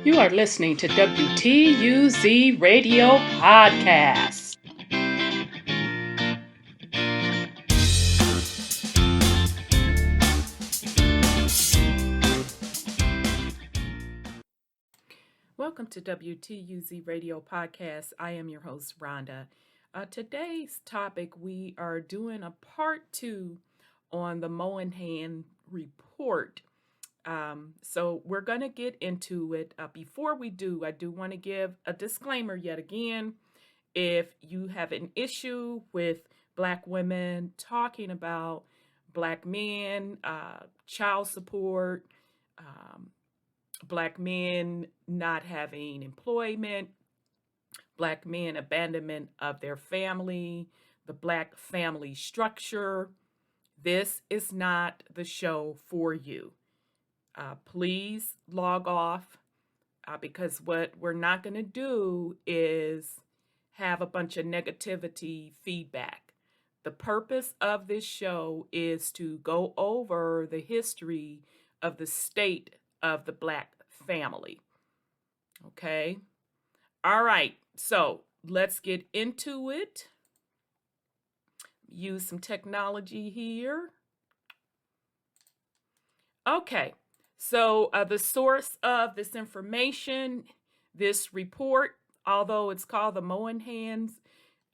You are listening to WTUZ Radio Podcast. Welcome to WTUZ Radio Podcast. I am your host, Rhonda. Today's topic, we are doing a part 2 on the Moynihan report. So we're going to get into it. Before we do, I do want to give a disclaimer yet again. If you have an issue with Black women talking about Black men, child support, Black men not having employment, Black men abandonment of their family, the Black family structure, this is not the show for you. Please log off because what we're not going to do is have a bunch of negativity feedback. The purpose of this show is to go over the history of the state of the Black family. Okay? All right. So let's get into it. Use some technology here. Okay. So the source of this information, this report, although it's called the Moynihan's,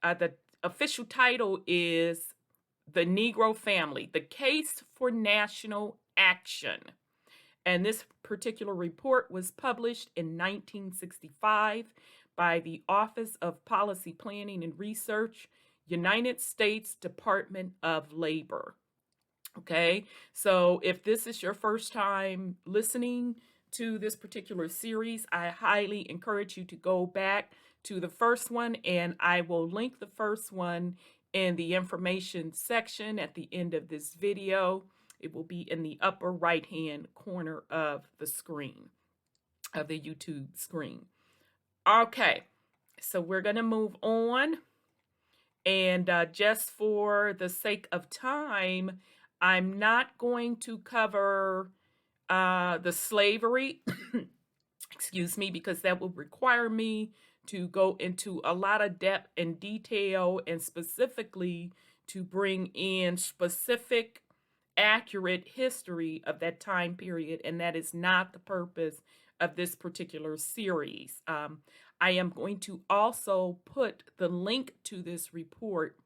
the official title is The Negro Family, the Case for National Action. And this particular report was published in 1965 by the Office of Policy Planning and Research, United States Department of Labor. Okay, so if this is your first time listening to this particular series, I highly encourage you to go back to the first one, and I will link the first one in the information section at the end of this video. It will be in the upper right-hand corner of the screen, of the YouTube screen. Okay, so we're going to move on, and just for the sake of time, I'm not going to cover the slavery, excuse me, because that would require me to go into a lot of depth and detail and specifically to bring in specific, accurate history of that time period, and that is not the purpose of this particular series. I am going to also put the link to this report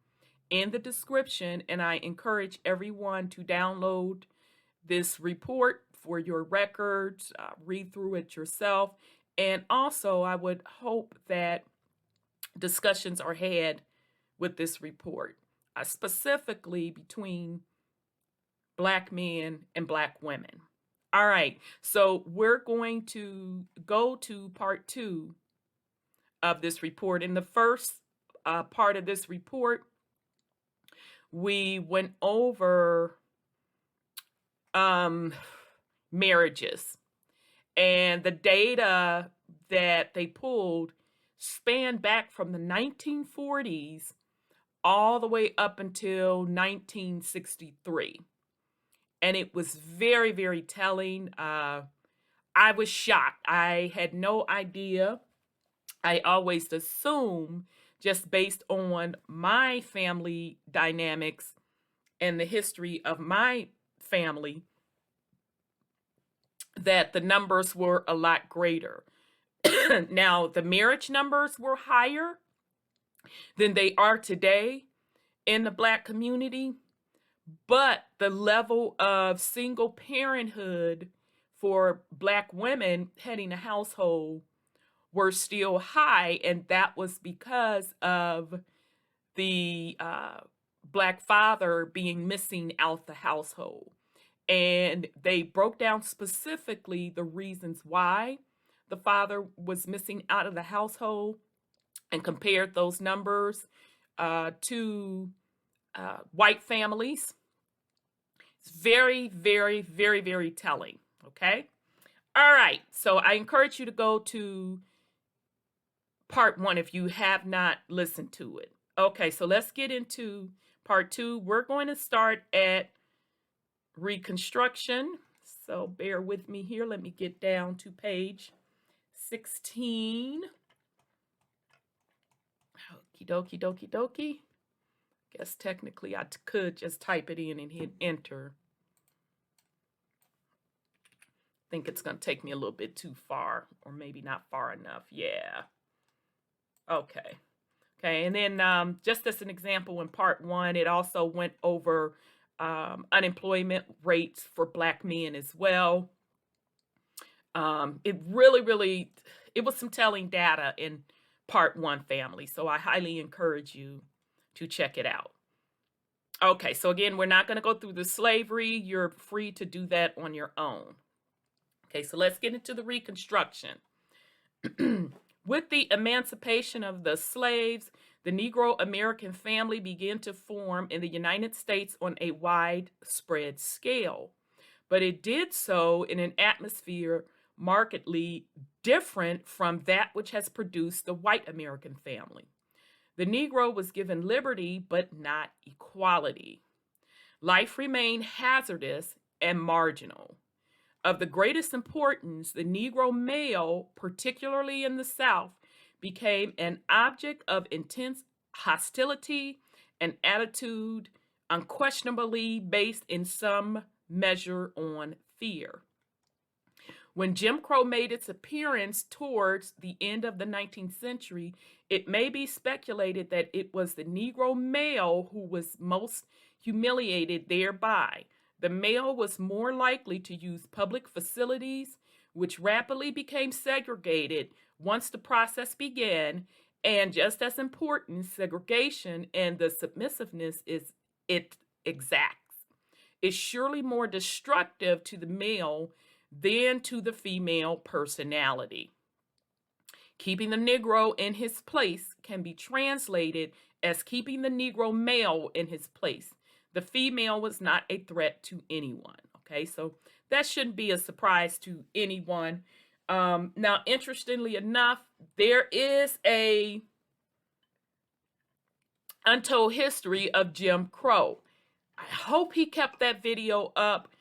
in the description, and I encourage everyone to download this report for your records, read through it yourself, and also I would hope that discussions are had with this report, specifically between Black men and Black women. All right, so we're going to go to part 2 of this report. In the first part of this report, we went over marriages, and the data that they pulled spanned back from the 1940s all the way up until 1963. And it was very, very telling. I was shocked. I had no idea. I always assumed, just based on my family dynamics and the history of my family, that the numbers were a lot greater. Now, the marriage numbers were higher than they are today in the Black community, but the level of single parenthood for Black women heading a household were still high, and that was because of the Black father being missing out the household. And they broke down specifically the reasons why the father was missing out of the household and compared those numbers to white families. It's very, very, very, very telling, okay? All right, so I encourage you to go to part 1 if you have not listened to it. Okay, so let's get into part 2. We're going to start at Reconstruction. So bear with me here. Let me get down to page 16. Okie dokie, dokie, dokie. Guess technically I could just type it in and hit enter. Think it's going to take me a little bit too far, or maybe not far enough. Yeah. Okay. Okay. And then just as an example, in part 1, it also went over unemployment rates for Black men as well. It really, it was some telling data in part 1, family. So I highly encourage you to check it out. Okay. So again, we're not going to go through the slavery. You're free to do that on your own. Okay, so let's get into the Reconstruction. With the emancipation of the slaves, the Negro American family began to form in the United States on a widespread scale. But it did so in an atmosphere markedly different from that which has produced the white American family. The Negro was given liberty, but not equality. Life remained hazardous and marginal. Of the greatest importance, the Negro male, particularly in the South, became an object of intense hostility and attitude, unquestionably based in some measure on fear. When Jim Crow made its appearance towards the end of the 19th century, it may be speculated that it was the Negro male who was most humiliated thereby. The male was more likely to use public facilities, which rapidly became segregated once the process began, and just as important, segregation and the submissiveness it exacts is surely more destructive to the male than to the female personality. Keeping the Negro in his place can be translated as keeping the Negro male in his place. The female was not a threat to anyone. Okay, so that shouldn't be a surprise to anyone. Now, interestingly enough, there is a untold history of Jim Crow. I hope he kept that video up.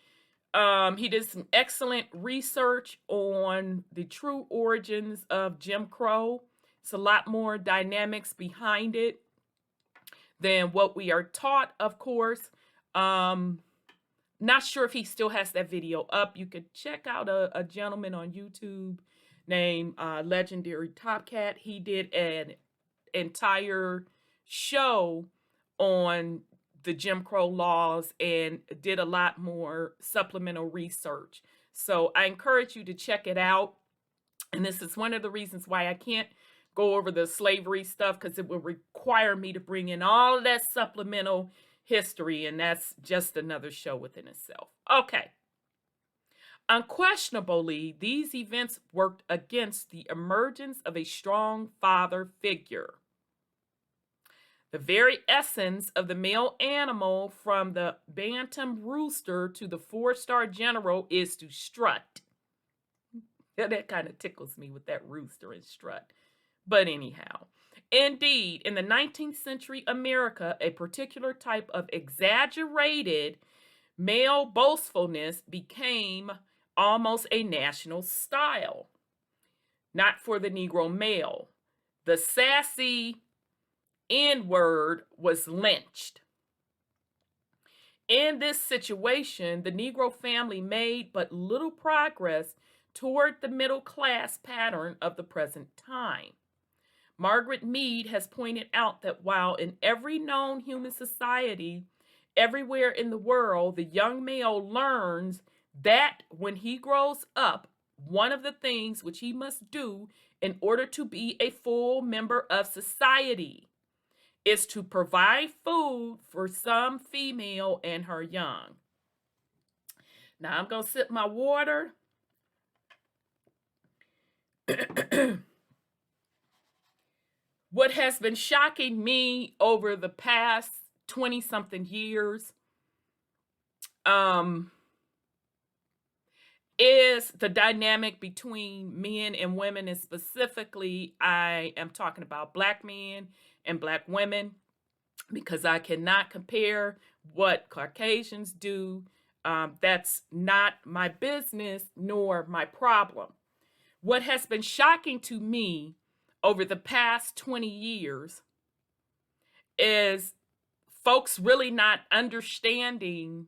He did some excellent research on the true origins of Jim Crow. It's a lot more dynamics behind it than what we are taught, of course. Not sure if he still has that video up. You could check out a gentleman on YouTube named Legendary Top Cat. He did an entire show on the Jim Crow laws and did a lot more supplemental research. So I encourage you to check it out. And this is one of the reasons why I can't go over the slavery stuff, because it will require me to bring in all of that supplemental history, and that's just another show within itself. Okay. Unquestionably, these events worked against the emergence of a strong father figure. The very essence of the male animal, from the bantam rooster to the 4-star general, is to strut. That kind of tickles me with that rooster and strut. But anyhow, indeed, in the 19th century America, a particular type of exaggerated male boastfulness became almost a national style. Not for the Negro male. The sassy N-word was lynched. In this situation, the Negro family made but little progress toward the middle class pattern of the present time. Margaret Mead has pointed out that while in every known human society, everywhere in the world, the young male learns that when he grows up, one of the things which he must do in order to be a full member of society is to provide food for some female and her young. Now I'm going to sip my water. What has been shocking me over the past 20-something years is the dynamic between men and women, and specifically I am talking about Black men and Black women, because I cannot compare what Caucasians do. That's not my business nor my problem. what has been shocking to me over the past 20 years is folks really not understanding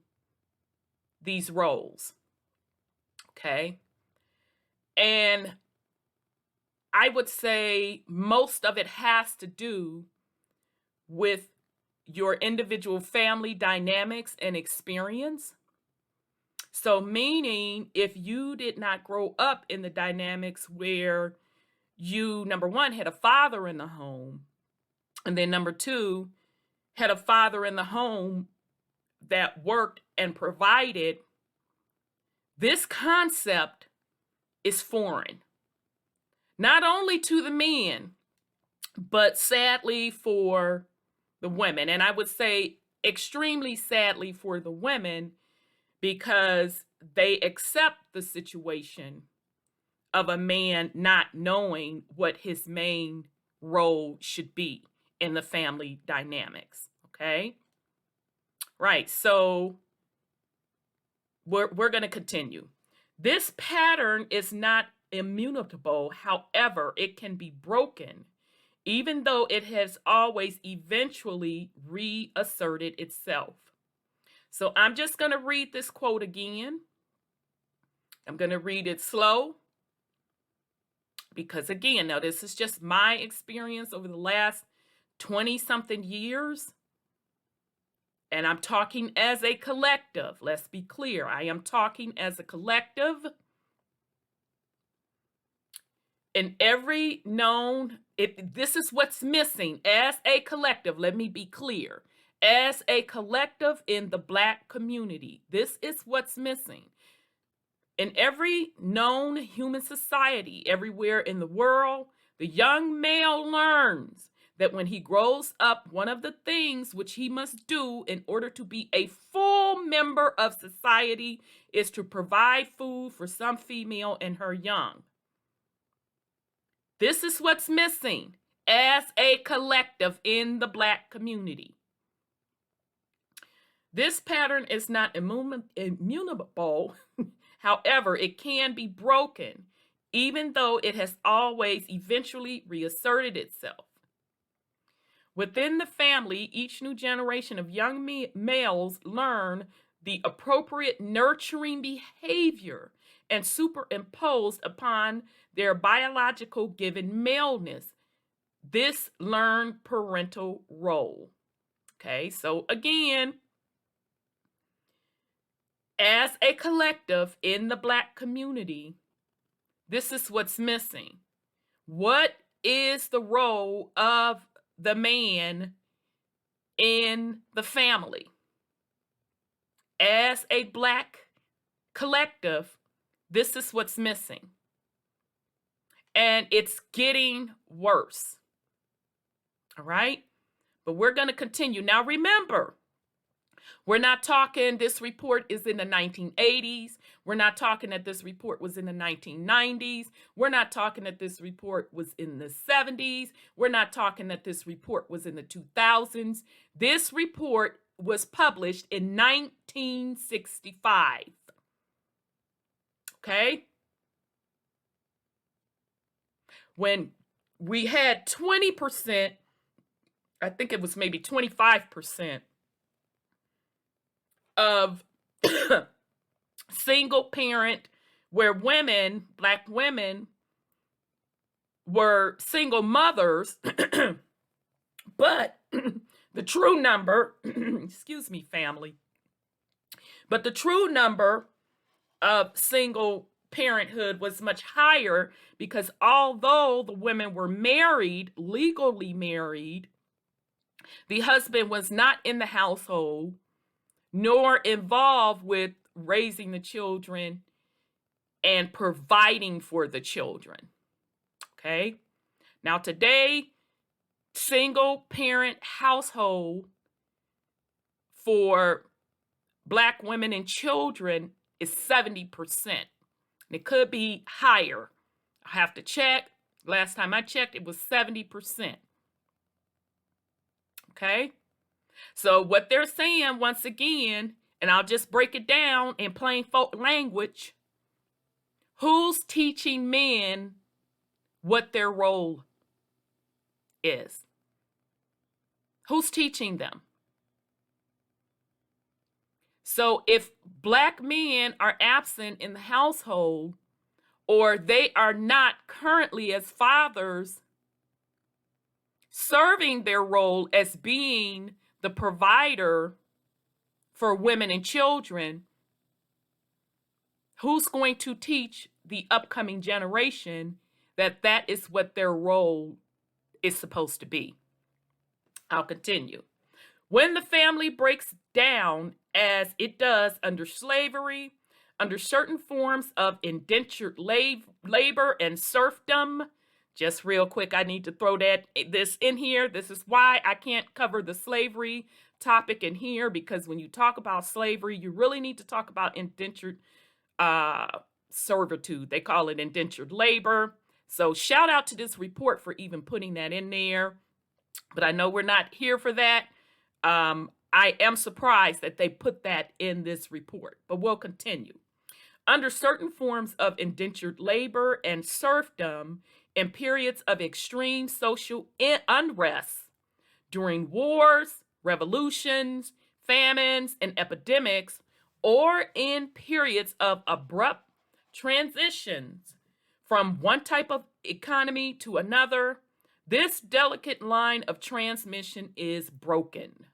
these roles. Okay. And I would say most of it has to do with your individual family dynamics and experience. So, meaning if you did not grow up in the dynamics where you, number one, had a father in the home, and then number two, had a father in the home that worked and provided, this concept is foreign, not only to the men, but sadly for the women. And I would say extremely sadly for the women, because they accept the situation of a man not knowing what his main role should be in the family dynamics. Okay? Right. So we're going to continue. This pattern is not immutable. However, it can be broken, even though it has always eventually reasserted itself. So I'm just going to read this quote again. I'm going to read it slow because, again, now this is just my experience over the last 20-something years. And I'm talking as a collective. Let's be clear. I am talking as a collective. In every known, this is what's missing as a collective. Let me be clear. As a collective in the Black community, this is what's missing. In every known human society, everywhere in the world, the young male learns that when he grows up, one of the things which he must do in order to be a full member of society is to provide food for some female and her young. This is what's missing as a collective in the Black community. This pattern is not immutable. However, it can be broken, even though it has always eventually reasserted itself. Within the family, each new generation of young males learn the appropriate nurturing behavior and superimposed upon their biological given maleness, this learned parental role. Okay, so again, as a collective in the Black community, this is what's missing. What is the role of the man in the family? As a Black collective, this is what's missing. And it's getting worse. All right? But we're going to continue. Now remember, we're not talking this report is in the 1980s. We're not talking that this report was in the 1990s. We're not talking that this report was in the 70s. We're not talking that this report was in the 2000s. This report was published in 1965. Okay? When we had 20%, I think it was maybe 25% of single parent, where women, Black women, were single mothers, but the true number, excuse me, family, but the true number of single parenthood was much higher, because although the women were married, legally married, the husband was not in the household, nor involved with raising the children and providing for the children. Okay? Now today, single parent household for Black women and children is 70%. And it could be higher. I have to check. Last time I checked, it was 70%. Okay? So what they're saying, once again, and I'll just break it down in plain folk language, Who's teaching men what their role is? Who's teaching them? So if Black men are absent in the household, or they are not currently as fathers serving their role as being the provider for women and children, who's going to teach the upcoming generation that that is what their role is supposed to be? I'll continue. When the family breaks down, as it does under slavery, under certain forms of indentured labor and serfdom, just real quick, I need to throw this in here. This is why I can't cover the slavery topic in here, because when you talk about slavery, you really need to talk about indentured servitude. They call it indentured labor. So shout out to this report for even putting that in there. But I know we're not here for that. I am surprised that they put that in this report, but we'll continue. Under certain forms of indentured labor and serfdom in periods of extreme social unrest, during wars, revolutions, famines, and epidemics, or in periods of abrupt transitions from one type of economy to another, this delicate line of transmission is broken.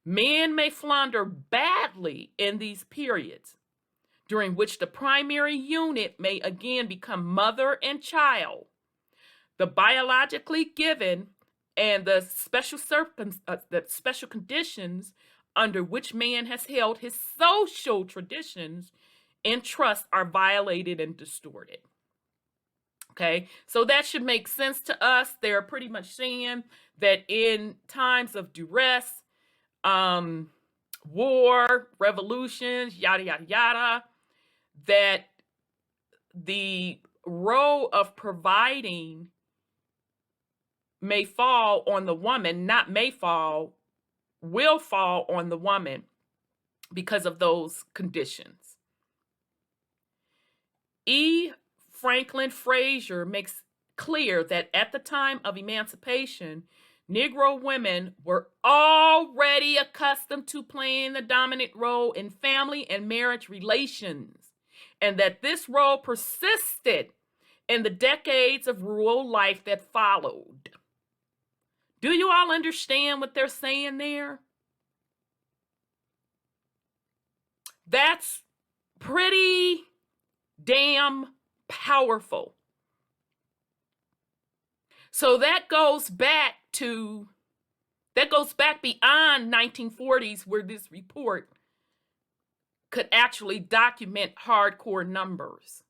Men may flounder badly in these periods, during which the primary unit may again become mother and child. The biologically given and the special conditions under which man has held his social traditions and trust are violated and distorted. Okay, so that should make sense to us. They're pretty much saying that in times of duress, war, revolutions, yada, yada, yada, that the role of providing may fall on the woman, not may fall, will fall on the woman because of those conditions. E. Franklin Frazier makes clear that at the time of emancipation, Negro women were already accustomed to playing the dominant role in family and marriage relations, and that this role persisted in the decades of rural life that followed. Do you all understand what they're saying there? That's pretty damn powerful. So that goes back beyond 1940s, where this report could actually document hardcore numbers.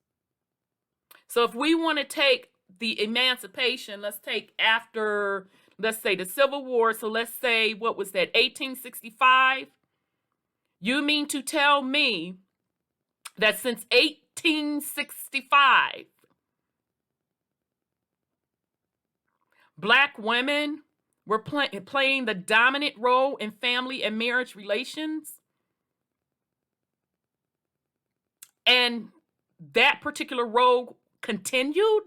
So if we want to take the emancipation, let's take after, let's say, the Civil War. So let's say, what was that, 1865? You mean to tell me that since 1865, Black women were playing the dominant role in family and marriage relations? And that particular role continued?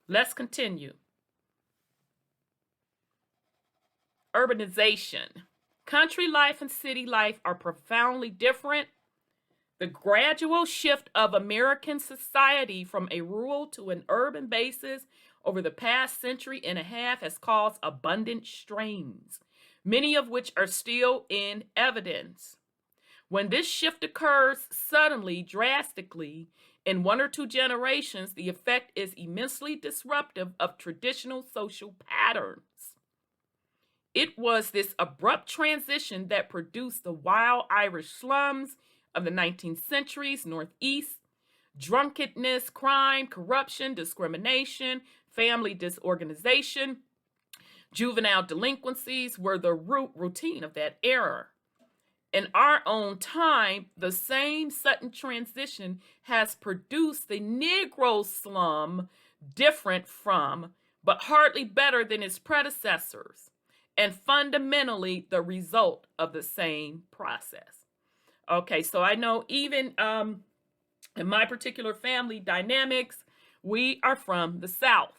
Let's continue. Urbanization. Country life and city life are profoundly different. The gradual shift of American society from a rural to an urban basis over the past century and a half has caused abundant strains, many of which are still in evidence. When this shift occurs suddenly, drastically, in one or two generations, the effect is immensely disruptive of traditional social patterns. It was this abrupt transition that produced the wild Irish slums of the 19th century's Northeast. Drunkenness, crime, corruption, discrimination, family disorganization, juvenile delinquencies were the routine of that era. In our own time, the same sudden transition has produced the Negro slum, different from, but hardly better than its predecessors, and fundamentally the result of the same process. Okay, so I know even in my particular family dynamics, we are from the South,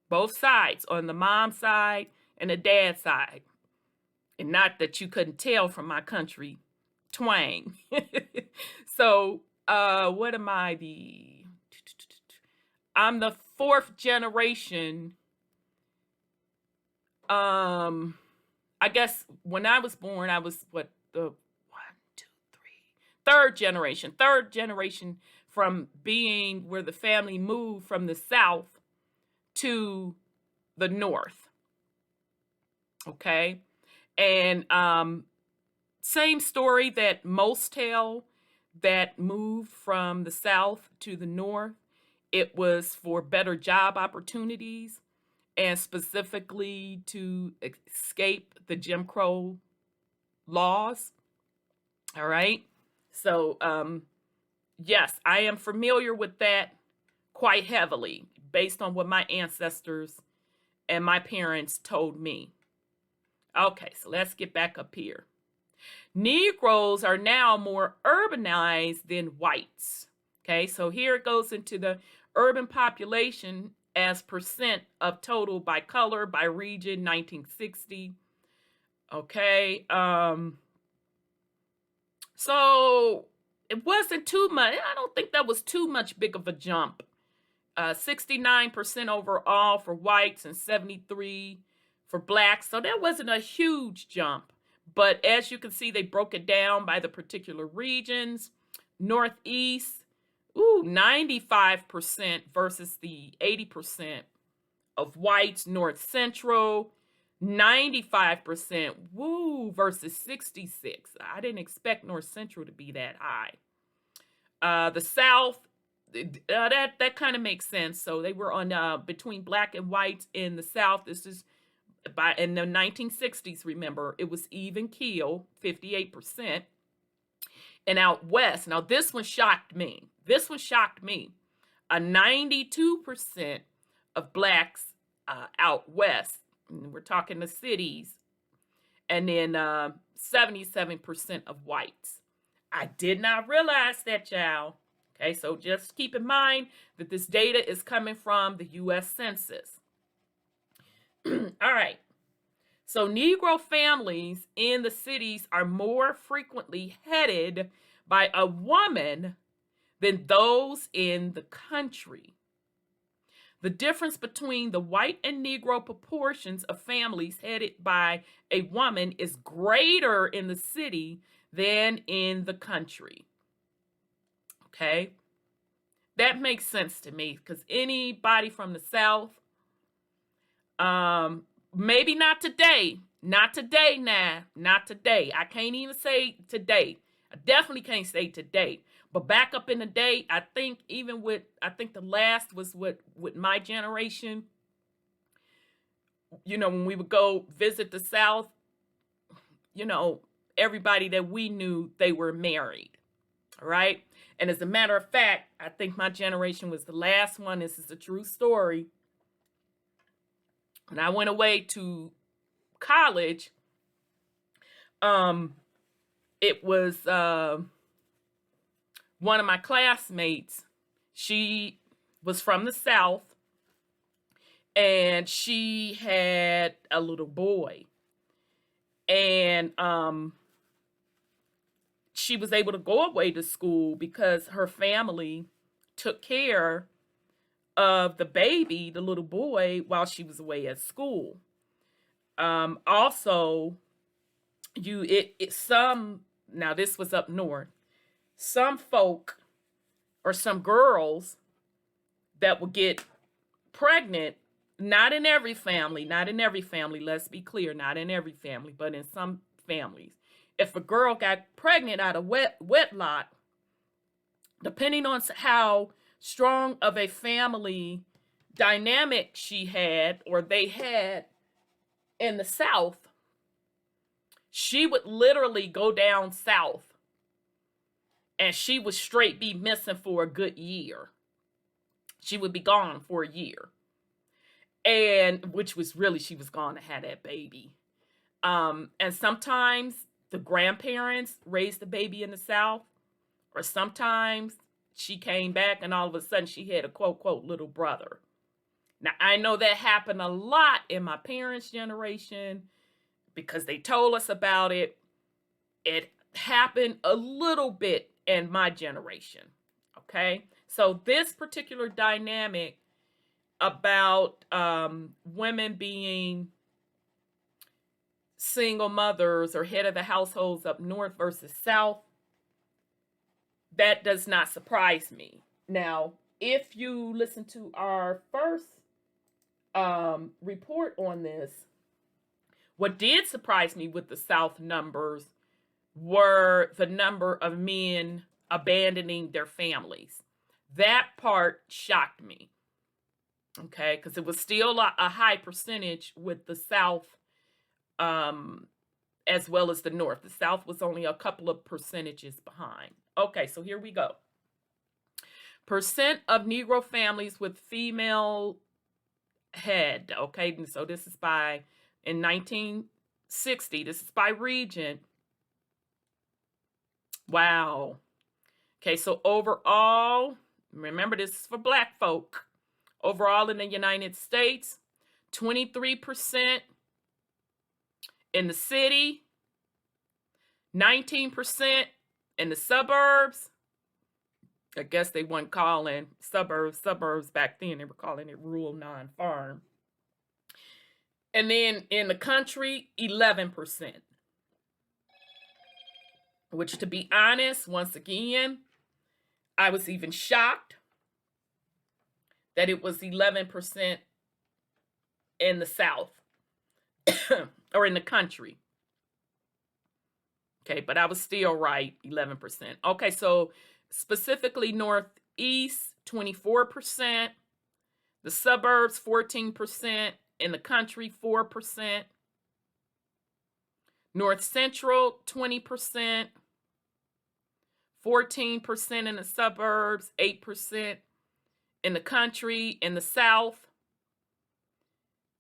both sides, on the mom side and the dad side. And not that you couldn't tell from my country twang. So, what am I? I'm the fourth generation. I guess when I was born, I was what, the one, two, three, third generation from being where the family moved from the South to the North. Okay. And same story that most tell, that moved from the South to the North. It was for better job opportunities and specifically to escape the Jim Crow laws. All right. So, yes, I am familiar with that quite heavily based on what my ancestors and my parents told me. Okay, so let's get back up here. Negroes are now more urbanized than whites. Okay, so here it goes into the urban population as percent of total by color, by region, 1960. Okay, so it wasn't too much. I don't think that was too much big of a jump. 69% overall for whites and 73 for blacks. So that wasn't a huge jump. But as you can see, they broke it down by the particular regions. Northeast, 95% versus the 80% of whites. North Central, 95%, versus 66. I didn't expect North Central to be that high. The South, that kind of makes sense. So they were on between black and whites in the South. This is in the 1960s, remember, it was even keel, 58%. And out west, now this one shocked me. A 92% of blacks out west. We're talking the cities. And then 77% of whites. I did not realize that, y'all. Okay, so just keep in mind that this data is coming from the U.S. Census. All right. So Negro families in the cities are more frequently headed by a woman than those in the country. The difference between the white and Negro proportions of families headed by a woman is greater in the city than in the country. Okay? That makes sense to me because anybody from the South, maybe not today. Not today now. Not today. I can't even say today. I definitely can't say today. But back up in the day, I think the last was with my generation. When we would go visit the South, everybody that we knew, they were married. All right. And as a matter of fact, I think my generation was the last one. This is a true story. When I went away to college, it was one of my classmates. She was from the South, and she had a little boy. And she was able to go away to school because her family took care of the baby, the little boy, while she was away at school. Also, now this was up north, some folk or some girls that would get pregnant, not in every family, let's be clear, not in every family, but in some families. If a girl got pregnant out of wedlock, depending on how strong of a family dynamic she had or they had in the South, she would literally go down south and she would straight be missing for a good year. She would be gone for a year. And which was really, she was gone to have that baby. And sometimes the grandparents raised the baby in the South, or sometimes she came back and all of a sudden she had a quote, quote, little brother. Now, I know that happened a lot in my parents' generation because they told us about it. It happened a little bit in my generation, okay? So this particular dynamic about women being single mothers or head of the households up north versus south, that does not surprise me. Now, if you listen to our first report on this, what did surprise me with the South numbers were the number of men abandoning their families. That part shocked me, okay, because it was still a high percentage with the South as well as the North. The South was only a couple of percentages behind. Okay, so here we go. Percent of Negro families with female head, okay, and so this is in 1960, this is by region. Wow. Okay, so overall, remember this is for Black folk. Overall in the United States, 23% in the city, 19% in the suburbs. I guess they weren't calling suburbs back then. They were calling it rural non-farm. And then in the country, 11%. Which, to be honest, once again, I was even shocked that it was 11% in the South or in the country. Okay, but I was still right, 11%. Okay, so specifically Northeast, 24%, the suburbs, 14%, in the country, 4%, North Central, 20%, 14% in the suburbs, 8% in the country, in the South.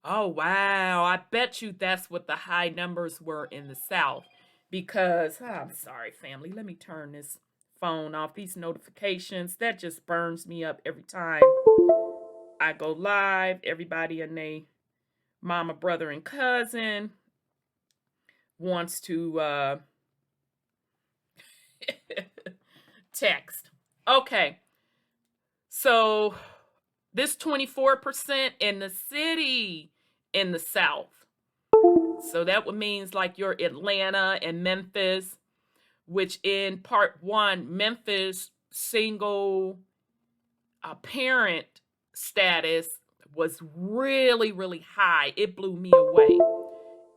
Oh, wow. I bet you that's what the high numbers were in the South. Because, I'm sorry, family. Let me turn this phone off. These notifications, that just burns me up every time I go live. Everybody and their mama, brother, and cousin wants to text. Okay. So this 24% in the city in the South. So that would means like your Atlanta and Memphis, which in part one, Memphis single parent status was really, really high. It blew me away.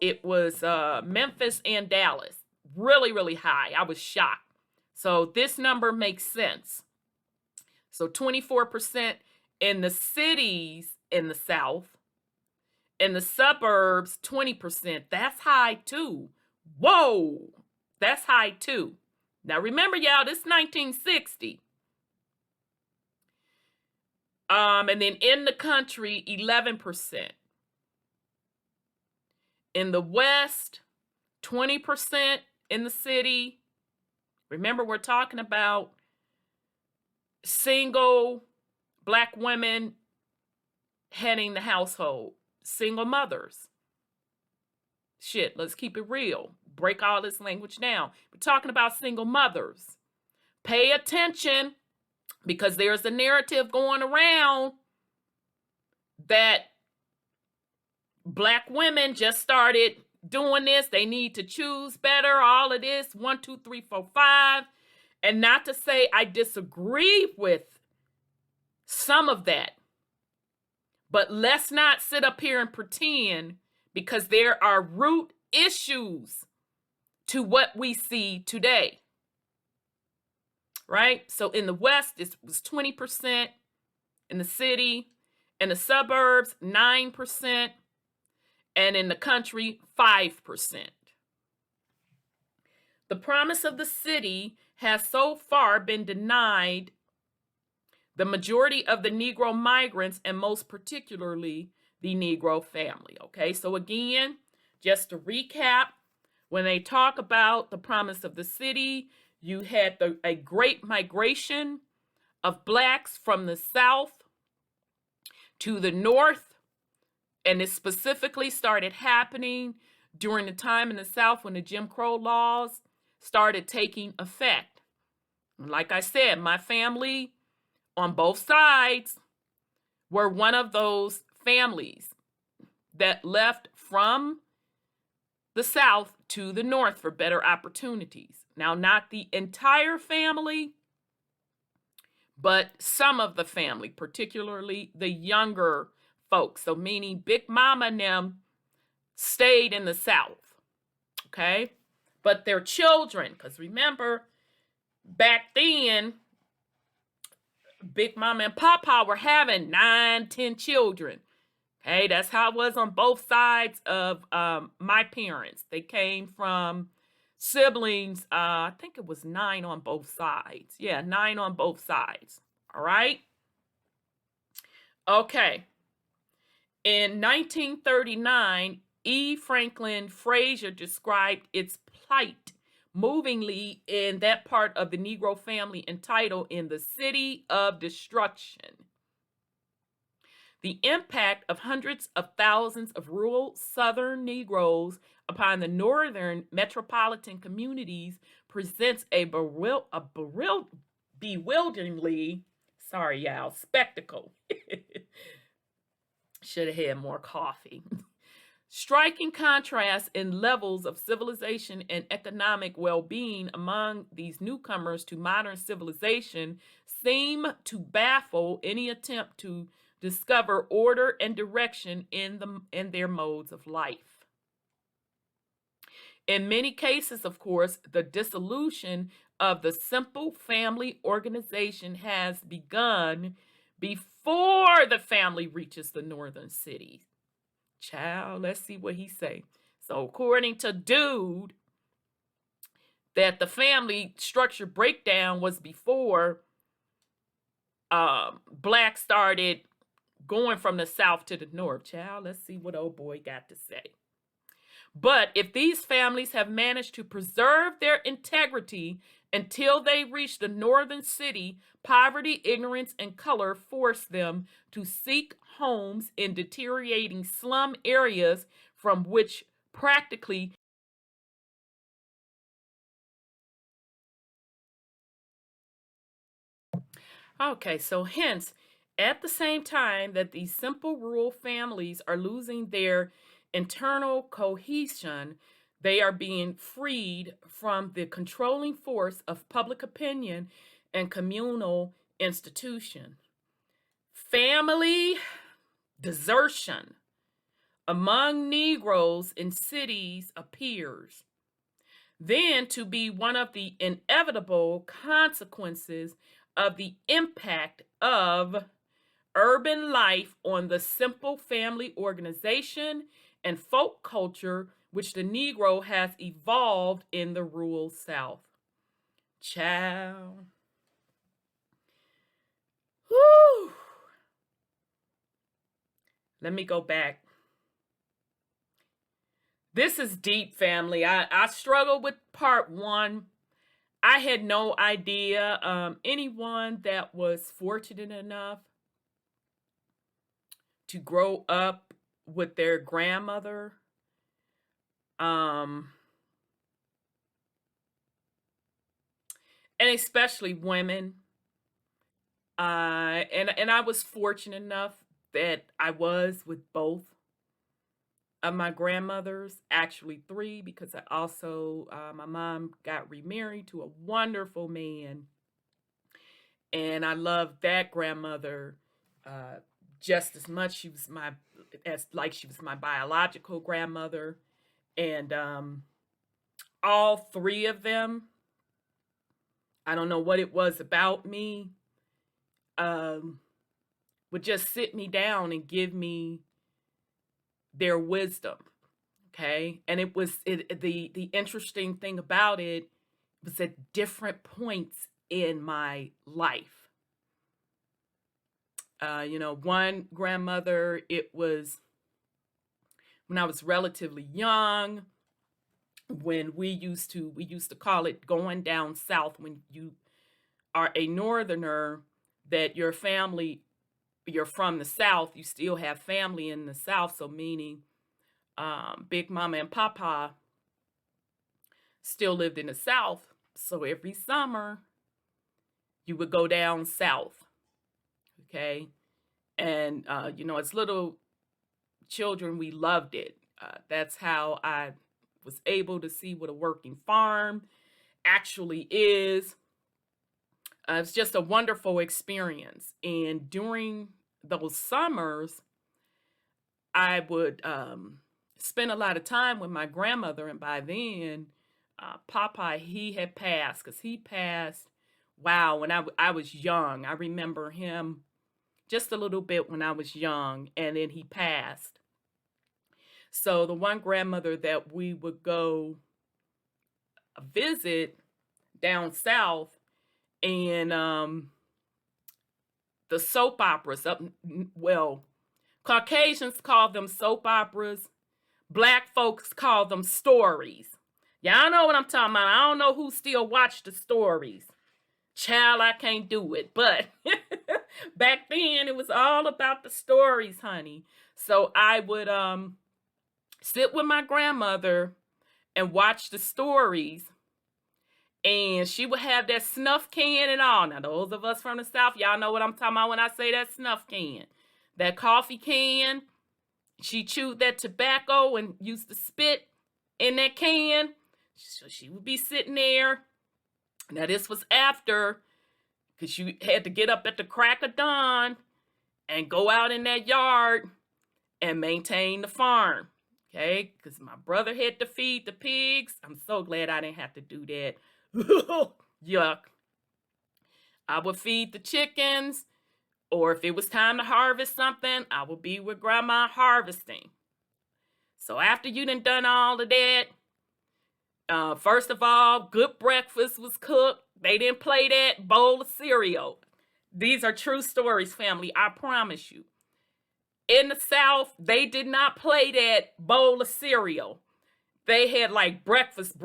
It was Memphis and Dallas, really, really high. I was shocked. So this number makes sense. So 24% in the cities in the South. In the suburbs, 20%. That's high too. Whoa, that's high too. Now remember, y'all, this is 1960. And then in the country, 11%. In the West, 20% in the city. Remember, we're talking about single Black women heading the household, single mothers. Shit, let's keep it real. Break all this language down. We're talking about single mothers. Pay attention, because there's a narrative going around that Black women just started doing this. They need to choose better. All of this, 1, 2, 3, 4, 5. And not to say I disagree with some of that, but let's not sit up here and pretend, because there are root issues to what we see today. Right? So in the West, it was 20%. In the city, in the suburbs, 9%. And in the country, 5%. The promise of the city has so far been denied the majority of the Negro migrants, and most particularly the Negro family. Okay, so again, just to recap, When they talk about the promise of the city, you had a great migration of blacks from the South to the North, and it specifically started happening during the time in the South when the Jim Crow laws started taking effect. And like I said, my family on both sides were one of those families that left from the South to the North for better opportunities. Now, not the entire family, but some of the family, particularly the younger folks. So meaning Big Mama and them stayed in the South, okay? But their children, because remember, back then, Big Mama and Papa were having 9, 10 children. Okay, that's how it was on both sides of my parents. They came from siblings, I think it was 9 on both sides. Yeah, 9 on both sides. All right. Okay. In 1939, E. Franklin Frazier described its plight movingly in that part of the Negro family entitled In the City of Destruction. The impact of hundreds of thousands of rural Southern Negroes upon the northern metropolitan communities presents a bewilderingly, sorry y'all, spectacle. Should have had more coffee. Striking contrast in levels of civilization and economic well-being among these newcomers to modern civilization seem to baffle any attempt to discover order and direction in their modes of life. In many cases, of course, the dissolution of the simple family organization has begun before the family reaches the northern cities. Child, let's see what he say. So according to Dude, that the family structure breakdown was before blacks started going from the South to the North. Child, let's see what old boy got to say. But if these families have managed to preserve their integrity until they reach the northern city, poverty, ignorance, and color force them to seek homes in deteriorating slum areas from which practically okay, so hence, at the same time that these simple rural families are losing their internal cohesion, they are being freed from the controlling force of public opinion and communal institution. Family desertion among Negroes in cities appears then to be one of the inevitable consequences of the impact of urban life on the simple family organization and folk culture which the Negro has evolved in the rural South. Child. Whew. Let me go back. This is deep, family. I struggled with part 1. I had no idea. Anyone that was fortunate enough to grow up with their grandmother, and especially women, and I was fortunate enough that I was with both of my grandmothers, actually 3, because I also, my mom got remarried to a wonderful man, and I loved that grandmother just as much. She was she was my biological grandmother, and all 3 of them, I don't know what it was about me, would just sit me down and give me their wisdom. Okay, and it was the interesting thing about it was at different points in my life. One grandmother, it was when I was relatively young. when we used to call it going down south. When you are a northerner, that your family, you're from the south, you still have family in the south. So meaning Big Mama and Papa still lived in the south. So every summer you would go down south. Okay. And as little children, we loved it. That's how I was able to see what a working farm actually is. It's just a wonderful experience. And during those summers, I would spend a lot of time with my grandmother. And by then, Papa, he had passed, because he passed, wow, when I was young. I remember him just a little bit when I was young, and then he passed. So the one grandmother that we would go visit down south, and the soap operas, Caucasians call them soap operas. Black folks call them stories. Y'all know what I'm talking about. I don't know who still watch the stories. Child, I can't do it. But back then, it was all about the stories, honey. So I would sit with my grandmother and watch the stories. And she would have that snuff can and all. Now, those of us from the South, y'all know what I'm talking about when I say that snuff can. That coffee can. She chewed that tobacco and used to spit in that can. So she would be sitting there. Now, this was after, because you had to get up at the crack of dawn and go out in that yard and maintain the farm. Okay? Because my brother had to feed the pigs. I'm so glad I didn't have to do that. Yuck. I would feed the chickens, or if it was time to harvest something, I would be with grandma harvesting. So after you done all of that, first of all, good breakfast was cooked. They didn't play that bowl of cereal. These are true stories, family. I promise you. In the South, they did not play that bowl of cereal. They had like breakfast.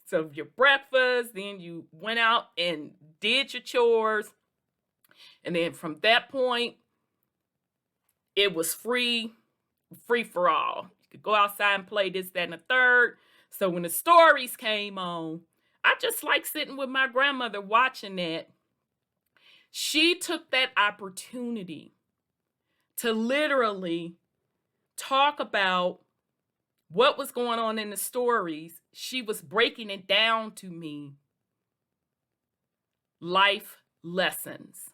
So your breakfast, then you went out and did your chores. And then from that point, it was free for all. You could go outside and play this, that, and the third. So when the stories came on, I just like sitting with my grandmother watching that. She took that opportunity to literally talk about what was going on in the stories. She was breaking it down to me. Life lessons.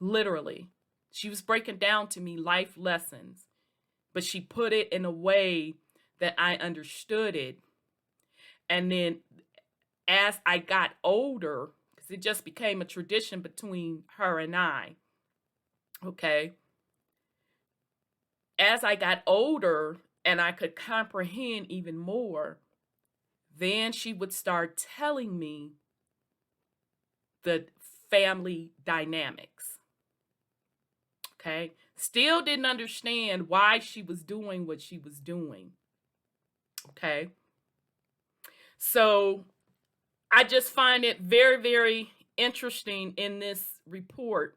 Literally. She was breaking down to me life lessons. But she put it in a way that I understood it. And then as I got older, because it just became a tradition between her and I. Okay. As I got older and I could comprehend even more, then she would start telling me the family dynamics. Okay. Still didn't understand why she was doing what she was doing. Okay. So I just find it very, very interesting in this report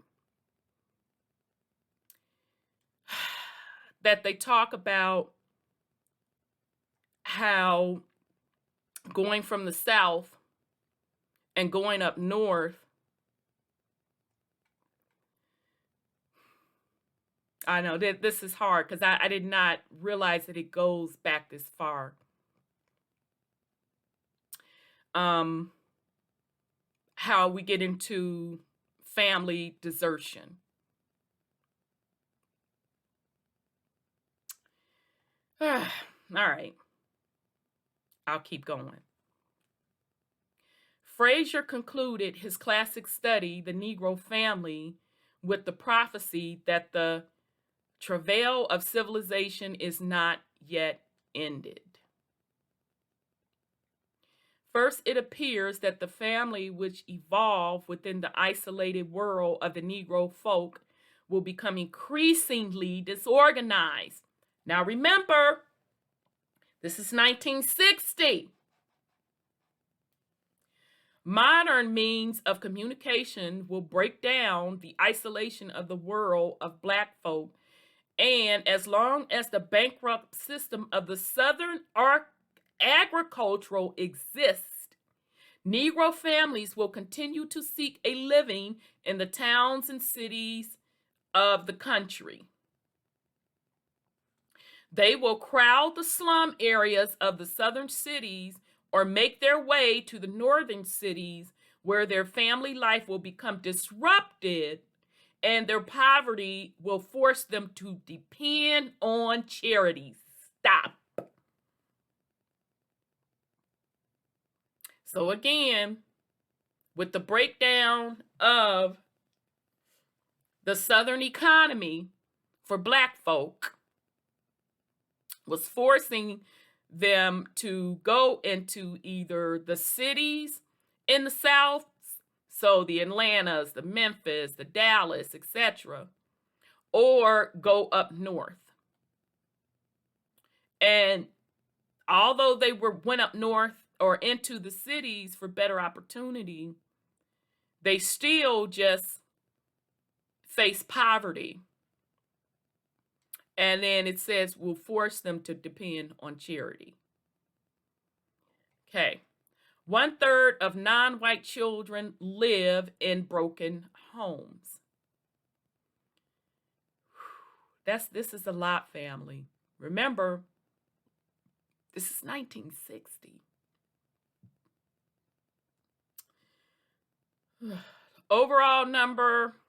that they talk about how going from the South and going up north, I know that this is hard because I did not realize that it goes back this far. How we get into family desertion. All right. I'll keep going. Fraser concluded his classic study, The Negro Family, with the prophecy that the travail of civilization is not yet ended. First, it appears that the family which evolved within the isolated world of the Negro folk will become increasingly disorganized. Now remember, This is 1960. Modern means of communication will break down the isolation of the world of Black folk, and as long as the bankrupt system of the Southern agricultural exists, Negro families will continue to seek a living in the towns and cities of the country. They will crowd the slum areas of the southern cities or make their way to the northern cities where their family life will become disrupted and their poverty will force them to depend on charities. Stop. So again, with the breakdown of the Southern economy for Black folk, was forcing them to go into either the cities in the South, so the Atlantas, the Memphis, the Dallas, etc., or go up north. And although they went up north or into the cities for better opportunity, they still just face poverty. And then it says will force them to depend on charity. Okay. 1/3 of non-white children live in broken homes. This is a lot, family. Remember, this is 1960. Overall number,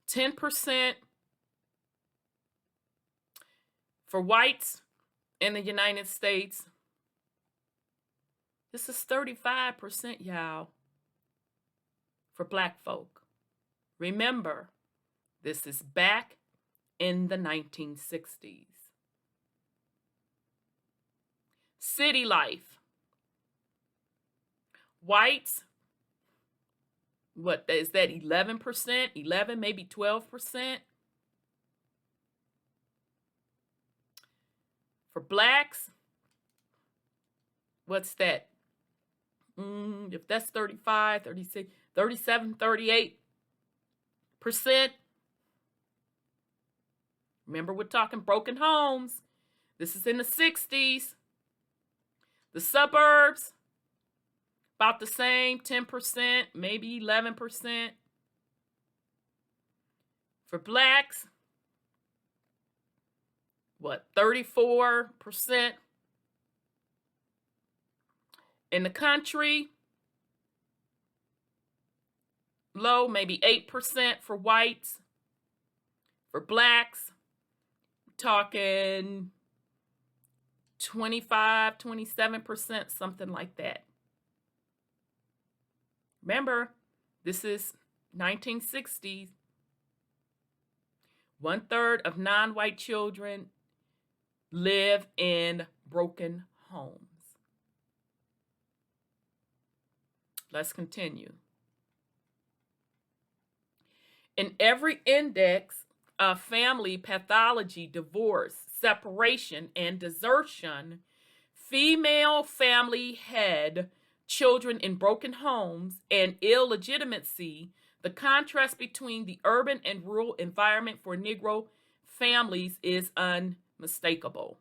10% for whites in the United States. This is 35%, y'all, for Black folk. Remember, this is back in the 1960s. City life. Whites, what is that, 11%? 11, maybe 12%? For Blacks, what's that? If that's 35, 36, 37, 38%. Remember, we're talking broken homes. This is in the 60s. The suburbs, about the same, 10%, maybe 11%. For Blacks, what, 34%? In the country, low, maybe 8% for whites. For Blacks, talking 25, 27%, something like that. Remember, this is 1960s. 1/3 of non-white children live in broken homes. Let's continue. In every index of family pathology, divorce, separation, and desertion, female family had children in broken homes and illegitimacy, the contrast between the urban and rural environment for Negro families is unmistakable.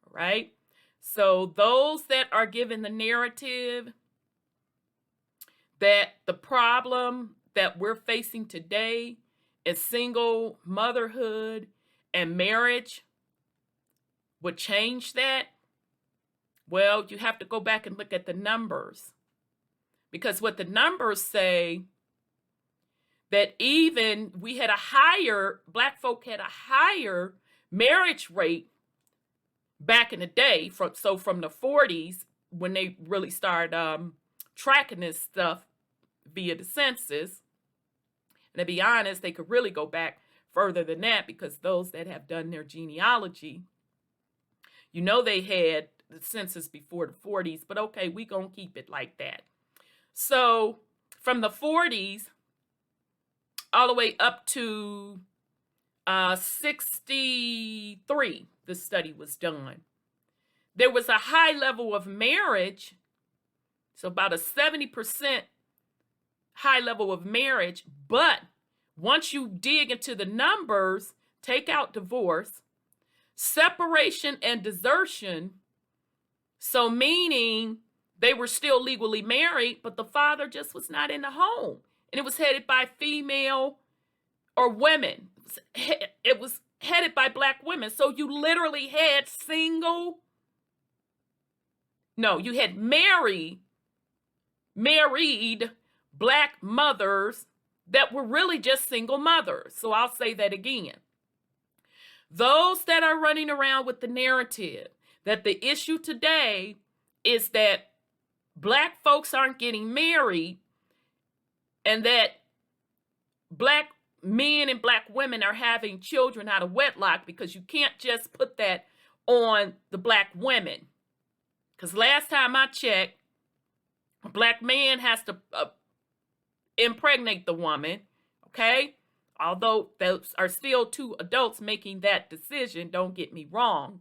All right? So those that are given the narrative that the problem that we're facing today is single motherhood and marriage would change that, well, you have to go back and look at the numbers. Because what the numbers say, that even we had a higher, Black folk had a higher marriage rate back in the day, from the 40s, when they really started tracking this stuff via the census. And to be honest, they could really go back further than that, because those that have done their genealogy, you know, they had the census before the 40s, but okay, we gonna keep it like that. So from the 40s all the way up to 63, the study was done. there was a high level of marriage, so about a 70% high level of marriage, but once you dig into the numbers, take out divorce, separation and desertion, so meaning they were still legally married, but the father just was not in the home, and it was headed by female or women. It was headed by black women. So you literally had you had married black mothers that were really just single mothers. So I'll say that again. Those that are running around with the narrative that the issue today is that black folks aren't getting married and that black men and black women are having children out of wedlock, because you can't just put that on the black women. Because last time I checked, a black man has to impregnate the woman, okay? Although those are still two adults making that decision, don't get me wrong.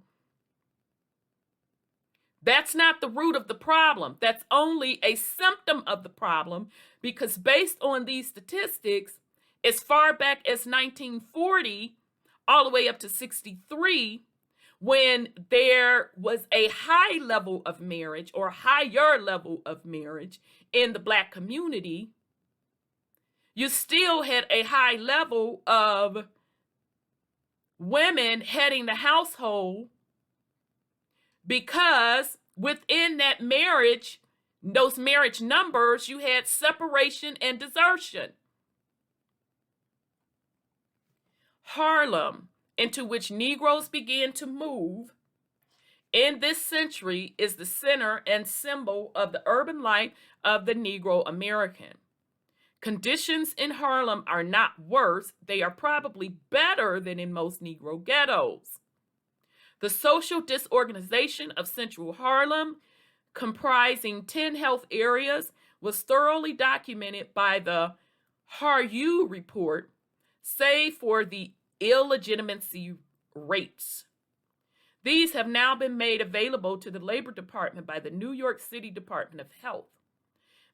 That's not the root of the problem. That's only a symptom of the problem, because based on these statistics, as far back as 1940, all the way up to 63, when there was a high level of marriage or higher level of marriage in the black community, you still had a high level of women heading the household, because within that marriage, those marriage numbers, you had separation and desertion. Harlem, into which Negroes began to move in this century, is the center and symbol of the urban life of the Negro American. Conditions in Harlem are not worse, they are probably better than in most Negro ghettos. The social disorganization of Central Harlem, comprising 10 health areas, was thoroughly documented by the Haru report, save for the illegitimacy rates. These have now been made available to the Labor Department by the New York City Department of Health.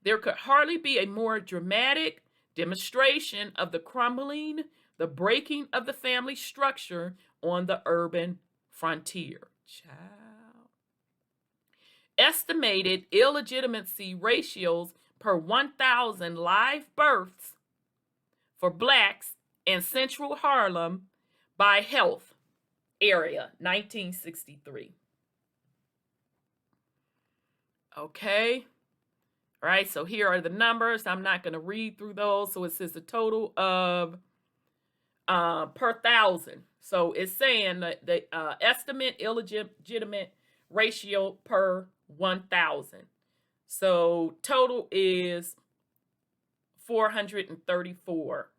There could hardly be a more dramatic demonstration of the crumbling, the breaking of the family structure on the urban frontier. Child. Estimated illegitimacy ratios per 1,000 live births for blacks in Central Harlem by health area, 1963. Okay. All right, so here are the numbers. I'm not going to read through those. So it says a total of per thousand. So it's saying that the estimate illegitimate ratio per 1,000. So total is 434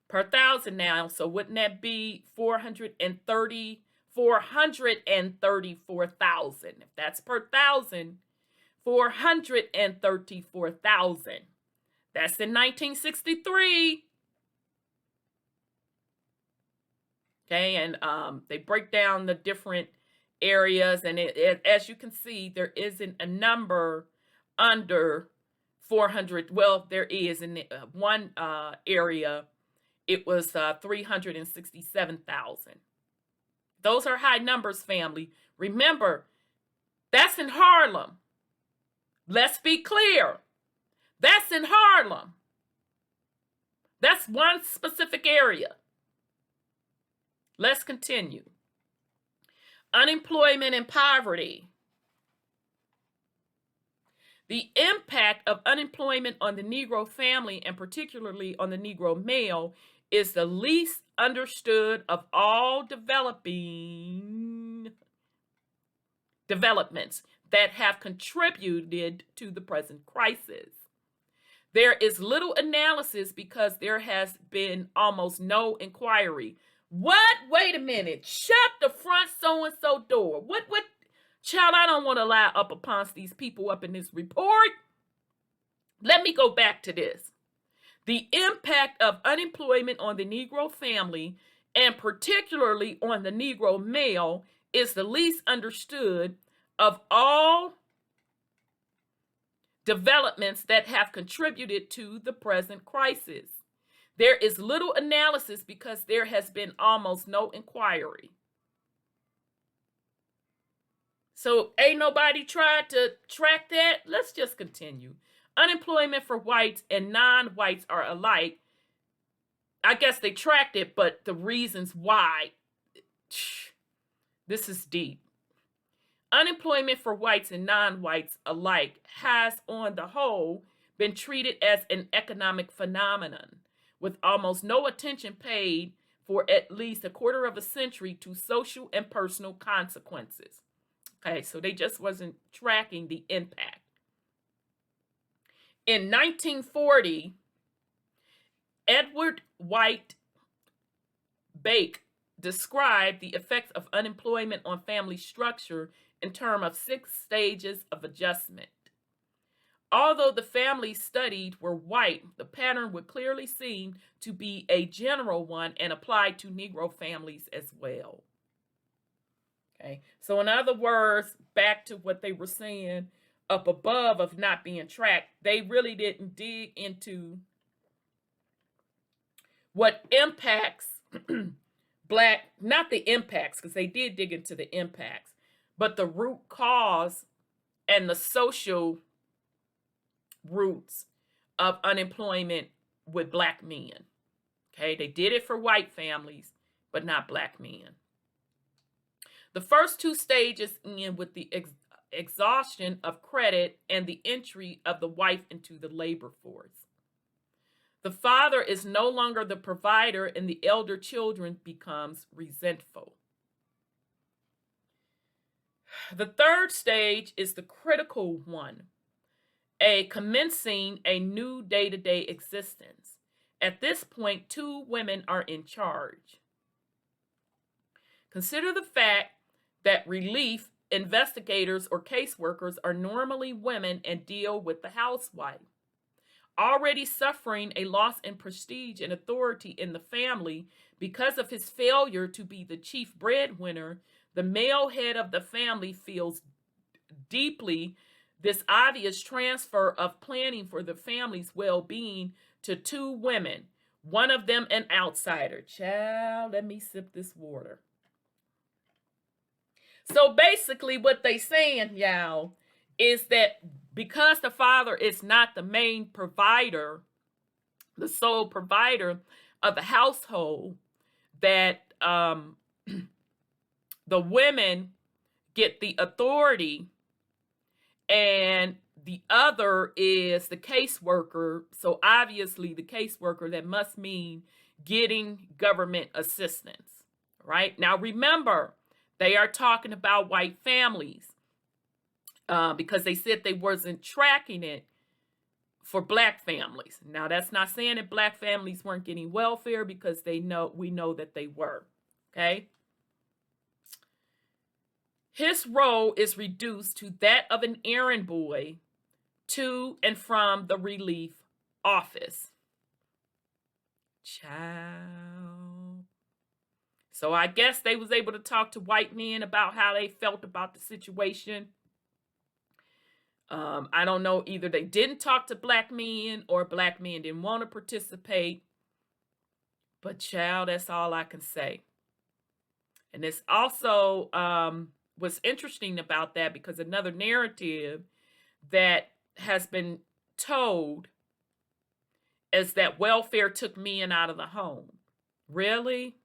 per 1,000 now. So wouldn't that be 434,000? If that's per 1,000, 434,000. That's in 1963. Okay, and they break down the different areas, and as you can see, there isn't a number under 400. Well, there is in one area. It was 367,000. Those are high numbers, family. Remember, that's in Harlem. Let's be clear. That's in Harlem. That's one specific area. Let's continue. Unemployment and poverty. The impact of unemployment on the Negro family, and particularly on the Negro male, is the least understood of all developments that have contributed to the present crisis. There is little analysis because there has been almost no inquiry. What? Wait a minute. Shut the front so-and-so door. What? Child, I don't want to lie up upon these people up in this report. Let me go back to this. The impact of unemployment on the Negro family and particularly on the Negro male, is the least understood of all developments that have contributed to the present crisis. There is little analysis because there has been almost no inquiry. So ain't nobody tried to track that? Let's just continue. Unemployment for whites and non-whites are alike. I guess they tracked it, but the reasons why, this is deep. Unemployment for whites and non-whites alike has, on the whole, been treated as an economic phenomenon, with almost no attention paid for at least a quarter of a century to social and personal consequences. Okay, so they just wasn't tracking the impact. In 1940, Edward White Bake described the effects of unemployment on family structure in terms of 6 stages of adjustment. Although the families studied were white, the pattern would clearly seem to be a general one and applied to Negro families as well. Okay, so in other words, back to what they were saying up above of not being tracked, they really didn't dig into what impacts black, not the impacts, because they did dig into the impacts, but the root cause and the social roots of unemployment with black men. Okay, they did it for white families, but not black men. The first 2 stages end with the exhaustion of credit and the entry of the wife into the labor force. The father is no longer the provider, and the elder children becomes resentful. The third stage is the critical one, commencing a new day-to-day existence. At this point, 2 women are in charge. Consider the fact that relief investigators or caseworkers are normally women and deal with the housewife. Already suffering a loss in prestige and authority in the family because of his failure to be the chief breadwinner, the male head of the family feels deeply this obvious transfer of planning for the family's well-being to 2 women, one of them an outsider. Child, let me sip this water. So basically what they saying, y'all, is that because the father is not the main provider, the sole provider of the household, that the women get the authority, and the other is the caseworker. So obviously the caseworker, that must mean getting government assistance, right? Now remember, they are talking about white families because they said they wasn't tracking it for black families. Now, that's not saying that black families weren't getting welfare, because we know that they were, okay? His role is reduced to that of an errand boy to and from the relief office. Child. So I guess they was able to talk to white men about how they felt about the situation. I don't know, either they didn't talk to black men or black men didn't want to participate. But child, that's all I can say. And it's also what's interesting about that, because another narrative that has been told is that welfare took men out of the home. Really?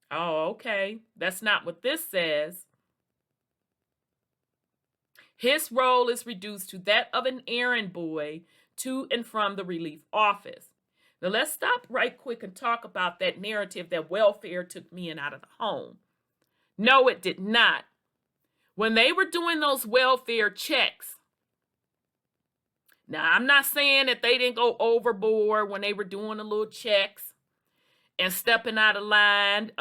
Oh, okay. That's not what this says. His role is reduced to that of an errand boy to and from the relief office. Now let's stop right quick and talk about that narrative that welfare took men out of the home. No, it did not. When they were doing those welfare checks, now I'm not saying that they didn't go overboard when they were doing the little checks and stepping out of line,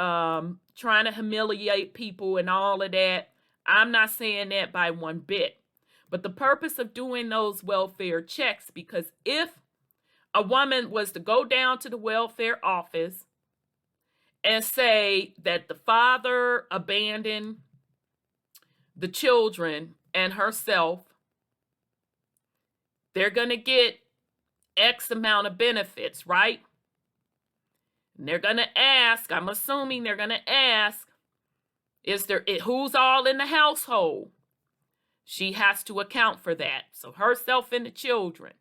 trying to humiliate people and all of that. I'm not saying that by one bit. But the purpose of doing those welfare checks, because if a woman was to go down to the welfare office and say that the father abandoned the children and herself, they're going to get X amount of benefits, right? And they're going to ask, I'm assuming they're going to ask, who's all in the household? She has to account for that. So herself and the children.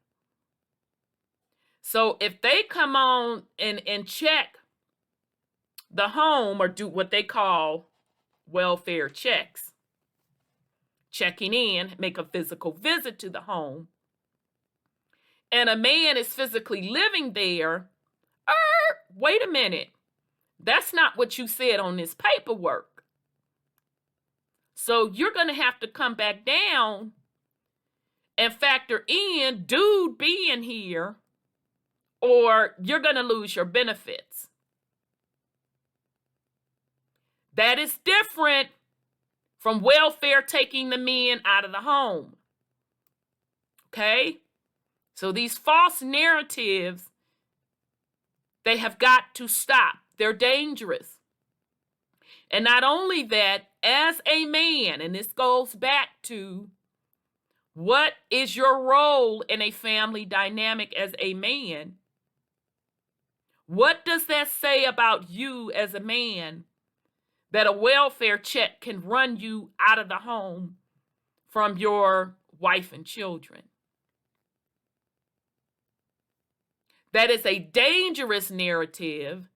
So if they come on and check the home, or do what they call welfare checks, checking in, make a physical visit to the home, and a man is physically living there, wait a minute. That's not what you said on this paperwork. So you're going to have to come back down and factor in dude being here, or you're going to lose your benefits. That is different from welfare taking the men out of the home. Okay? So these false narratives, they have got to stop. They're dangerous. And not only that, as a man, and this goes back to what is your role in a family dynamic as a man? What does that say about you as a man that a welfare check can run you out of the home from your wife and children? That is a dangerous narrative,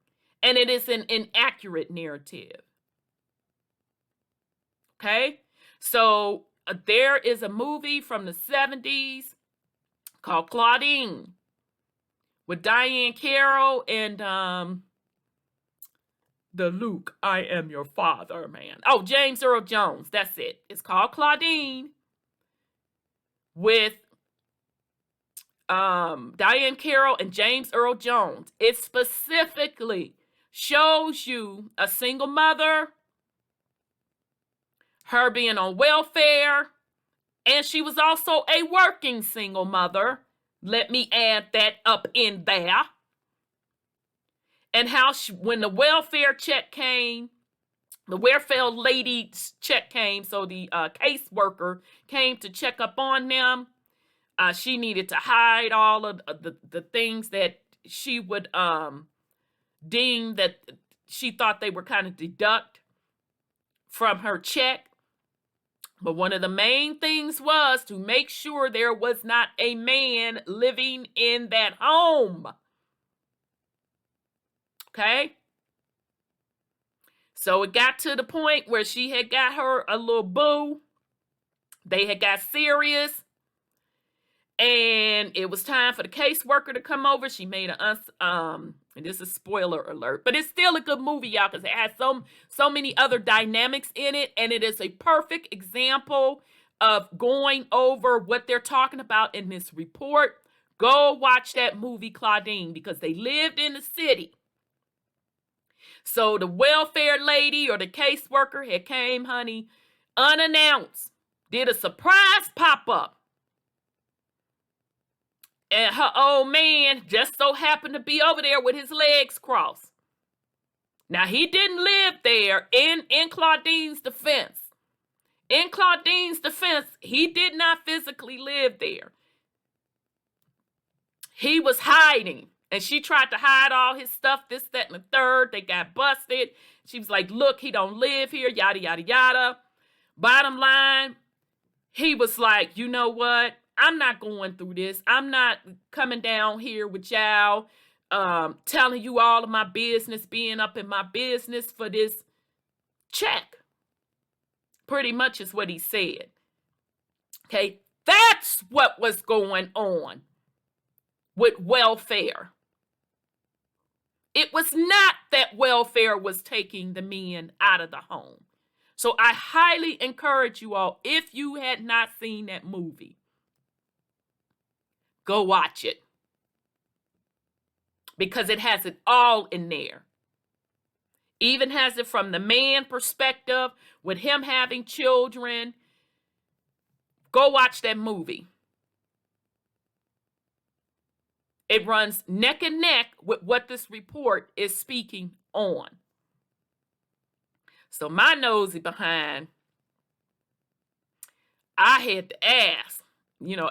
and it is an inaccurate narrative. Okay? So there is a movie from the 70s called Claudine with Diane Carroll and the Luke, I am your father, man. Oh, James Earl Jones. That's it. It's called Claudine with Diane Carroll and James Earl Jones. It specifically shows you a single mother, her being on welfare, and she was also a working single mother. Let me add that up in there. And how when the welfare check came, the welfare lady's check came, so the caseworker came to check up on them. She needed to hide all of the things that she would deem that she thought they were kind of deduct from her check. But one of the main things was to make sure there was not a man living in that home. Okay? So it got to the point where she had got her a little boo. They had got serious. And it was time for the caseworker to come over. She made and this is spoiler alert, but it's still a good movie, y'all, because it has so many other dynamics in it, and it is a perfect example of going over what they're talking about in this report. Go watch that movie, Claudine, because they lived in the city. So the welfare lady or the caseworker had came, honey, unannounced, did a surprise pop-up. And her old man just so happened to be over there with his legs crossed. Now, he didn't live there in Claudine's defense. In Claudine's defense, he did not physically live there. He was hiding. And she tried to hide all his stuff, this, that, and the third. They got busted. She was like, look, he don't live here, yada, yada, yada. Bottom line, he was like, you know what? I'm not going through this. I'm not coming down here with y'all, telling you all of my business, being up in my business for this check. Pretty much is what he said. Okay, that's what was going on with welfare. It was not that welfare was taking the men out of the home. So I highly encourage you all, if you had not seen that movie, go watch it, because it has it all in there. Even has it from the man perspective, with him having children. Go watch that movie. It runs neck and neck with what this report is speaking on. So my nosy behind, I had to ask,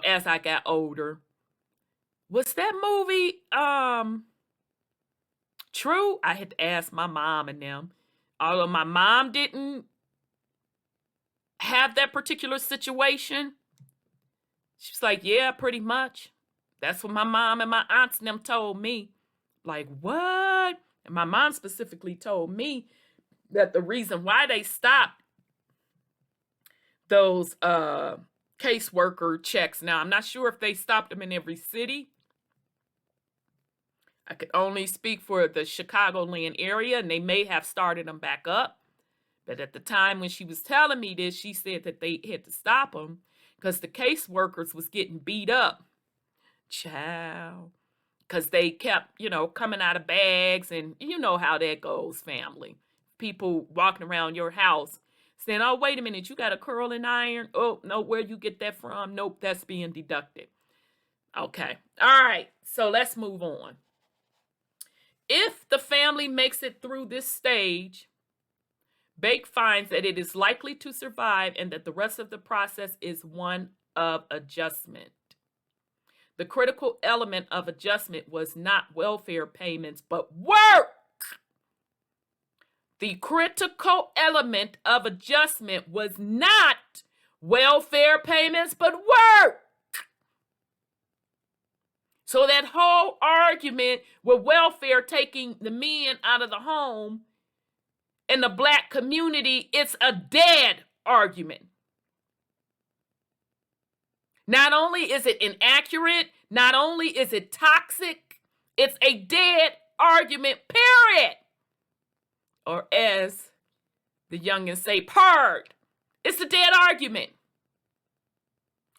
as I got older, was that movie true? I had to ask my mom and them. Although my mom didn't have that particular situation, she was like, yeah, pretty much. That's what my mom and my aunts and them told me. Like, what? And my mom specifically told me that the reason why they stopped those caseworker checks. Now, I'm not sure if they stopped them in every city. I could only speak for the Chicagoland area, and they may have started them back up. But at the time when she was telling me this, she said that they had to stop them because the caseworkers was getting beat up. Child. Because they kept, coming out of bags, and you know how that goes, family. People walking around your house saying, oh, wait a minute, you got a curling iron? Oh, no, where you get that from? Nope, that's being deducted. Okay. All right. So let's move on. If the family makes it through this stage, Bake finds that it is likely to survive and that the rest of the process is one of adjustment. The critical element of adjustment was not welfare payments, but work. The critical element of adjustment was not welfare payments, but work. So that whole argument with welfare taking the men out of the home in the Black community, it's a dead argument. Not only is it inaccurate, not only is it toxic, it's a dead argument, period. Or as the youngins say, purred. It's a dead argument.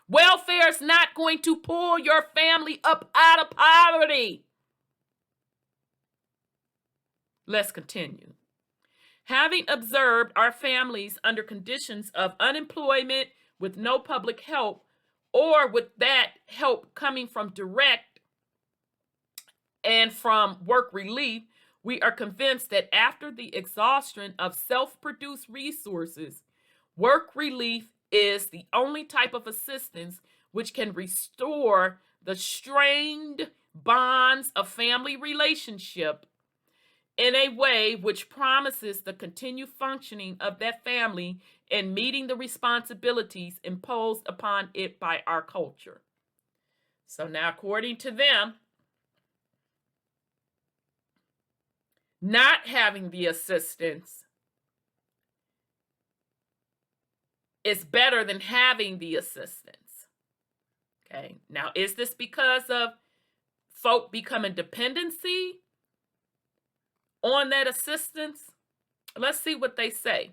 Welfare is not going to pull your family up out of poverty. Let's continue. Having observed our families under conditions of unemployment with no public help, or with that help coming from direct and from work relief, we are convinced that after the exhaustion of self-produced resources, work relief is the only type of assistance which can restore the strained bonds of family relationship in a way which promises the continued functioning of that family and meeting the responsibilities imposed upon it by our culture. So now, according to them, not having the assistance is better than having the assistance. Okay, now is this because of folk becoming dependency on that assistance? Let's see what they say.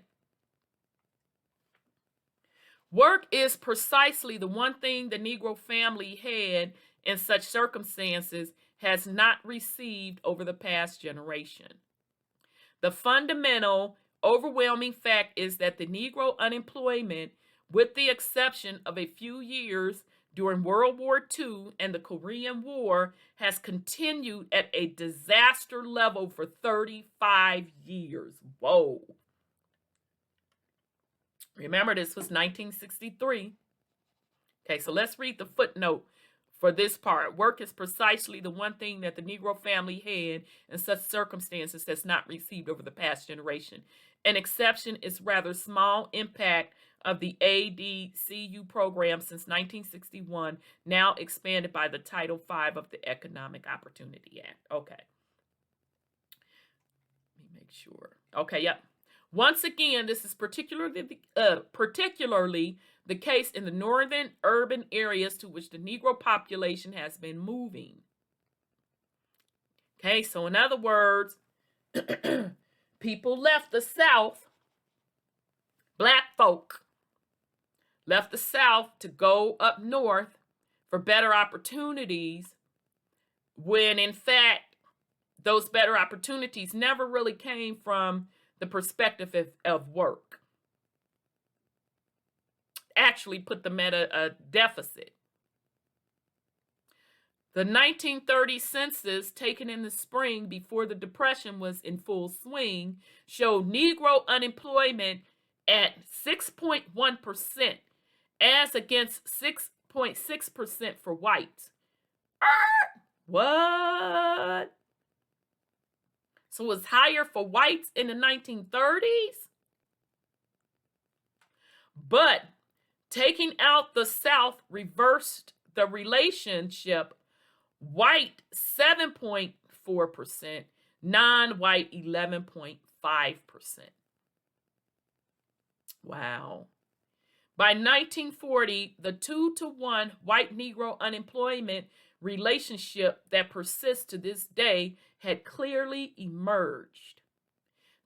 Work is precisely the one thing the Negro family had in such circumstances has not received over the past generation. The fundamental, overwhelming fact is that the Negro unemployment, with the exception of a few years during World War II and the Korean War, has continued at a disaster level for 35 years. Whoa. Remember, this was 1963. Okay, so let's read the footnote for this part. Work is precisely the one thing that the Negro family had in such circumstances that's not received over the past generation. An exception is rather small impact of the ADCU program since 1961, now expanded by the Title V of the Economic Opportunity Act. Okay. Let me make sure. Okay, yep. Once again, this is particularly the case in the northern urban areas to which the Negro population has been moving. Okay, so in other words, people left the South, Black folk left the South to go up north for better opportunities, when in fact, those better opportunities never really came from the perspective of work. Actually put them at a deficit. The 1930 census, taken in the spring before the Depression was in full swing, showed Negro unemployment at 6.1%, as against 6.6% for whites. What? So it was higher for whites in the 1930s? But taking out the South reversed the relationship. White 7.4%, non-white 11.5%. Wow. By 1940, the 2-to-1 white Negro unemployment relationship that persists to this day had clearly emerged.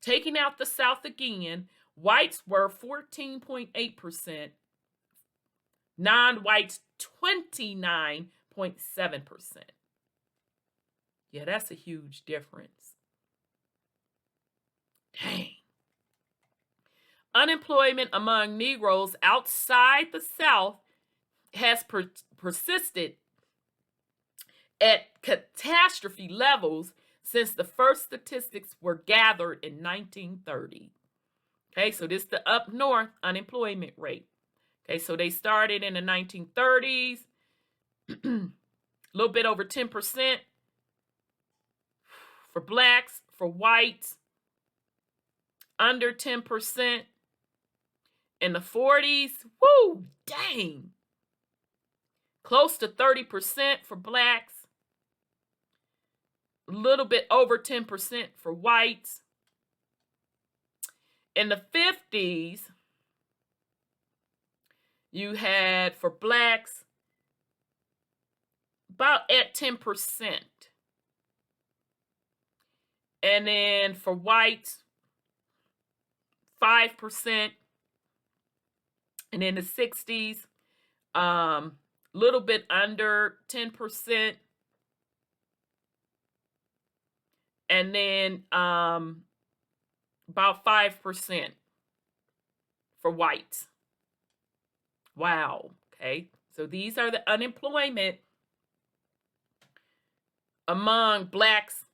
Taking out the South again, whites were 14.8%, non-whites 29.7%. Yeah, that's a huge difference. Dang. Unemployment among Negroes outside the South has persisted at catastrophe levels since the first statistics were gathered in 1930. Okay, so this is the up north unemployment rate. Okay, so they started in the 1930s, a little bit over 10% for blacks, for whites, under 10%. In the 40s, whoo, dang, close to 30% for blacks, a little bit over 10% for whites. In the 50s, you had for blacks about at 10%. And then for whites, 5%. And in the 60s, little bit under 10%. And then about 5% for whites. Wow. Okay. So these are the unemployment among blacks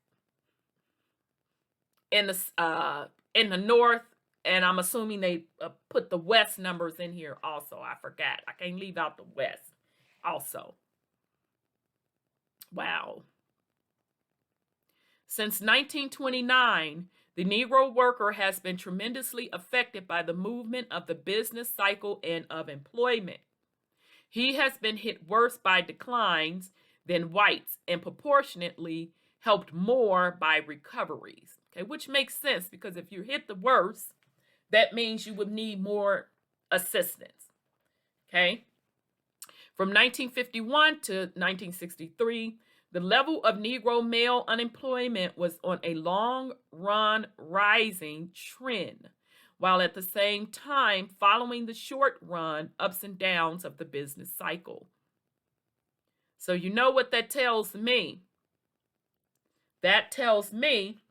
in the North, and I'm assuming they put the West numbers in here also. I forgot. I can't leave out the West also. Wow. Since 1929, the Negro worker has been tremendously affected by the movement of the business cycle and of employment. He has been hit worse by declines than whites and proportionately helped more by recoveries. Okay, which makes sense because if you hit the worst, that means you would need more assistance. Okay. From 1951 to 1963, the level of Negro male unemployment was on a long-run rising trend, while at the same time following the short-run ups and downs of the business cycle. So you know what that tells me? That tells me,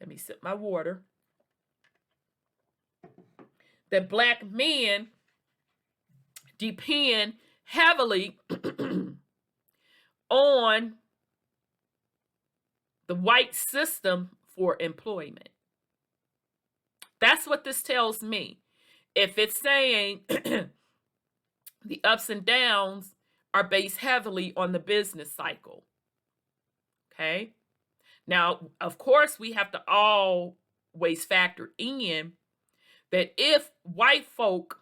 let me sip my water, that black men depend heavily on the white system for employment. That's what this tells me. If it's saying the ups and downs are based heavily on the business cycle. Okay? Now, of course, we have to always factor in that if white folk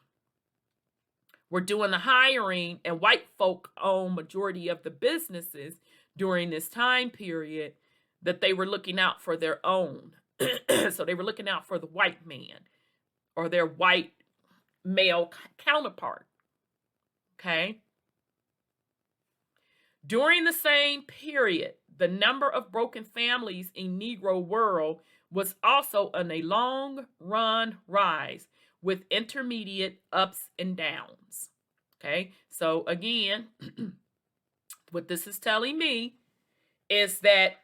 were doing the hiring and white folk own majority of the businesses during this time period, that they were looking out for their own. So they were looking out for the white man or their white male counterpart. Okay? During the same period, the number of broken families in Negro world was also on a long-run rise with intermediate ups and downs. Okay? So again, what this is telling me is that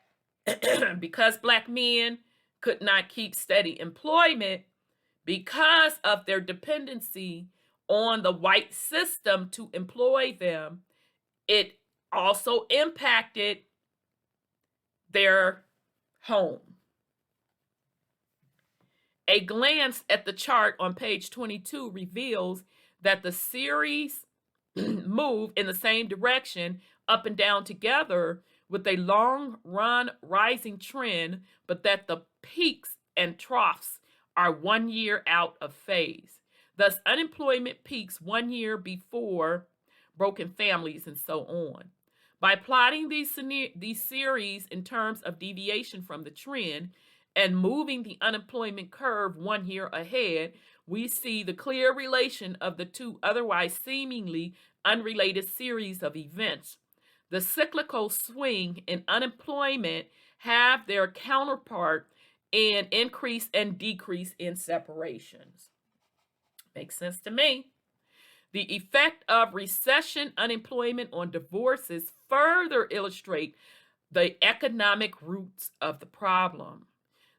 because black men could not keep steady employment because of their dependency on the white system to employ them, it also impacted their home. A glance at the chart on page 22 reveals that the series move in the same direction, up and down together, with a long run rising trend, but that the peaks and troughs are 1 year out of phase. Thus, unemployment peaks 1 year before broken families and so on. By plotting these series in terms of deviation from the trend and moving the unemployment curve 1 year ahead, we see the clear relation of the two otherwise seemingly unrelated series of events. The cyclical swing in unemployment have their counterpart in increase and decrease in separations. Makes sense to me. The effect of recession unemployment on divorces further illustrate the economic roots of the problem.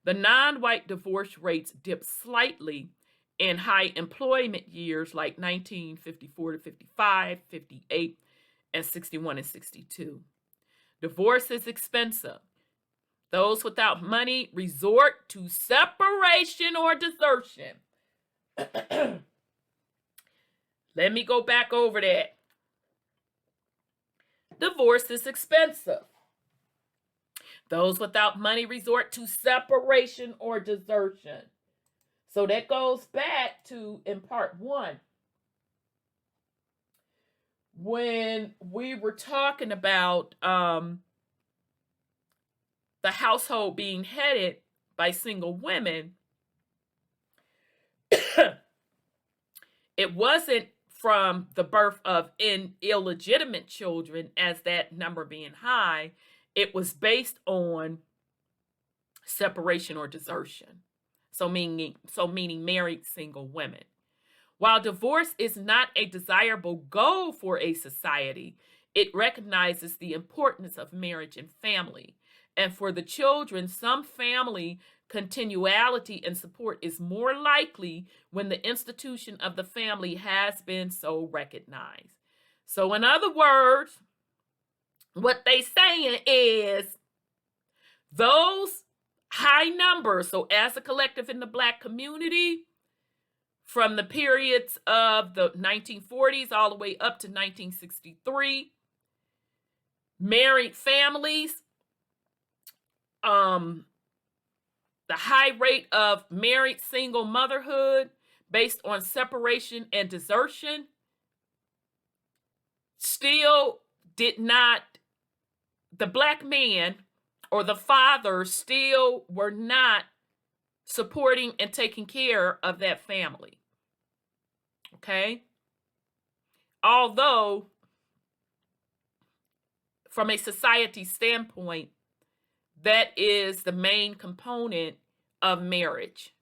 The non-white divorce rates dip slightly in high employment years like 1954 to 55, 58, and 61 and 62. Divorce is expensive. Those without money resort to separation or desertion. Let me go back over that. Divorce is expensive. Those without money resort to separation or desertion. So that goes back to in part 1. When we were talking about the household being headed by single women, it wasn't from the birth of illegitimate children as that number being high. It was based on separation or desertion. So meaning married single women. While divorce is not a desirable goal for a society, it recognizes the importance of marriage and family. And for the children, some family continuality and support is more likely when the institution of the family has been so recognized. So in other words, what they saying is those high numbers, so as a collective in the Black community, from the periods of the 1940s all the way up to 1963, married families, the high rate of married single motherhood based on separation and desertion still did not, the Black man or the father still were not supporting and taking care of that family. Okay? Although, from a society standpoint, that is the main component of marriage.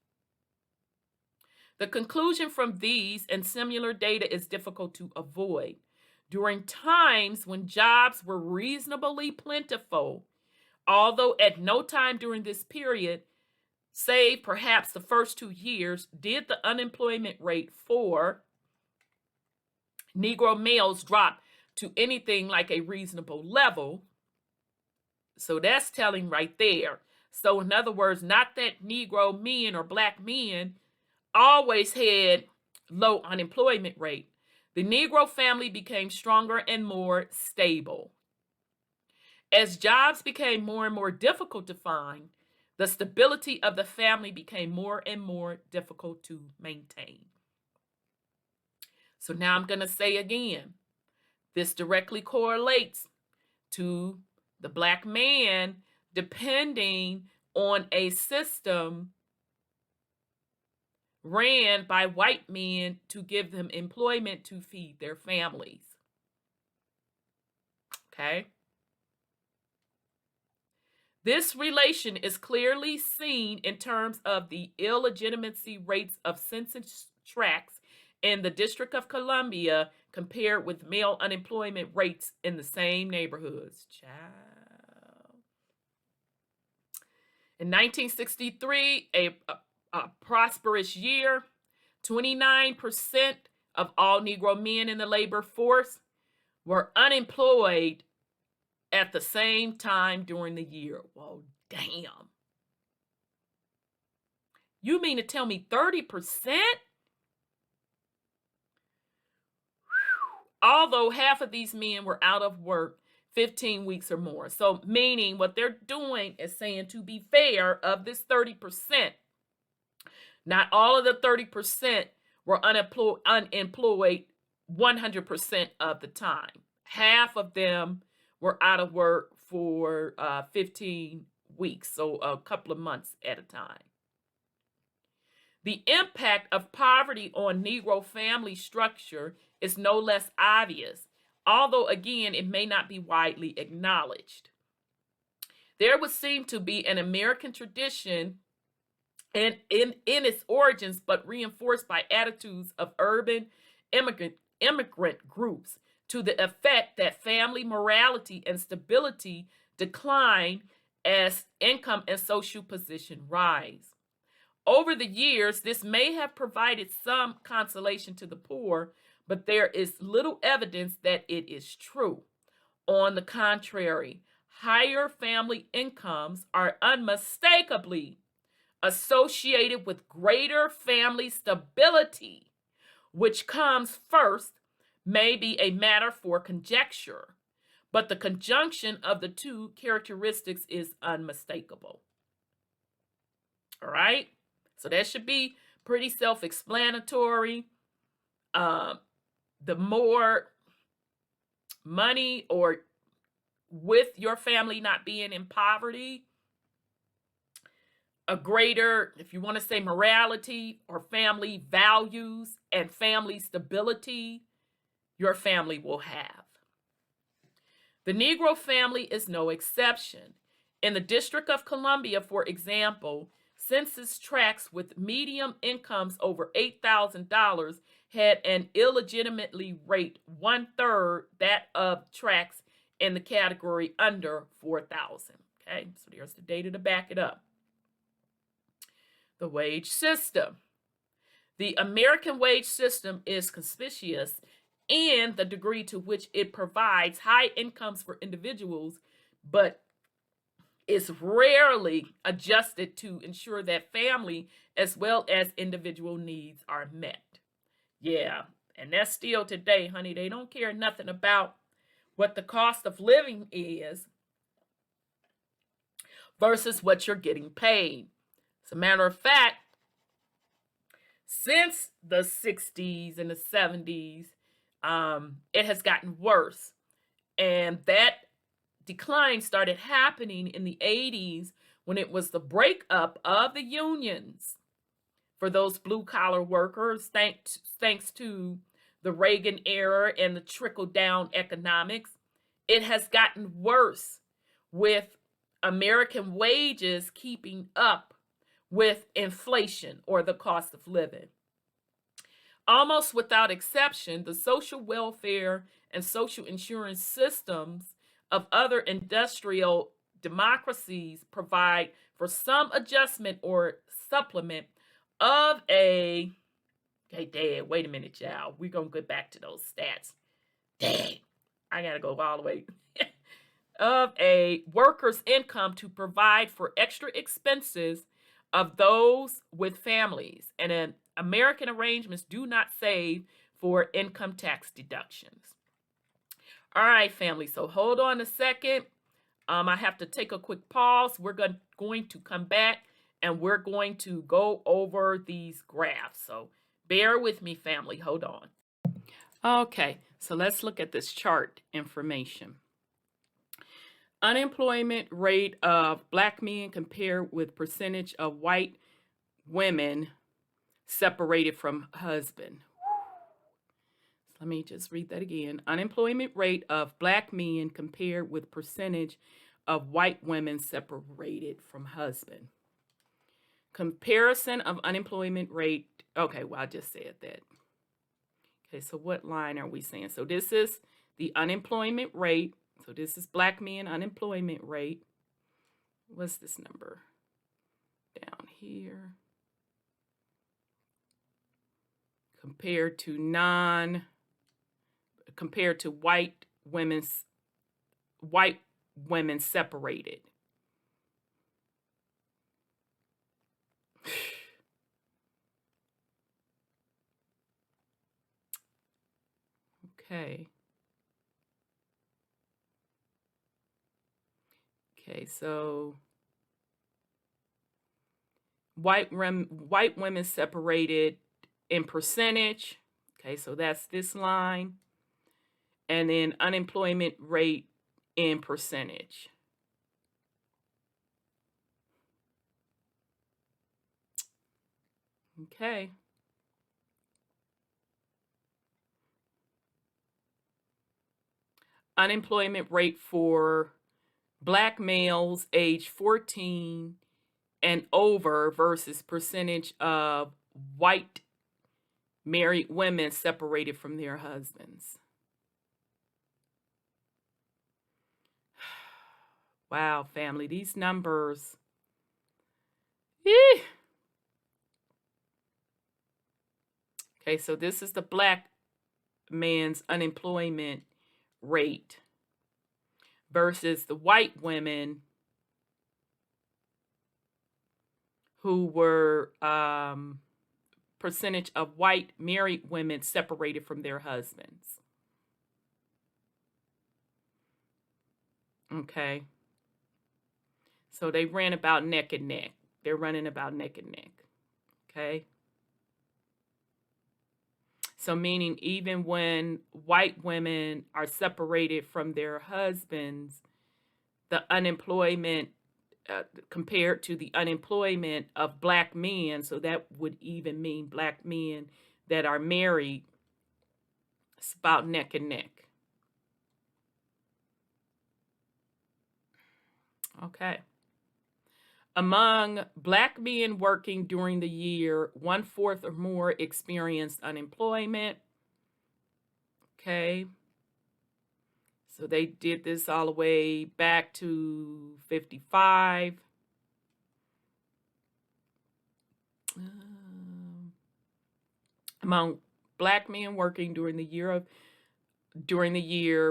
The conclusion from these and similar data is difficult to avoid. During times when jobs were reasonably plentiful, although at no time during this period, save perhaps the first 2 years, did the unemployment rate for Negro males drop to anything like a reasonable level. So that's telling right there. So in other words, not that Negro men or Black men always had low unemployment rate. The Negro family became stronger and more stable. As jobs became more and more difficult to find, the stability of the family became more and more difficult to maintain. So now I'm going to say again, this directly correlates to the Black man depending on a system ran by white men to give them employment to feed their families. Okay? This relation is clearly seen in terms of the illegitimacy rates of census tracts in the District of Columbia compared with male unemployment rates in the same neighborhoods. Child. In 1963, a prosperous year, 29% of all Negro men in the labor force were unemployed at the same time during the year. Well, damn. You mean to tell me 30%? Although half of these men were out of work 15 weeks or more. So meaning what they're doing is saying, to be fair, of this 30%, not all of the 30% were unemployed 100% of the time. Half of them were out of work for 15 weeks, so a couple of months at a time. The impact of poverty on Negro family structure is no less obvious, although again, it may not be widely acknowledged. There would seem to be an American tradition and in its origins, but reinforced by attitudes of urban immigrant groups, to the effect that family morality and stability decline as income and social position rise. Over the years, this may have provided some consolation to the poor, but there is little evidence that it is true. On the contrary, higher family incomes are unmistakably associated with greater family stability, which comes first may be a matter for conjecture, but the conjunction of the two characteristics is unmistakable. All right? So that should be pretty self-explanatory. The more money, or with your family not being in poverty, a greater, if you want to say, morality or family values and family stability your family will have. The Negro family is no exception. In the District of Columbia, for example, census tracts with median incomes over $8,000 had an illegitimately rate 1/3 that of tracts in the category under 4,000. Okay, so there's the data to back it up. The wage system. The American wage system is conspicuous in the degree to which it provides high incomes for individuals, but is rarely adjusted to ensure that family as well as individual needs are met. Yeah, and that's still today, honey. They don't care nothing about what the cost of living is versus what you're getting paid. As a matter of fact, since the 60s and the 70s, it has gotten worse. And that decline started happening in the 80s when it was the breakup of the unions for those blue-collar workers, thanks to the Reagan era and the trickle-down economics. It has gotten worse with American wages keeping up with inflation or the cost of living. Almost without exception, the social welfare and social insurance systems of other industrial democracies provide for some adjustment or supplement of a, okay, Dad, wait a minute, y'all. We're going to get back to those stats. Dang, I got to go all the way. Of a worker's income to provide for extra expenses of those with families. And American arrangements do not save for income tax deductions. All right, family, so hold on a second. I have to take a quick pause. We're going to come back and we're going to go over these graphs. So bear with me, family. Hold on. Okay, so let's look at this chart information. Unemployment rate of Black men compared with percentage of white women separated from husband. Let me just read that again. Unemployment rate of Black men compared with percentage of white women separated from husband. Comparison of unemployment rate. Okay, well, I just said that. Okay, so what line are we saying? So this is the unemployment rate. So this is Black men unemployment rate. What's this number? Down here. Compared to white women separated. Okay. Okay, so white women separated in percentage. Okay, so that's this line. And then unemployment rate in percentage. Okay. Unemployment rate for Black males age 14 and over versus percentage of white married women separated from their husbands. Wow, family, these numbers. Eh. Okay, so this is the Black man's unemployment rate versus the white women who were percentage of white married women separated from their husbands. Okay. So they ran about neck and neck. They're running about neck and neck. Okay. So meaning even when white women are separated from their husbands, the unemployment compared to the unemployment of Black men, so that would even mean Black men that are married, it's about neck and neck. Okay. Among Black men working during the year, 1/4 or more experienced unemployment. Okay. So they did this all the way back to 55. Among Black men working during the year,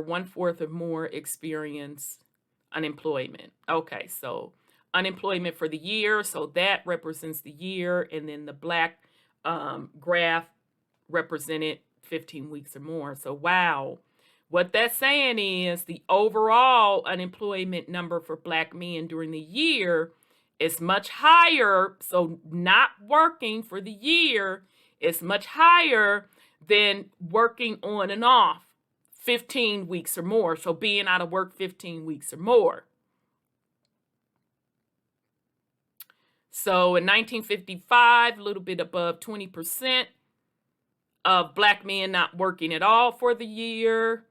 1/4 or more experienced unemployment. Okay, so unemployment for the year, so that represents the year, and then the black graph represented 15 weeks or more. So wow, what that's saying is the overall unemployment number for Black men during the year is much higher. So not working for the year is much higher than working on and off 15 weeks or more. So being out of work 15 weeks or more. So in 1955, a little bit above 20% of Black men not working at all for the year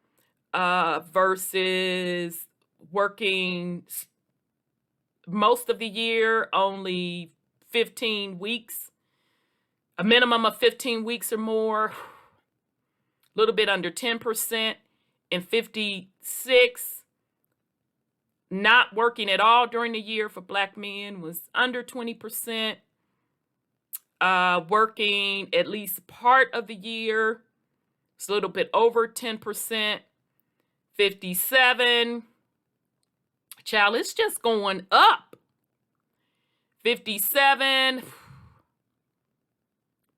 versus working most of the year, only 15 weeks, a minimum of 15 weeks or more, a little bit under 10%. In 56, not working at all during the year for Black men was under 20%. Working at least part of the year, it's a little bit over 10%. 57, child, it's just going up. 57,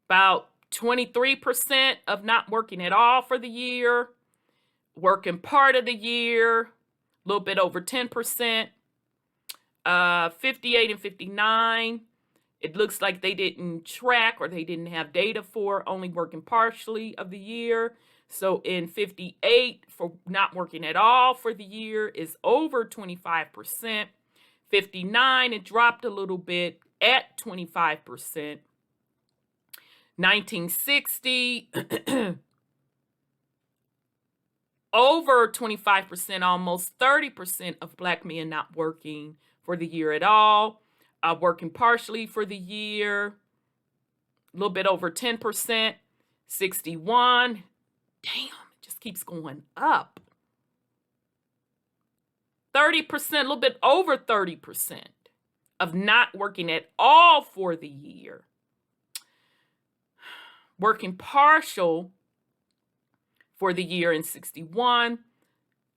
about 23% of not working at all for the year. Working part of the year, a little bit over 10%. 58 and 59, it looks like they didn't track or they didn't have data for only working partially of the year. So in 58, for not working at all for the year is over 25%. 59, it dropped a little bit at 25%. 1960, over 25%, almost 30% of Black men not working for the year at all. Working partially for the year, a little bit over 10%. 61, damn, it just keeps going up. 30%, a little bit over 30% of not working at all for the year. Working partial for the year in 61,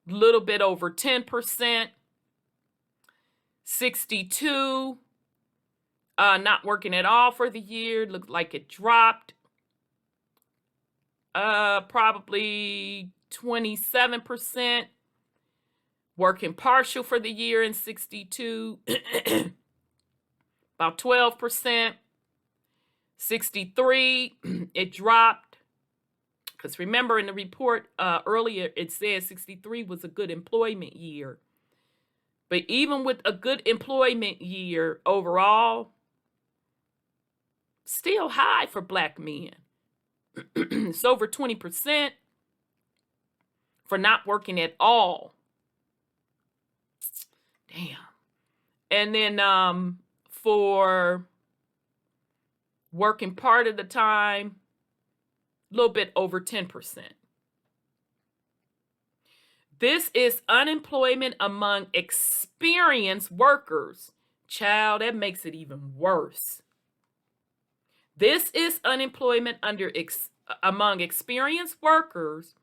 a little bit over 10%. 62, not working at all for the year. Looked like it dropped. Probably 27%. Working partial for the year in 62. About 12%. 63, it dropped. Because remember in the report earlier, it said 63 was a good employment year. But even with a good employment year overall, still high for Black men. It's over 20% for not working at all. Damn. And then for working part of the time, a little bit over 10%. This is unemployment among experienced workers. Child, that makes it even worse. This is unemployment among experienced workers.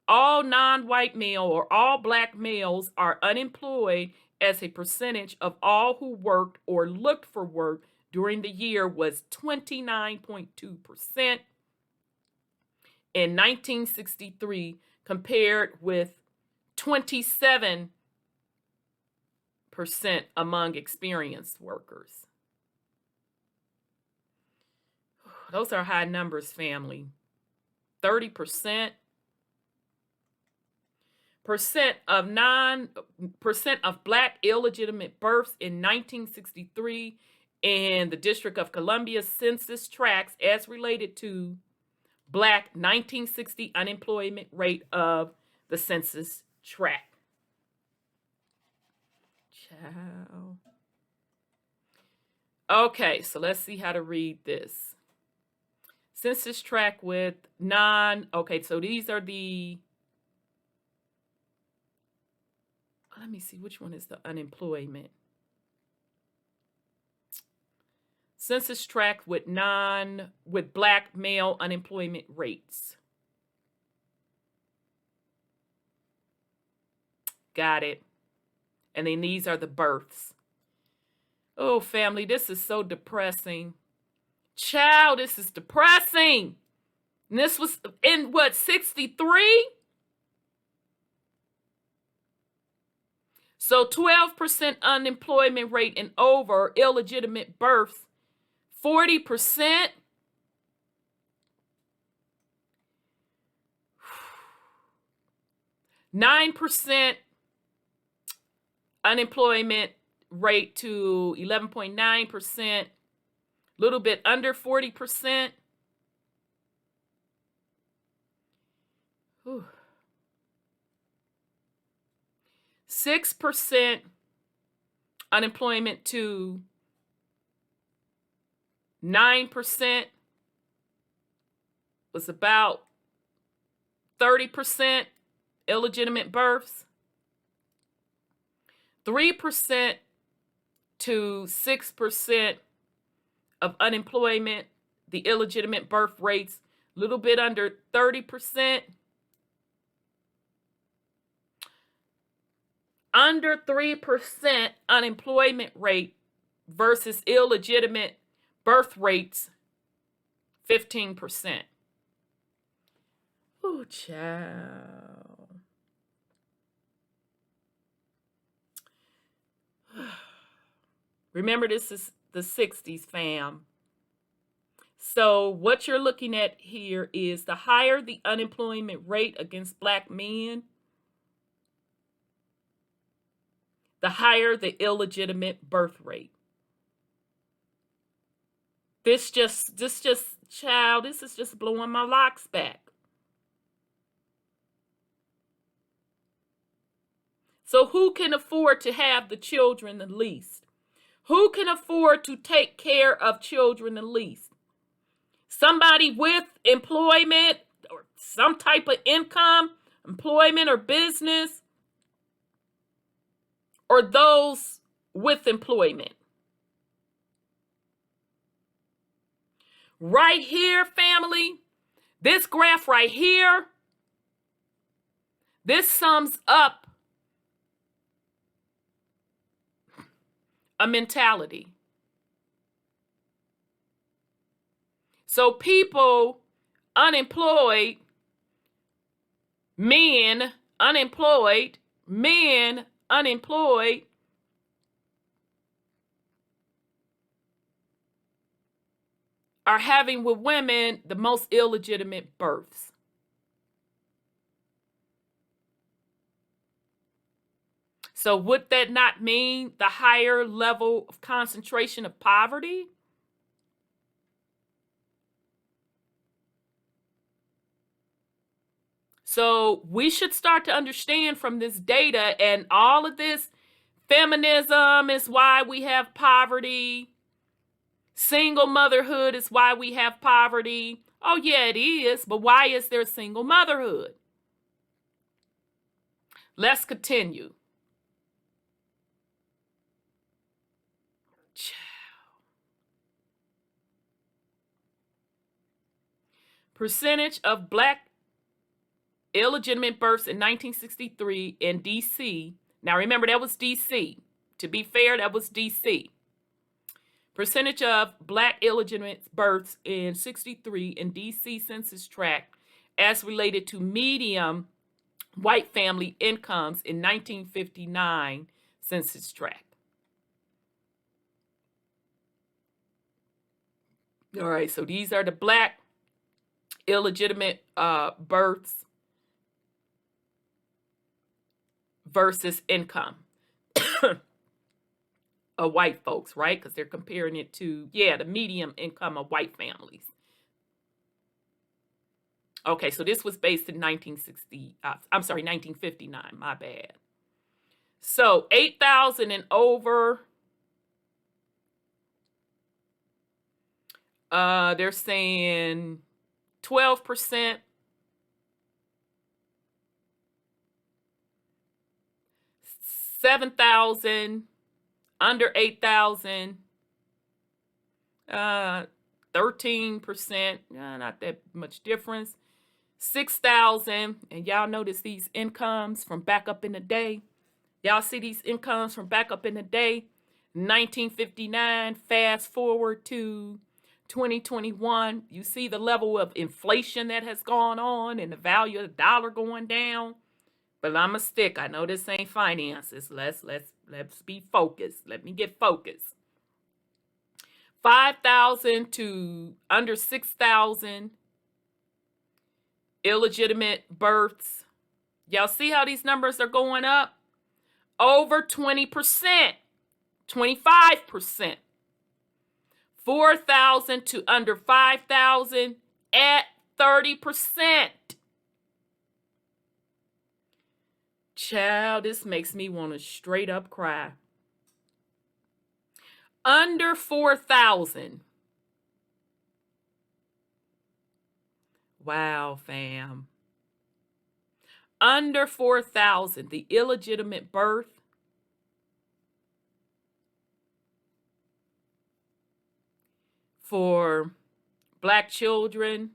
All non-white male or all Black males are unemployed as a percentage of all who worked or looked for work during the year was 29.2% in 1963 compared with 27% among experienced workers. Those are high numbers, family. 30% of Black illegitimate births in 1963 in the District of Columbia census tracts as related to Black 1960 unemployment rate of the census tract. Ciao. Okay, so let's see how to read this. Census tract with okay, so these are the, let me see, which one is the unemployment? Census tract with Black male unemployment rates. Got it. And then these are the births. Oh, family, this is so depressing. Child, this is depressing. And this was in what, 63? So 12% unemployment rate and over illegitimate births. 40%. %9 unemployment rate to 11.9%. Little bit under 40%. 6% unemployment to 9% was about 30% illegitimate births. 3% to 6% of unemployment, the illegitimate birth rates, a little bit under 30%. Under 3% unemployment rate versus illegitimate birth rates, 15%. Oh, child. Remember, this is the 60s, fam. So what you're looking at here is the higher the unemployment rate against Black men, the higher the illegitimate birth rate. This is just blowing my locks back. So who can afford to have the children the least? Who can afford to take care of children the least? Somebody with employment or some type of income, employment or business, or those with employment? Right here, family, this graph right here, this sums up a mentality. So people unemployed, men unemployed, are having with women the most illegitimate births. So would that not mean the higher level of concentration of poverty? So we should start to understand from this data, and all of this feminism is why we have poverty. Single motherhood is why we have poverty. Oh, yeah, it is. But why is there single motherhood? Let's continue. Percentage of Black illegitimate births in 1963 in D.C. Now, remember, that was D.C. To be fair, that was D.C. Percentage of Black illegitimate births in 63 in D.C. census tract as related to median white family incomes in 1959 census tract. All right, so these are the Black illegitimate births versus income of white folks, right? Because they're comparing it to, the median income of white families. Okay, so this was based in 1959, my bad. So 8,000 and over, they're saying 12%. 7,000, under 8,000, 13%, not that much difference. 6,000, and y'all notice these incomes from back up in the day. Y'all see these incomes from back up in the day. 1959, fast forward to 2021. You see the level of inflation that has gone on and the value of the dollar going down. But I'm a stick. I know this ain't finances. Let's be focused. Let me get focused. 5,000 to under 6,000 illegitimate births. Y'all see how these numbers are going up? Over 20%, 25%. 4,000 to under 5,000 at 30%. Child, this makes me want to straight up cry. Under 4,000. Wow, fam. Under 4,000, the illegitimate birth for Black children,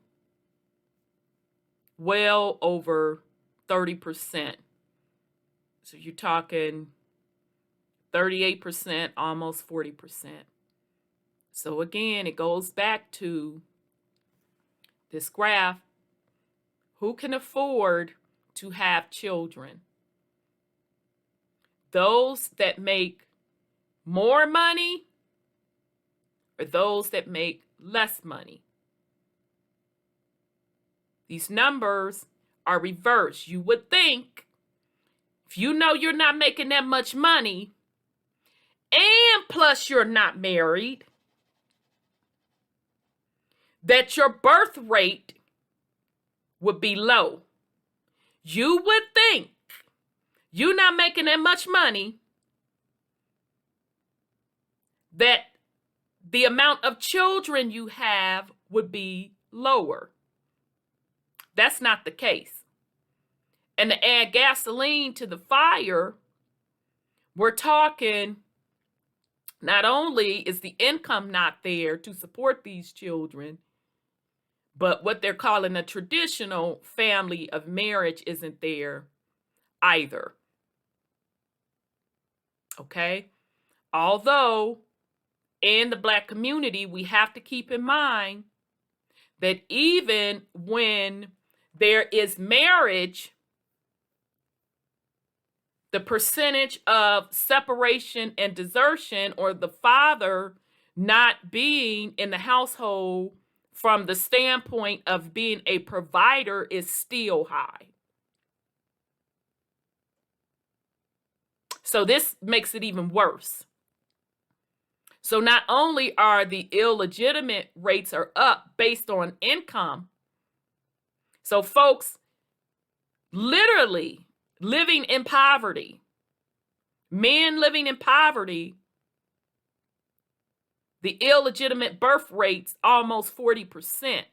well over 30%. So you're talking 38%, almost 40%. So again, it goes back to this graph. Who can afford to have children? Those that make more money or those that make less money? These numbers are reversed. You would think, if you know you're not making that much money, and plus you're not married, that your birth rate would be low. You would think you're not making that much money, that the amount of children you have would be lower. That's not the case. And to add gasoline to the fire, we're talking not only is the income not there to support these children, but what they're calling a traditional family of marriage isn't there either. Okay? Although in the Black community, we have to keep in mind that even when there is marriage, the percentage of separation and desertion, or the father not being in the household from the standpoint of being a provider, is still high. So this makes it even worse. So not only are the illegitimate rates are up based on income, so folks literally living in poverty, men living in poverty, the illegitimate birth rates almost 40%.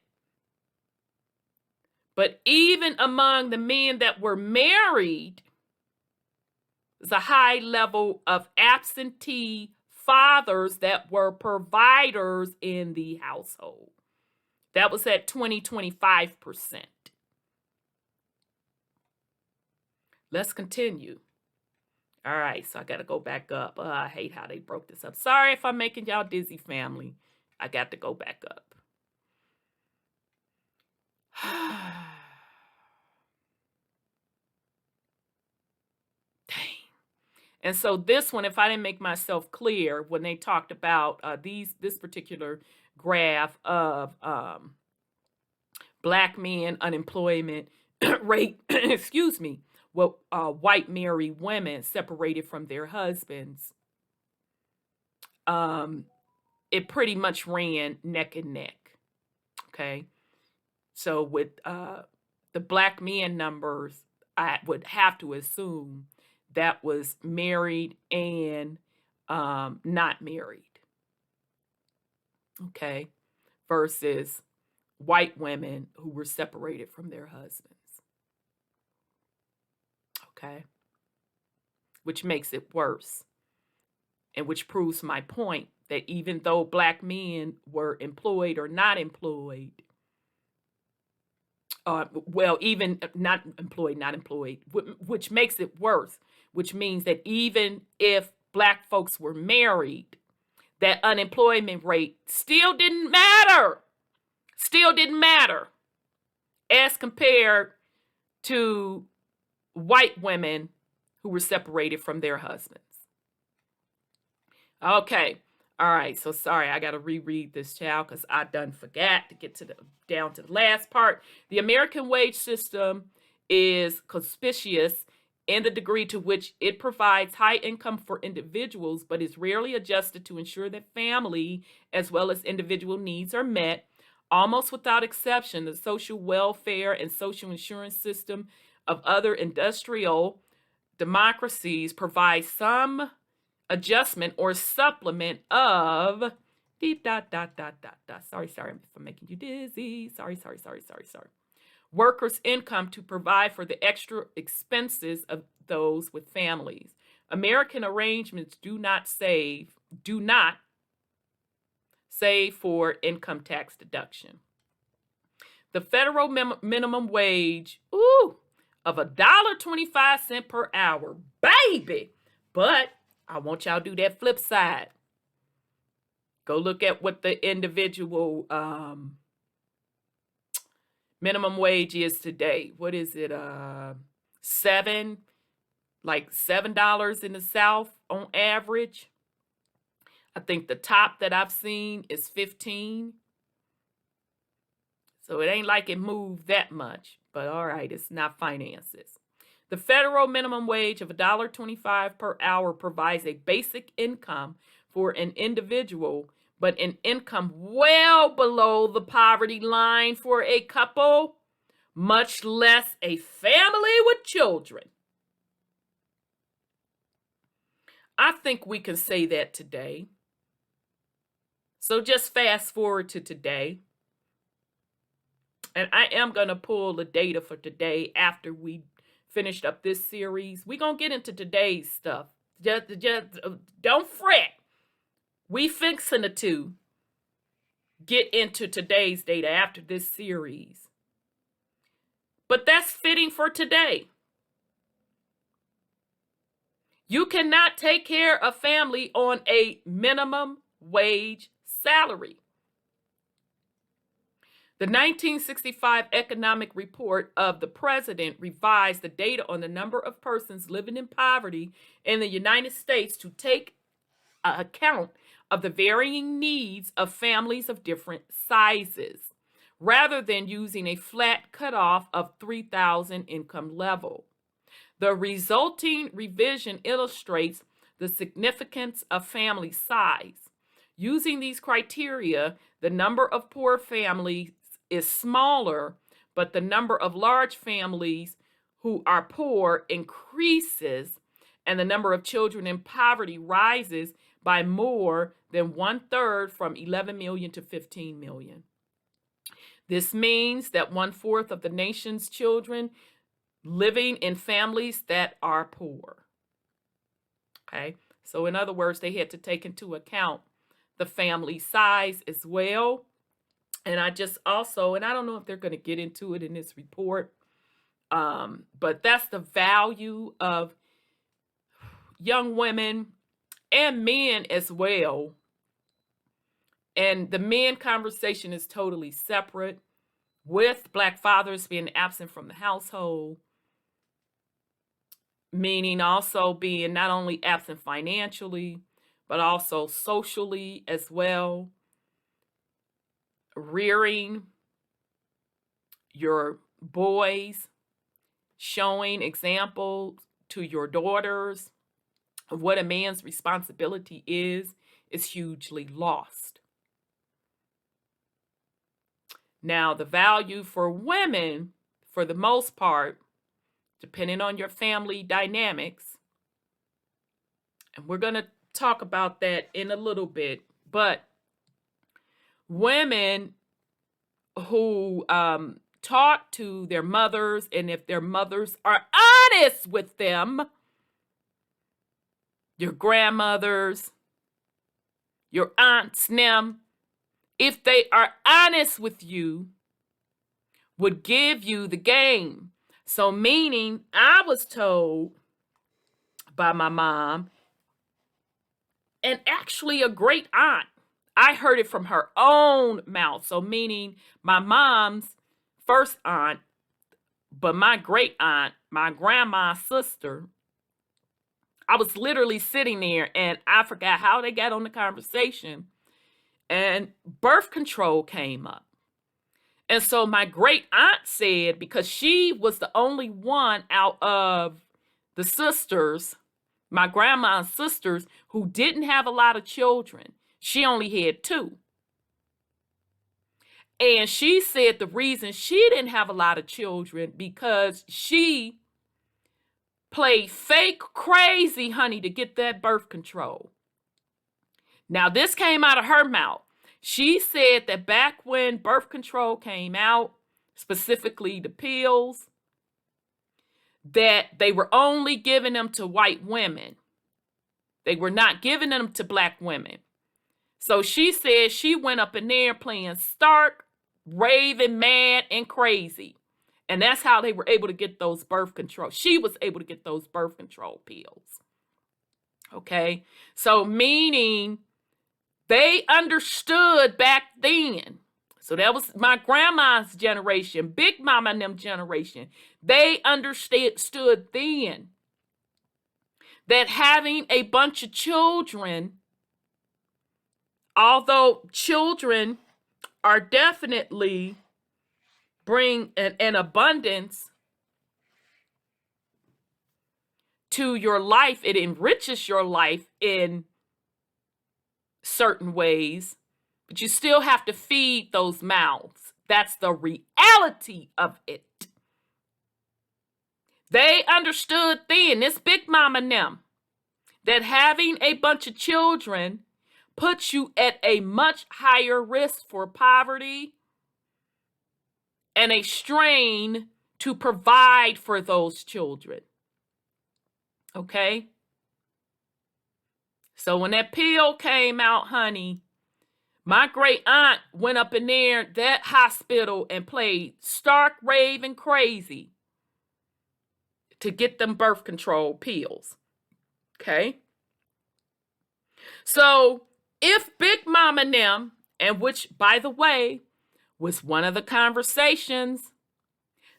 But even among the men that were married, there's a high level of absentee fathers that were providers in the household. That was at 25%. Let's continue. All right, so I got to go back up. I hate how they broke this up. Sorry if I'm making y'all dizzy, family. I got to go back up. Dang. And so this one, if I didn't make myself clear when they talked about this particular graph of Black men unemployment rate, excuse me, what white married women separated from their husbands, it pretty much ran neck and neck. Okay, so with the Black men numbers, I would have to assume that was married and not married. Okay, versus white women who were separated from their husbands. Okay, which makes it worse, and which proves my point that even though Black men were employed or not employed, even not employed, which makes it worse, which means that even if Black folks were married, that unemployment rate still didn't matter as compared to white women who were separated from their husbands. Okay. All right. So sorry, I got to reread this, child, because I done forgot to get down to the last part. The American wage system is conspicuous in the degree to which it provides high income for individuals, but is rarely adjusted to ensure that family as well as individual needs are met. Almost without exception, the social welfare and social insurance system of other industrial democracies provide some adjustment or supplement of sorry if I'm making you dizzy. Sorry. Workers' income to provide for the extra expenses of those with families. American arrangements do not save for income tax deduction. The federal minimum wage, of $1.25 per hour, baby. But I want y'all to do that flip side. Go look at what the individual minimum wage is today. What is it? $7 in the South on average. I think the top that I've seen is 15. So it ain't like it moved that much, but all right, it's not finances. The federal minimum wage of $1.25 per hour provides a basic income for an individual, but an income well below the poverty line for a couple, much less a family with children. I think we can say that today. So just fast forward to today. And I am going to pull the data for today after we finished up this series. We're going to get into today's stuff. Just don't fret. We fixing to get into today's data after this series. But that's fitting for today. You cannot take care of family on a minimum wage salary. The 1965 economic report of the president revised the data on the number of persons living in poverty in the United States to take account of the varying needs of families of different sizes, rather than using a flat cutoff of 3,000 income level. The resulting revision illustrates the significance of family size. Using these criteria, the number of poor families is smaller, but the number of large families who are poor increases, and the number of children in poverty rises by more than 1/3, from 11 million to 15 million. This means that 1/4 of the nation's children living in families that are poor. Okay, so in other words, they had to take into account the family size as well. And I just also, and I don't know if they're going to get into it in this report, but that's the value of young women and men as well. And the men conversation is totally separate, with Black fathers being absent from the household, meaning also being not only absent financially, but also socially as well. Rearing your boys, showing example to your daughters of what a man's responsibility is hugely lost. Now, the value for women, for the most part, depending on your family dynamics, and we're going to talk about that in a little bit, but women who talk to their mothers, and if their mothers are honest with them, your grandmothers, your aunts, them, if they are honest with you, would give you the game. So meaning, I was told by my mom, and actually a great aunt, I heard it from her own mouth. So meaning my mom's first aunt, but my great aunt, my grandma's sister, I was literally sitting there and I forgot how they got on the conversation, and birth control came up. And so my great aunt said, because she was the only one out of the sisters, my grandma's sisters, who didn't have a lot of children. She only had 2. And she said the reason she didn't have a lot of children because she played fake crazy, honey, to get that birth control. Now, this came out of her mouth. She said that back when birth control came out, specifically the pills, that they were only giving them to white women. They were not giving them to Black women. So she said she went up in there playing stark, raving, mad, and crazy. And that's how they were able to get those birth control. She was able to get those birth control pills. Okay? So meaning they understood back then. So that was my grandma's generation, Big Mama and them generation. They understood then that having a bunch of children, although children are definitely bring an abundance to your life, it enriches your life in certain ways, but you still have to feed those mouths. That's the reality of it. They understood then, this Big Mama and them, that having a bunch of children puts you at a much higher risk for poverty and a strain to provide for those children. Okay? So when that pill came out, honey, my great aunt went up in there, that hospital, and played stark, raving crazy to get them birth control pills. Okay. So if Big Mama and them, and which, by the way, was one of the conversations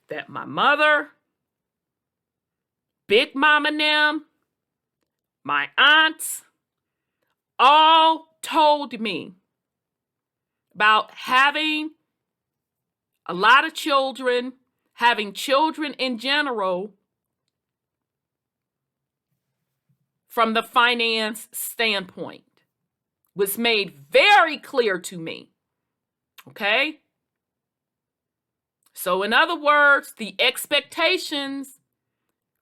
that my mother, Big Mama and them, my aunts, all told me about having a lot of children, having children in general, from the finance standpoint, was made very clear to me. Okay? So in other words, the expectations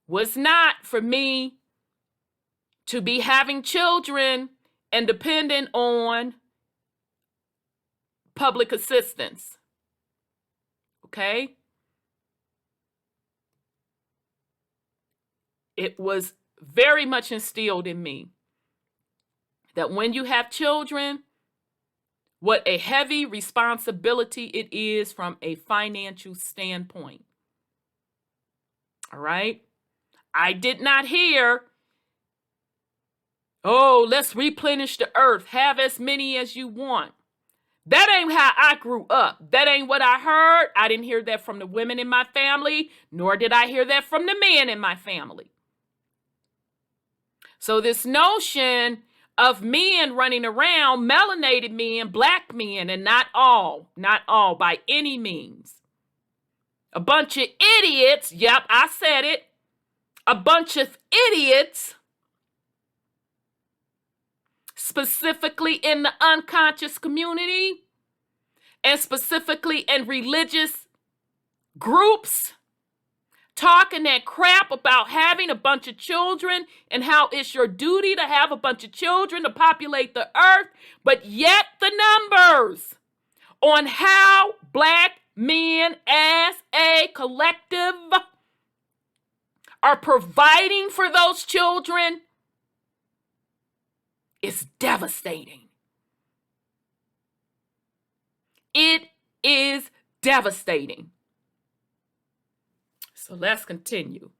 was not for me to be having children and dependent on public assistance. Okay? It was very much instilled in me that when you have children, what a heavy responsibility it is from a financial standpoint. All right? I did not hear, oh, let's replenish the earth, have as many as you want. That ain't how I grew up. That ain't what I heard. I didn't hear that from the women in my family, nor did I hear that from the men in my family. So this notion of men running around, melanated men, black men, and not all by any means. A bunch of idiots, yep, I said it, a bunch of idiots, specifically in the unconscious community and specifically in religious groups, talking that crap about having a bunch of children and how it's your duty to have a bunch of children to populate the earth, but yet the numbers on how black men as a collective are providing for those children is devastating. It is devastating. So let's continue.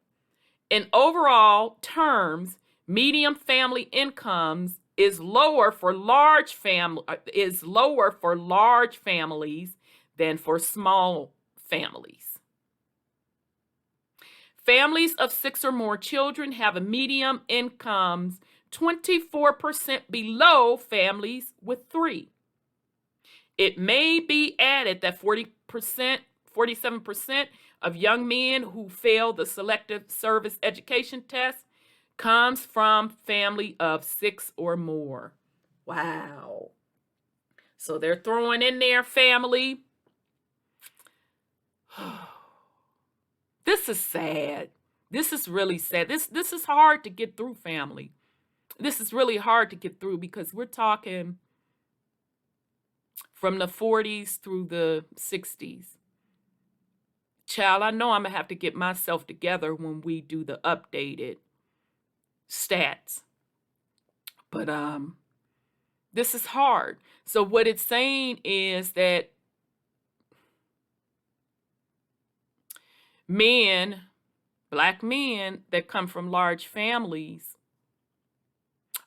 In overall terms, median family incomes is lower for large families than for small families. Families of 6 or more children have a median incomes 24% below families with 3. It may be added that 47% of young men who fail the selective service education test comes from family of 6 or more. Wow. So they're throwing in their family. This is sad. This is really sad. This is hard to get through, family. This is really hard to get through because we're talking from the 40s through the 60s. Child, I know I'm going to have to get myself together when we do the updated stats. But this is hard. So what it's saying is that men, black men that come from large families,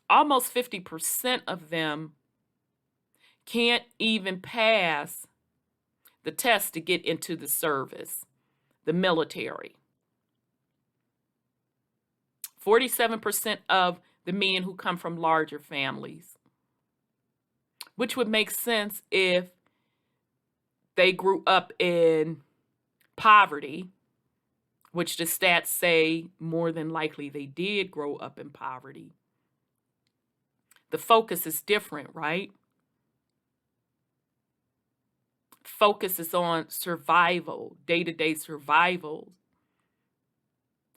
almost 50% of them can't even pass the test to get into the service, the military. 47% of the men who come from larger families, which would make sense if they grew up in poverty, which the stats say more than likely they did grow up in poverty. The focus is different, right? Focus is on survival, day-to-day survival.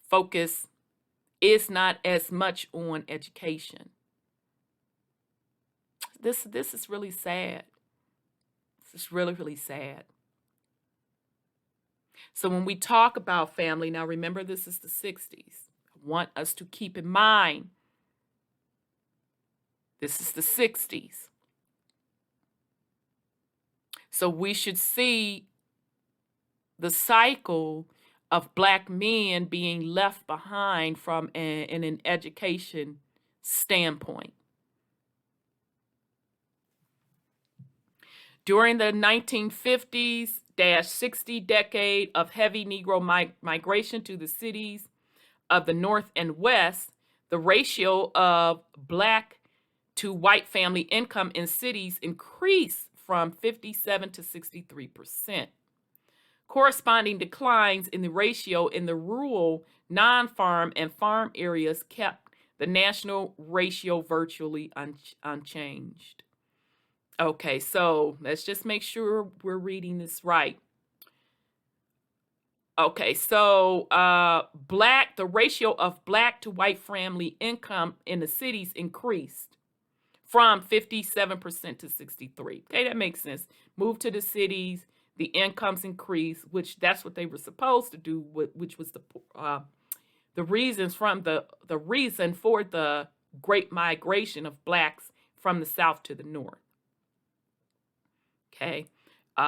Focus is not as much on education. This is really sad. This is really, really sad. So when we talk about family, now remember this is the 60s. I want us to keep in mind this is the 60s. So we should see the cycle of black men being left behind from in an education standpoint. During the 1950s-60 decade of heavy Negro migration to the cities of the North and West, the ratio of Black to white family income in cities increased from 57 to 63%. Corresponding declines in the ratio in the rural, non-farm, and farm areas kept the national ratio virtually unchanged. Okay, so let's just make sure we're reading this right. Okay, so the ratio of Black to white family income in the cities increased from 57% to 63%. Okay, that makes sense. Move to the cities, the incomes increase, which that's what they were supposed to do, which was the reasons from the reason for the great migration of Blacks from the South to the North. Okay,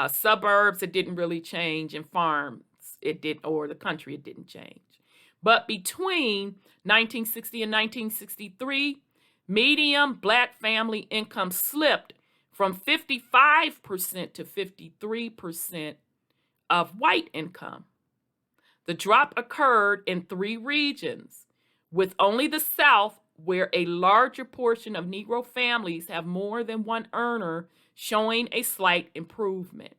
suburbs, it didn't really change, and farms, it did, or the country, it didn't change. But between 1960 and 1963, median Black family income slipped from 55% to 53% of white income. The drop occurred in 3 regions, with only the South, where a larger portion of Negro families have more than one earner, showing a slight improvement.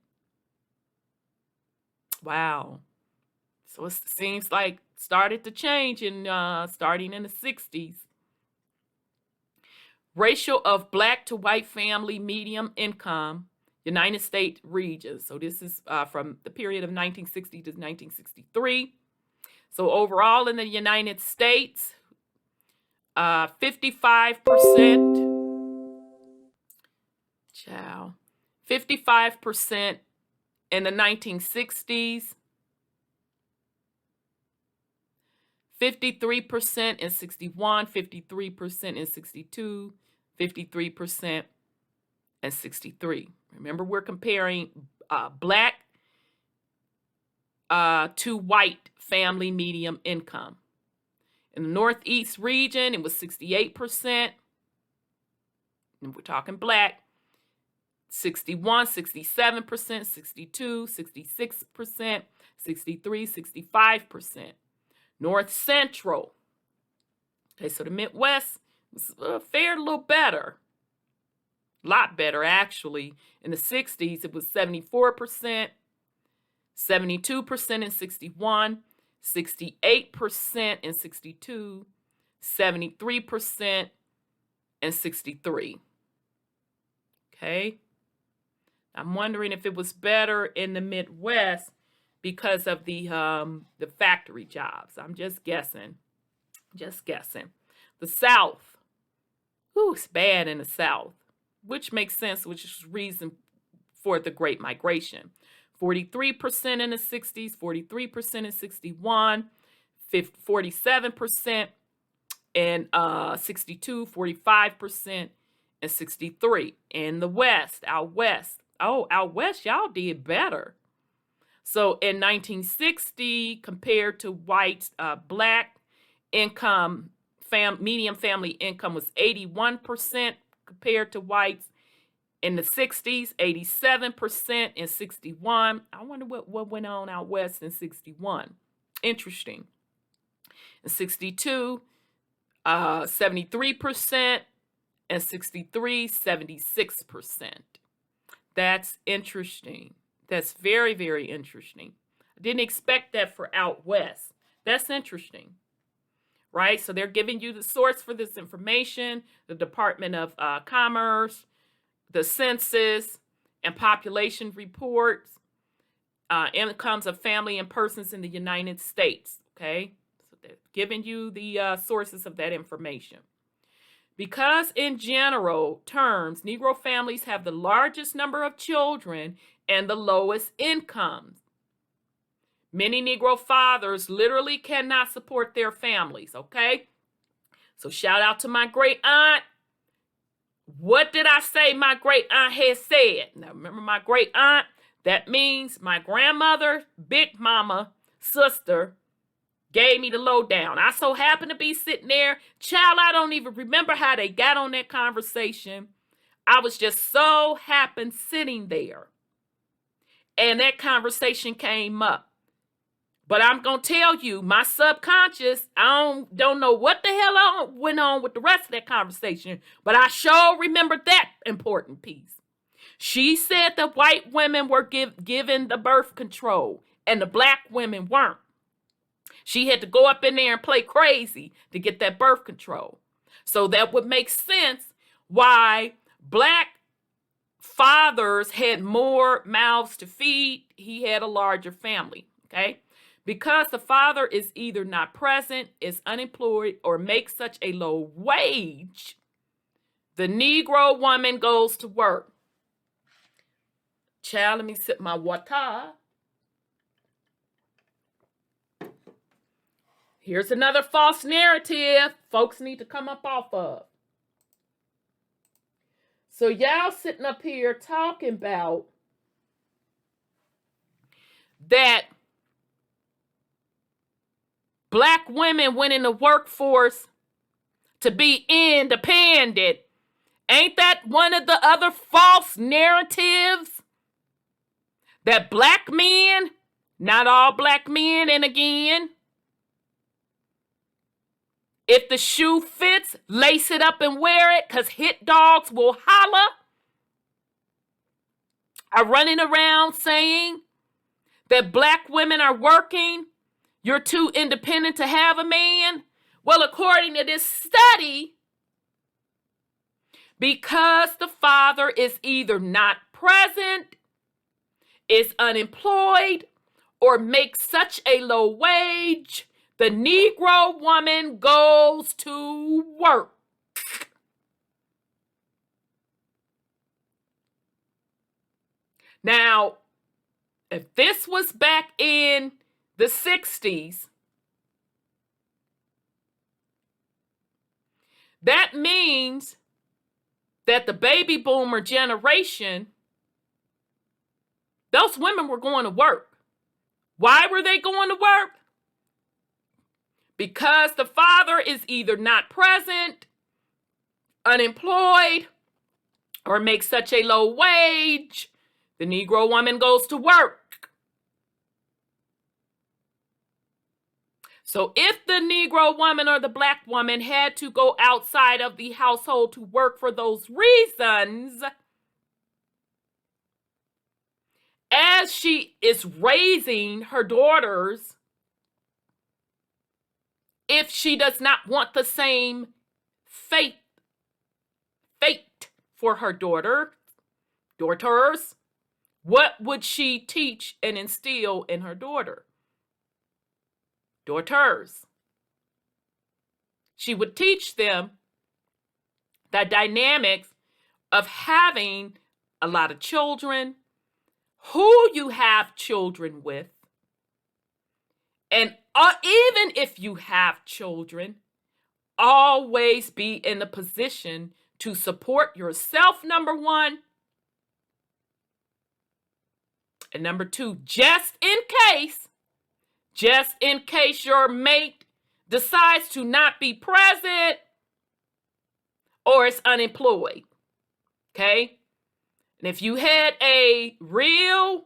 Wow. So it seems like started to change in starting in the 60s. Ratio of Black to white family median income, United States regions. So this is from the period of 1960 to 1963. So overall in the United States, 55%. 55% in the 1960s, 53% in 61, 53% in 62, 53% in 63. Remember, we're comparing Black to white family median income. In the Northeast region, it was 68%. And we're talking Black. 61, 67%, 62, 66%, 63, 65%. North Central. Okay, so the Midwest was fared a little better. A lot better, actually. In the 60s, it was 74%, 72% in 61, 68% in 62, 73% in 63. Okay. I'm wondering if it was better in the Midwest because of the factory jobs. I'm just guessing. The South. Ooh, it's bad in the South, which makes sense, which is reason for the Great Migration. 43% in the 60s, 43% in 61, 47% in 62, 45% in 63. In the West, out West. Oh, out West, y'all did better. So in 1960, compared to whites, Black income, median family income was 81% compared to whites. In the 60s, 87% in 61. I wonder what went on out West in 61. Interesting. In 62, 73%. And 63, 76%. That's interesting. That's very, very interesting. I didn't expect that for out West. That's interesting, right? So they're giving you the source for this information, the Department of Commerce, the Census, and population reports, incomes of family and persons in the United States, okay? So they're giving you the sources of that information. Because in general terms, Negro families have the largest number of children and the lowest incomes. Many Negro fathers literally cannot support their families, okay? So shout out to my great aunt. What did I say my great aunt had said? Now remember my great aunt? That means my grandmother, big mama, sister, gave me the lowdown. I so happened to be sitting there. Child, I don't even remember how they got on that conversation. I was just so happened sitting there. And that conversation came up. But I'm going to tell you, my subconscious, I don't know what the hell went on with the rest of that conversation, but I sure remember that important piece. She said that white women were given the birth control and the black women weren't. She had to go up in there and play crazy to get that birth control. So that would make sense why black fathers had more mouths to feed. He had a larger family, okay? Because the father is either not present, is unemployed, or makes such a low wage, the Negro woman goes to work. Child, let me sip my water. Here's another false narrative folks need to come up off of. So y'all sitting up here talking about that black women went in the workforce to be independent. Ain't that one of the other false narratives? That black men, not all black men, and again, if the shoe fits, lace it up and wear it, because hit dogs will holler, are running around saying that black women are working. You're too independent to have a man. Well, according to this study, because the father is either not present, is unemployed, or makes such a low wage, the Negro woman goes to work. Now, if this was back in the 60s, that means that the baby boomer generation, those women were going to work. Why were they going to work? Because the father is either not present, unemployed, or makes such a low wage, the Negro woman goes to work. So if the Negro woman or the black woman had to go outside of the household to work for those reasons, as she is raising her daughters, if she does not want the same fate for her daughters, what would she teach and instill in her daughters? She would teach them the dynamics of having a lot of children, who you have children with, and even if you have children, always be in a position to support yourself, number one, and number two, just in case your mate decides to not be present or is unemployed, okay? And if you had a real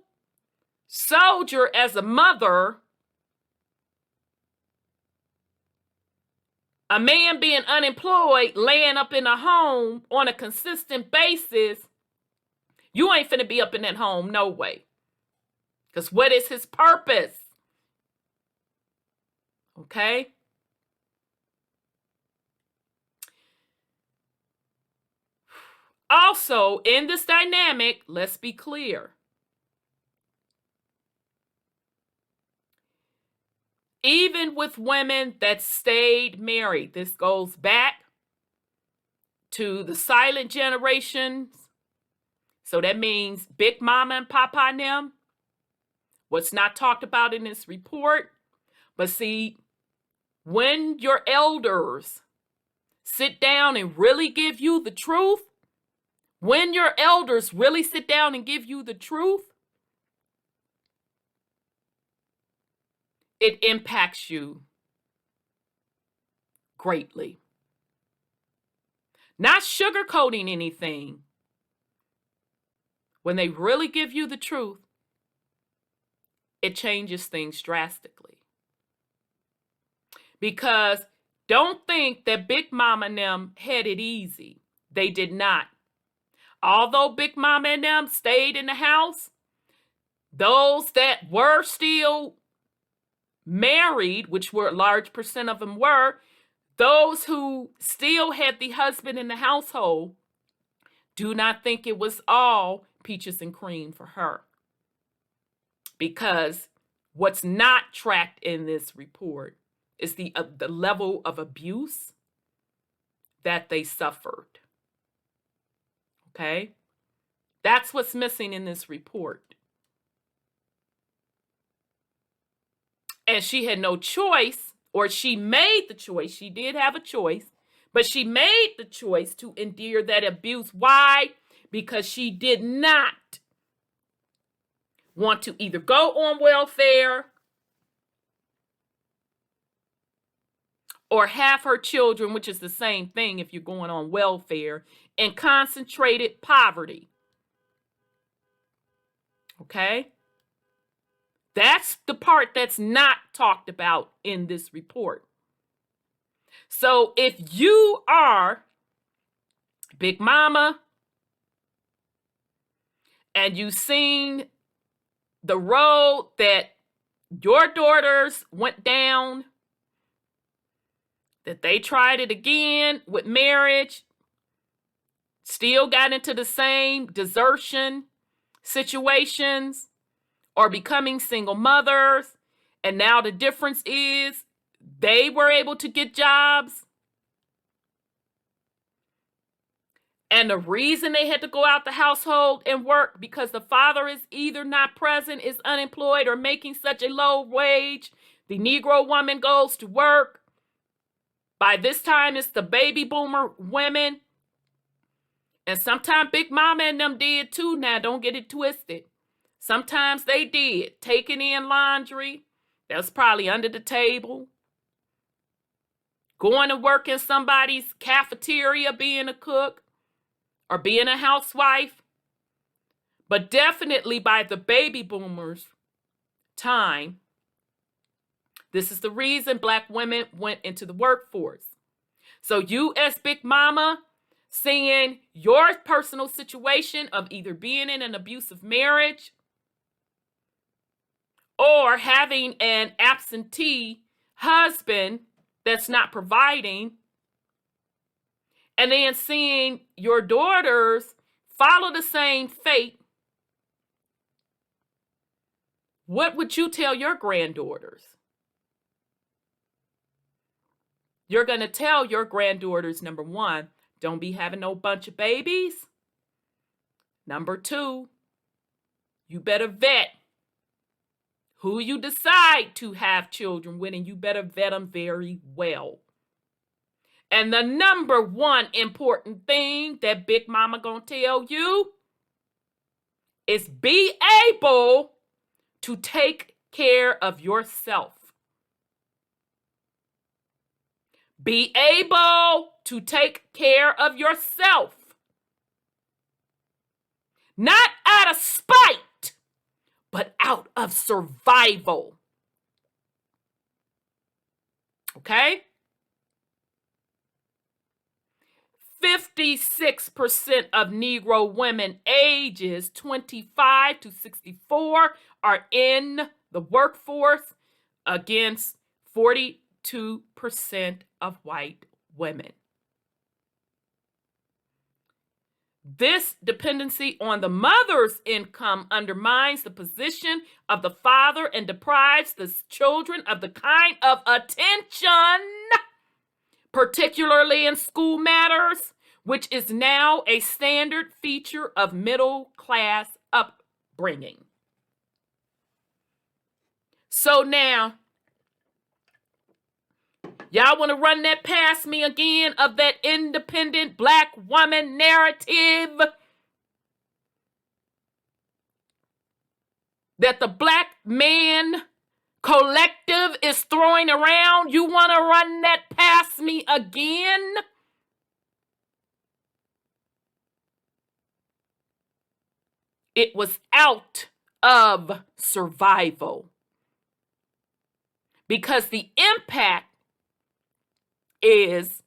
soldier as a mother, a man being unemployed, laying up in a home on a consistent basis, you ain't finna be up in that home, no way. Because what is his purpose? Okay? Also, in this dynamic, let's be clear. Even with women that stayed married, this goes back to the silent generations. So that means Big Mama and Papa and them. What's not talked about in this report. But see, when your elders sit down and really give you the truth, when your elders really sit down and give you the truth, it impacts you greatly. Not sugarcoating anything. When they really give you the truth, it changes things drastically. Because don't think that Big Mama and them had it easy. They did not. Although Big Mama and them stayed in the house, those that were still married, which were a large percent of them were, those who still had the husband in the household, do not think it was all peaches and cream for her. Because what's not tracked in this report is the level of abuse that they suffered. Okay? That's what's missing in this report. And she had no choice, or she made the choice. She did have a choice, but she made the choice to endure that abuse. Why? Because she did not want to either go on welfare or have her children, which is the same thing if you're going on welfare, in concentrated poverty. Okay? That's the part that's not talked about in this report. So if you are Big Mama and you've seen the road that your daughters went down, that they tried it again with marriage, still got into the same desertion situations, or becoming single mothers, and now the difference is they were able to get jobs. And the reason they had to go out the household and work because the father is either not present, is unemployed, or making such a low wage. The Negro woman goes to work. By this time, it's the baby boomer women. And sometimes Big Mama and them did too. Now, don't get it twisted. Sometimes they did. Taking in laundry. That was probably under the table. Going to work in somebody's cafeteria, being a cook. Or being a housewife. But definitely by the baby boomers' time, this is the reason Black women went into the workforce. So you as Big Mama, seeing your personal situation of either being in an abusive marriage or having an absentee husband that's not providing, and then seeing your daughters follow the same fate, what would you tell your granddaughters? You're going to tell your granddaughters, number one, don't be having no bunch of babies. Number two, you better vet who you decide to have children with, and you better vet them very well. And the number one important thing that Big Mama gonna tell you is be able to take care of yourself. Be able to take care of yourself. Not out of spite, but out of survival. Okay? 56% of Negro women ages 25 to 64 are in the workforce against 42% of white women. This dependency on the mother's income undermines the position of the father and deprives the children of the kind of attention, particularly in school matters, which is now a standard feature of middle-class upbringing. So now, y'all want to run that past me again of that independent Black woman narrative that the Black man collective is throwing around. You want to run that past me again? It was out of survival. Because the impact is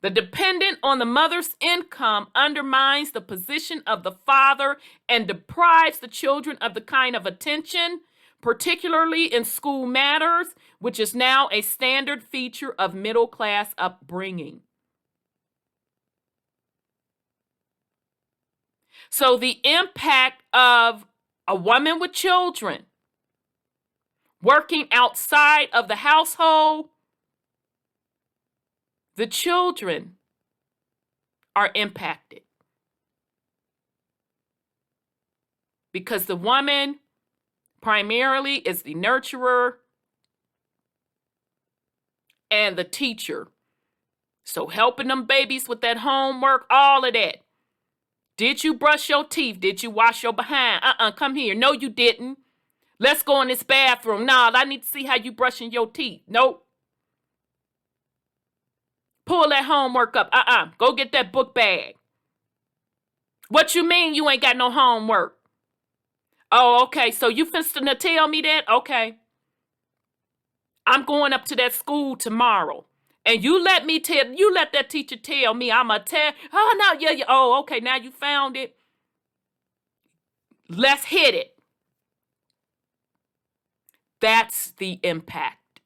the dependent on the mother's income undermines the position of the father and deprives the children of the kind of attention, particularly in school matters, which is now a standard feature of middle-class upbringing. So the impact of a woman with children working outside of the household, the children are impacted. Because the woman primarily is the nurturer and the teacher. So helping them babies with that homework, all of that. Did you brush your teeth? Did you wash your behind? Come here. No, you didn't. Let's go in this bathroom. Nah, I need to see how you brushing your teeth. Nope. Pull that homework up. Go get that book bag. What you mean you ain't got no homework? Oh, okay. So you finna tell me that? Okay. I'm going up to that school tomorrow. And you let that teacher tell me I'ma tell. Oh, no, yeah. Oh, okay. Now you found it. Let's hit it. That's the impact.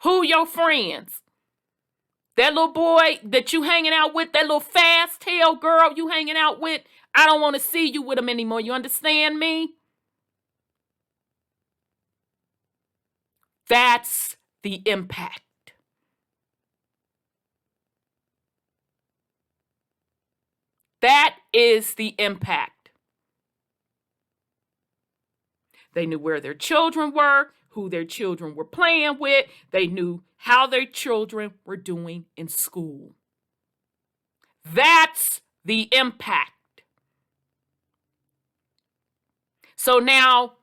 Who your friends? That little boy that you hanging out with, that little fast tail girl you hanging out with, I don't want to see you with him anymore. You understand me? That's the impact. That is the impact. They knew where their children were, who their children were playing with. They knew how their children were doing in school. That's the impact. So now,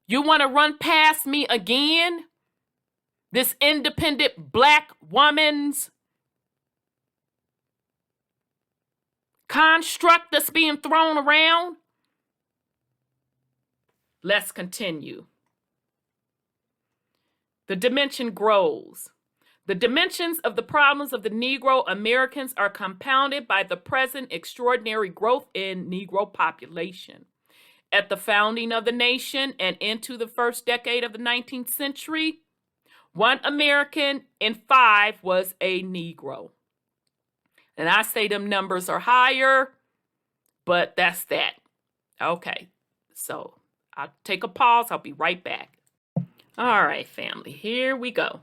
you want to run past me again? This independent black woman's construct that's being thrown around? Let's continue. The dimension grows. The dimensions of the problems of the Negro Americans are compounded by the present extraordinary growth in Negro population. At the founding of the nation and into the first decade of the 19th century, 1 American in 5 was a Negro. And I say them numbers are higher, but that's that. Okay, so I'll take a pause. I'll be right back. All right, family, here we go.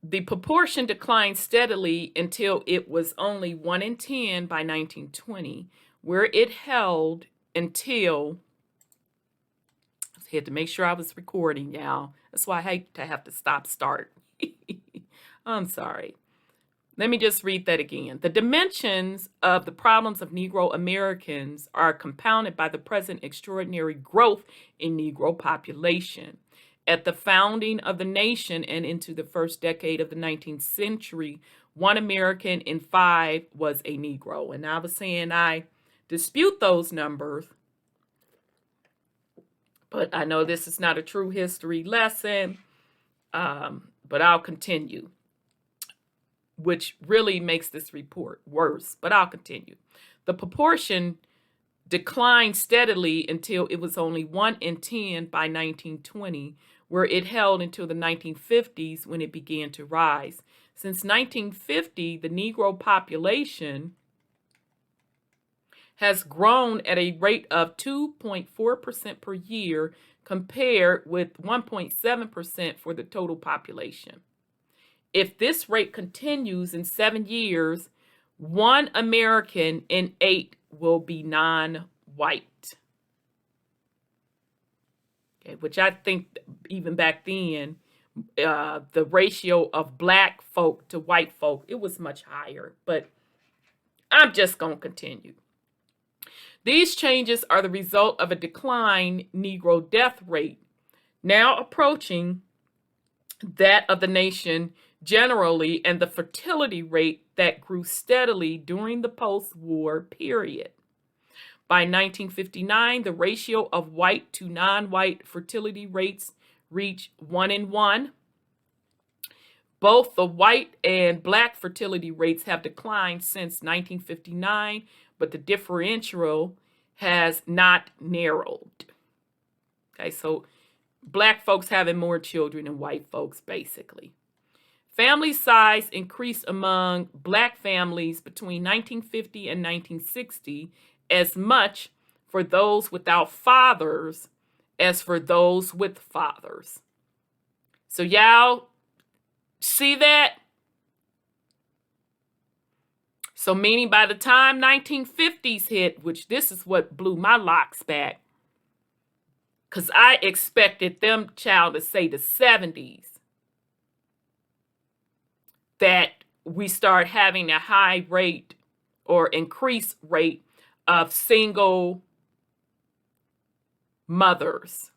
The proportion declined steadily until it was only 1 in 10 by 1920, where it held until, I had to make sure I was recording, y'all. That's why I hate to have to start. I'm sorry. Let me just read that again. The dimensions of the problems of Negro Americans are compounded by the present extraordinary growth in Negro population. At the founding of the nation and into the first decade of the 19th century, 1 American in 5 was a Negro. And I was saying I dispute those numbers, but I know this is not a true history lesson, but I'll continue, which really makes this report worse, but I'll continue. The proportion declined steadily until it was only 1 in 10 by 1920, where it held until the 1950s when it began to rise. Since 1950, the Negro population has grown at a rate of 2.4% per year, compared with 1.7% for the total population. If this rate continues in 7 years, 1 American in 8 will be non-white. Okay, which I think even back then, the ratio of black folk to white folk, it was much higher. But I'm just going to continue. These changes are the result of a decline Negro death rate, now approaching that of the nation generally, and the fertility rate that grew steadily during the post-war period. By 1959, the ratio of white to non-white fertility rates reached 1:1. Both the white and black fertility rates have declined since 1959, but the differential has not narrowed. Okay, so black folks having more children than white folks, basically. Family size increased among black families between 1950 and 1960 as much for those without fathers as for those with fathers. So y'all see that? So meaning by the time 1950s hit, which this is what blew my locks back, because I expected them child to say the 70s, that we start having a high rate or increased rate of single mothers.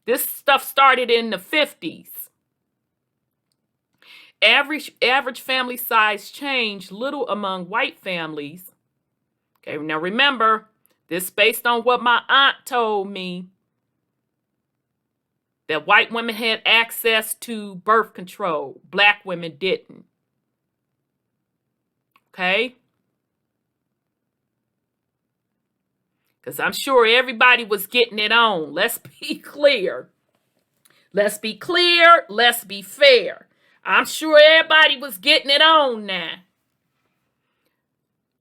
This stuff started in the 50s. Average family size changed little among white families. Okay, now remember, this based on what my aunt told me, that white women had access to birth control. Black women didn't. Okay? Because I'm sure everybody was getting it on. Let's be clear. Let's be clear. Let's be fair. I'm sure everybody was getting it on now.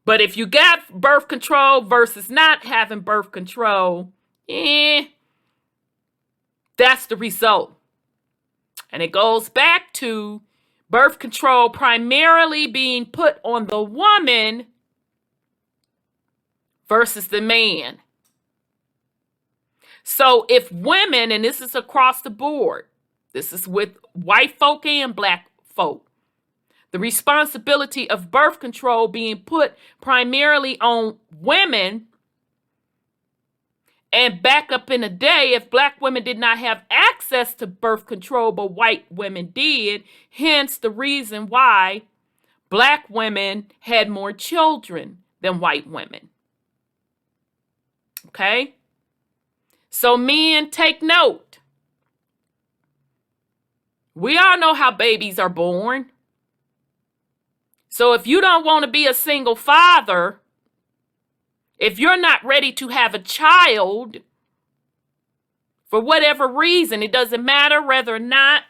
But if you got birth control versus not having birth control, that's the result. And it goes back to birth control primarily being put on the woman versus the man. So if women, and this is across the board, this is with white folk and black folk, the responsibility of birth control being put primarily on women. And back up in the day, if black women did not have access to birth control, but white women did, hence the reason why black women had more children than white women. Okay? So men, take note. We all know how babies are born. So if you don't want to be a single father, if you're not ready to have a child, for whatever reason, it doesn't matter whether or not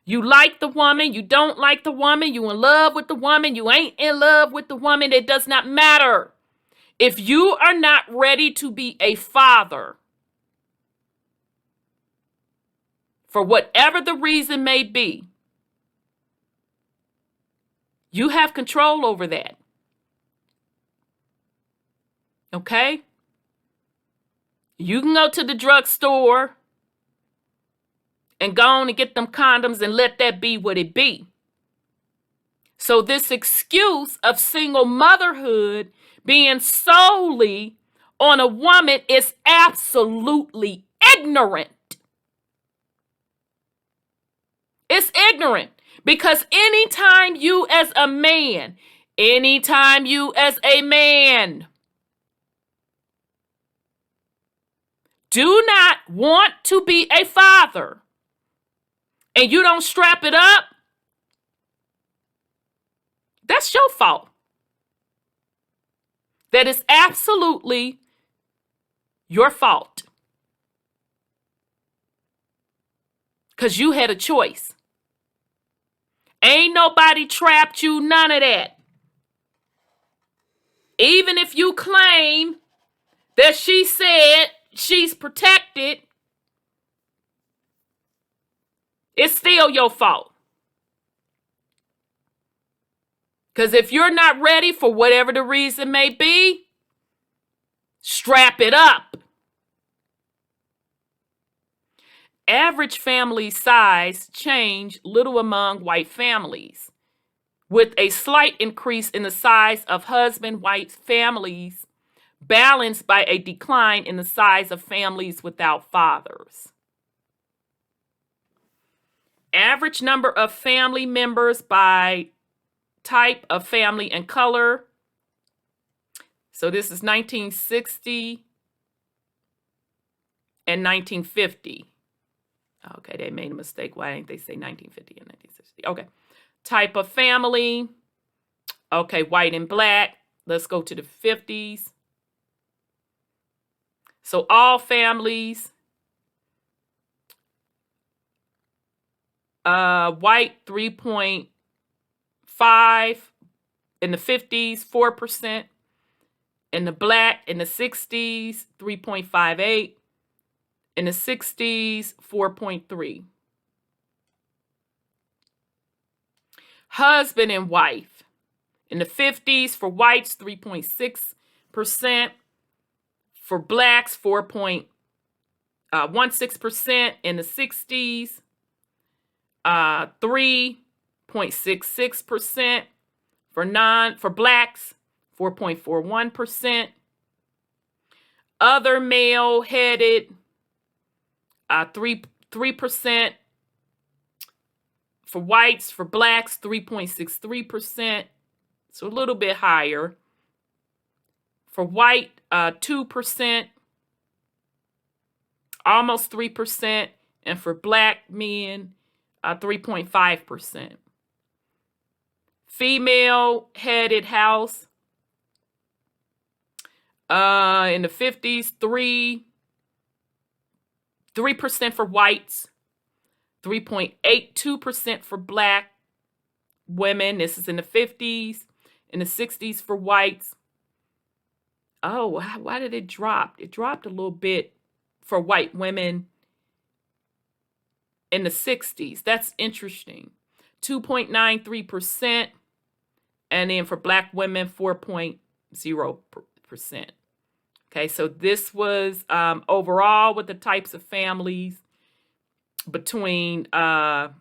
you like the woman, you don't like the woman, you in love with the woman, you ain't in love with the woman, it does not matter. If you are not ready to be a father, for whatever the reason may be, you have control over that. Okay? You can go to the drugstore and go on and get them condoms and let that be what it be. So this excuse of single motherhood being solely on a woman is absolutely ignorant. It's ignorant because anytime you as a man do not want to be a father and you don't strap it up, that's your fault. That is absolutely your fault. Because you had a choice. Ain't nobody trapped you, none of that. Even if you claim that she said she's protected, it's still your fault. Because if you're not ready for whatever the reason may be, strap it up. Average family size changed little among white families. with a slight increase in the size of husband-wife families, balanced by a decline in the size of families without fathers. Average number of family members by type of family and color. So this is 1960 and 1950. Okay, they made a mistake. Why didn't they say 1950 and 1960? Okay. Type of family. Okay, white and black. Let's go to the 50s. So all families. White 3.5, in the 50s 4%, in the black in the 60s 3.58, in the 60s 4.3. Husband and wife in the 50s for whites 3.6%, for blacks 4.16%, in the 60s 3.66%, for blacks 4.41%. Other male headed 3%. For whites, for blacks 3.63%. So a little bit higher. For white 2%, almost 3%, and for black men 3.5%. Female headed house in the 50s 3% for whites, 3.82% for black women. This is in the 50s. In the 60s for whites. Oh, why did it drop? It dropped a little bit for white women in the 60s. That's interesting. 2.93%. And then for black women, 4.0%. Okay, so this was overall with the types of families between for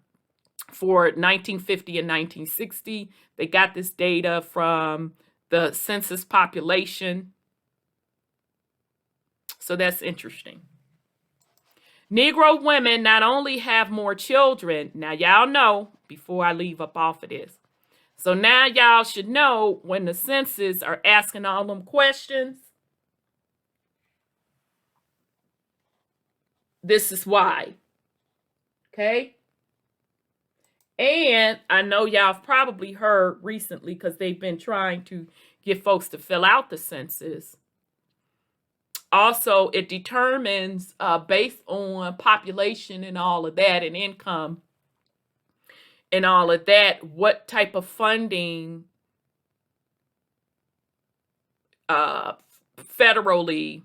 1950 and 1960. They got this data from the census population. So that's interesting. Negro women not only have more children, now y'all know, before I leave up off of this. So now y'all should know when the census are asking all them questions, this is why. Okay? And I know y'all have probably heard recently, because they've been trying to get folks to fill out the census. Also, it determines based on population and all of that, and income and all of that, what type of funding federally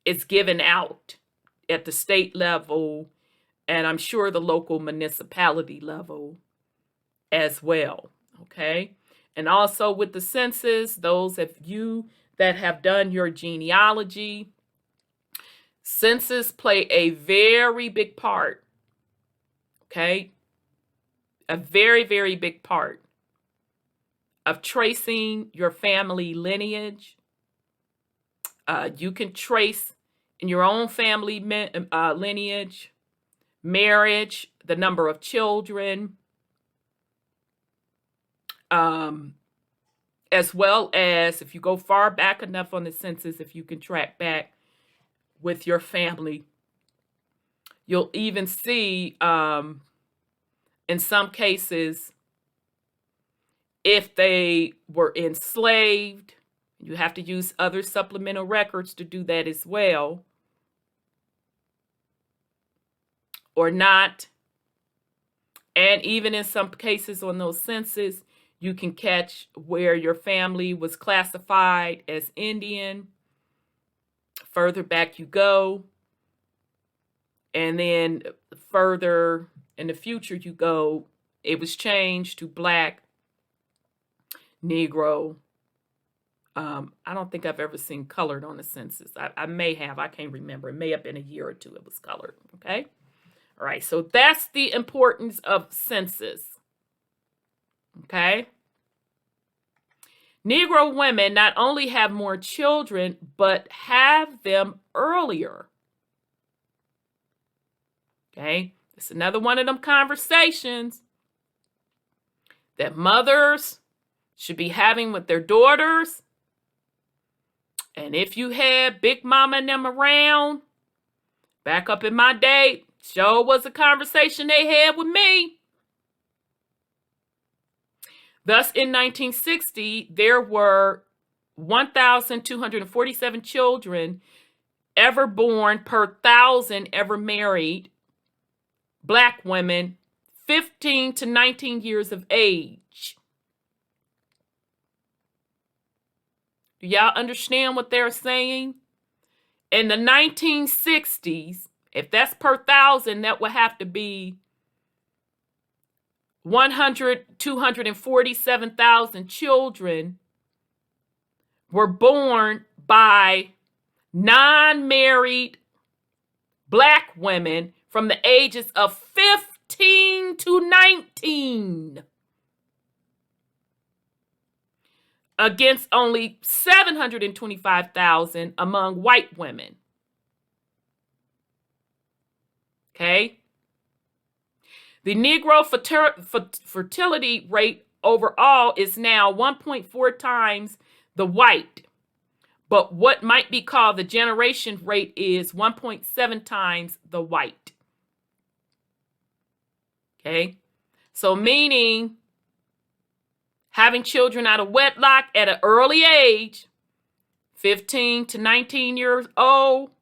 is given out at the state level, and I'm sure the local municipality level as well. Okay. And also with the census, those of you that have done your genealogy, census play a very big part. Okay. A very, very big part of tracing your family lineage. You can trace in your own family lineage, marriage, the number of children, as well as if you go far back enough on the census, if you can track back with your family, you'll even see in some cases, if they were enslaved, you have to use other supplemental records to do that as well, or not. And even in some cases on those census, you can catch where your family was classified as Indian. Further back you go. And then further in the future you go, it was changed to Black, Negro. I don't think I've ever seen colored on the census. I may have. I can't remember. It may have been a year or two it was colored. Okay? All right. So that's the importance of census. Okay? Negro women not only have more children, but have them earlier. Okay, it's another one of them conversations that mothers should be having with their daughters. And if you had Big Mama and them around, back up in my day, sure was a conversation they had with me. Thus, in 1960, there were 1,247 children ever born per 1,000 ever married Black women 15 to 19 years of age. Do y'all understand what they're saying? In the 1960s, if that's per 1,000, that would have to be 247,000 children were born by non-married Black women from the ages of 15 to 19. Against only 725,000 among white women. Okay? The Negro fertility rate overall is now 1.4 times the white, but what might be called the generation rate is 1.7 times the white. Okay? So meaning having children out of wedlock at an early age, 15 to 19 years old,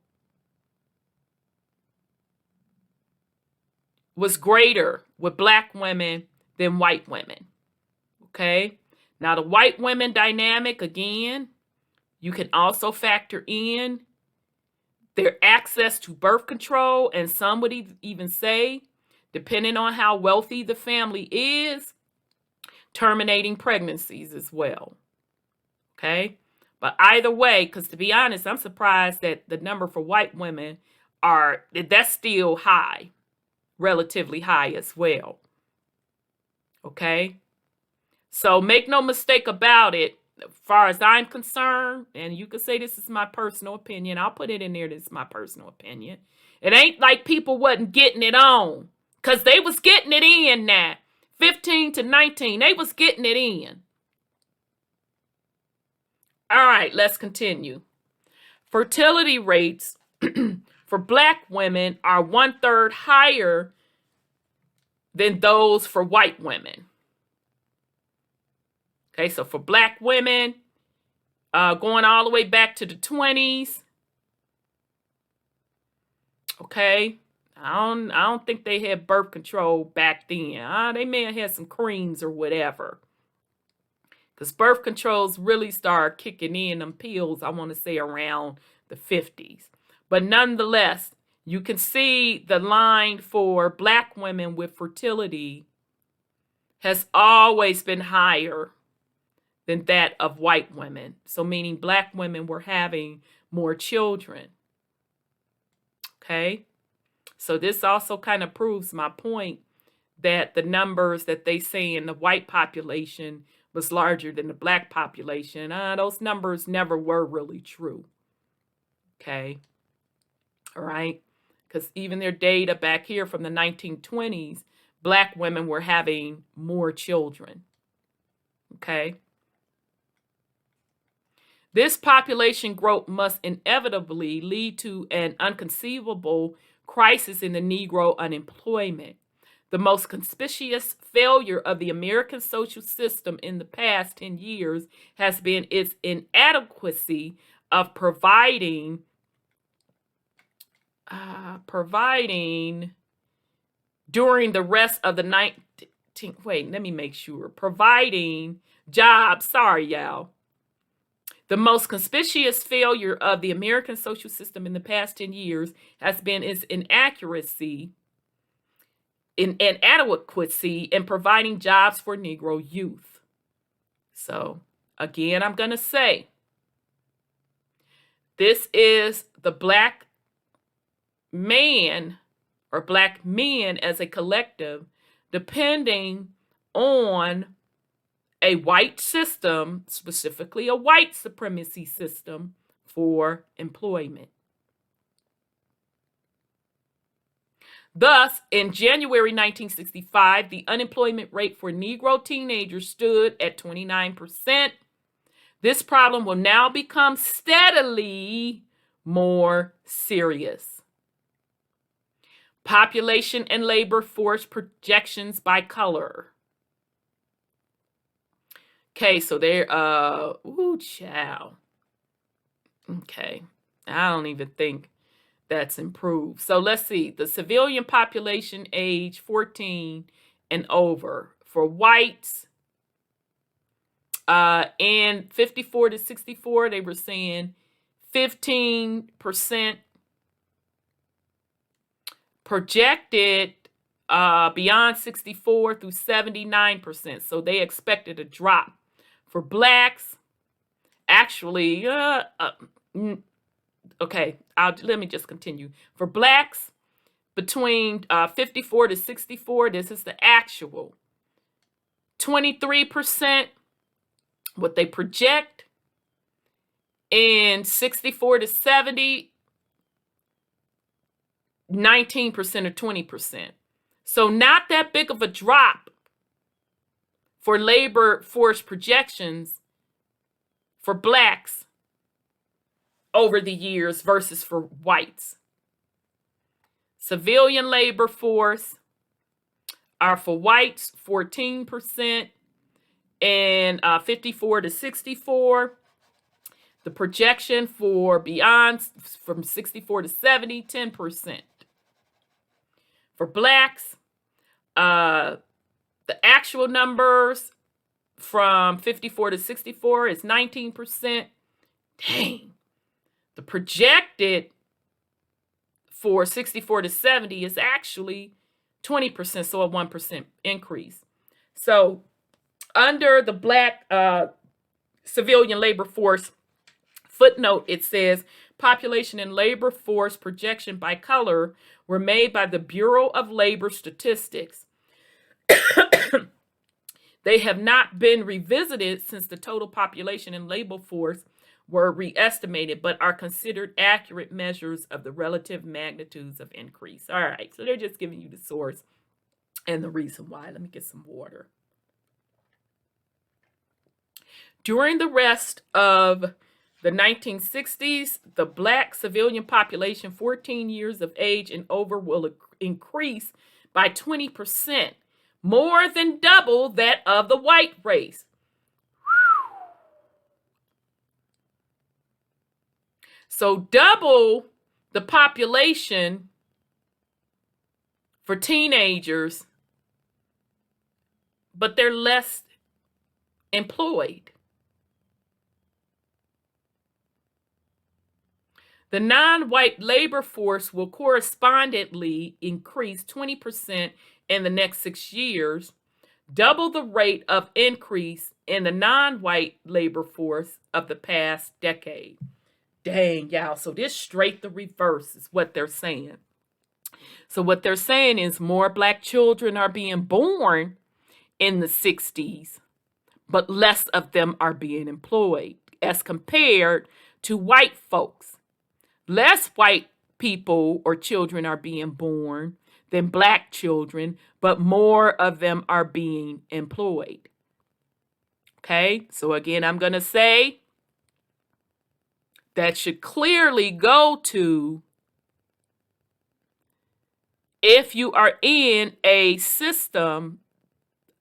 was greater with Black women than white women. Okay? Now, the white women dynamic, again, you can also factor in their access to birth control, and some would even say, depending on how wealthy the family is, terminating pregnancies as well. Okay? But either way, because to be honest, I'm surprised that the number for white women that's still high, relatively high as well. Okay? So make no mistake about it, as far as I'm concerned, and you could say this is my personal opinion, I'll put it in there, this is my personal opinion. It ain't like people wasn't getting it on, because they was getting it in now. 15 to 19, they was getting it in. All right, let's continue. Fertility rates for Black women are 1/3 higher than those for white women. Okay, so for Black women, going all the way back to the 20s, okay, I don't think they had birth control back then. They may have had some creams or whatever. Because birth controls really started kicking in, them pills, I want to say around the 50s. But nonetheless, you can see the line for Black women with fertility has always been higher than that of white women. So meaning Black women were having more children. Okay? So this also kind of proves my point that the numbers that they say in the white population was larger than the Black population. Those numbers never were really true. Okay? All right? Because even their data back here from the 1920s, Black women were having more children. Okay? This population growth must inevitably lead to an inconceivable crisis in the Negro unemployment. The most conspicuous failure of the American social system in the past 10 years has been its inadequacy of providing during the rest of the providing jobs. Sorry, y'all. The most conspicuous failure of the American social system in the past 10 years has been its inadequacy in providing jobs for Negro youth. So, again, I'm going to say, this is the Black man or Black men as a collective, depending on a white system, specifically a white supremacy system for employment. Thus, in January 1965, the unemployment rate for Negro teenagers stood at 29%. This problem will now become steadily more serious. Population and labor force projections by color. Okay, so they're, child. Okay, I don't even think that's improved. So let's see, the civilian population age 14 and over for whites, and 54 to 64, they were saying 15%. Projected beyond 64 through 79%. So they expected a drop. For blacks, actually, okay, let me just continue. For blacks, between 54 to 64, this is the actual. 23%, what they project. And 64 to 70, 19% or 20%. So not that big of a drop for labor force projections for blacks over the years versus for whites. Civilian labor force are for whites 14% and 54 to 64. The projection for beyond from 64 to 70, 10%. For blacks, the actual numbers from 54 to 64 is 19%. Dang. The projected for 64 to 70 is actually 20%, so a 1% increase. So under the black civilian labor force footnote, it says population and labor force projection by color were made by the Bureau of Labor Statistics. They have not been revisited since the total population and labor force were re-estimated, but are considered accurate measures of the relative magnitudes of increase. All right, so they're just giving you the source and the reason why. Let me get some water. During the rest of the 1960s, the black civilian population 14 years of age and over will increase by 20%, more than double that of the white race. So double the population for teenagers, but they're less employed. The non-white labor force will correspondingly increase 20% in the next 6 years, double the rate of increase in the non-white labor force of the past decade. Dang, y'all. So this straight the reverse is what they're saying. So what they're saying is more black children are being born in the 60s, but less of them are being employed as compared to white folks. Less white people or children are being born than black children, but more of them are being employed. Okay, so again, I'm going to say that should clearly go to if you are in a system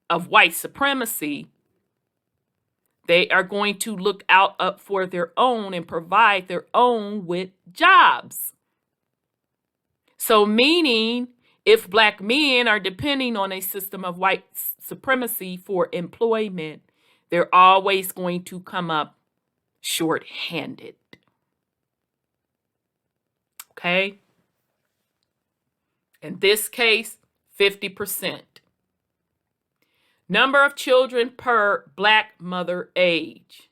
of white supremacy, they are going to look out up for their own and provide their own with jobs. So meaning if black men are depending on a system of white supremacy for employment, they're always going to come up short-handed. Okay? In this case, 50%. Number of children per black mother age.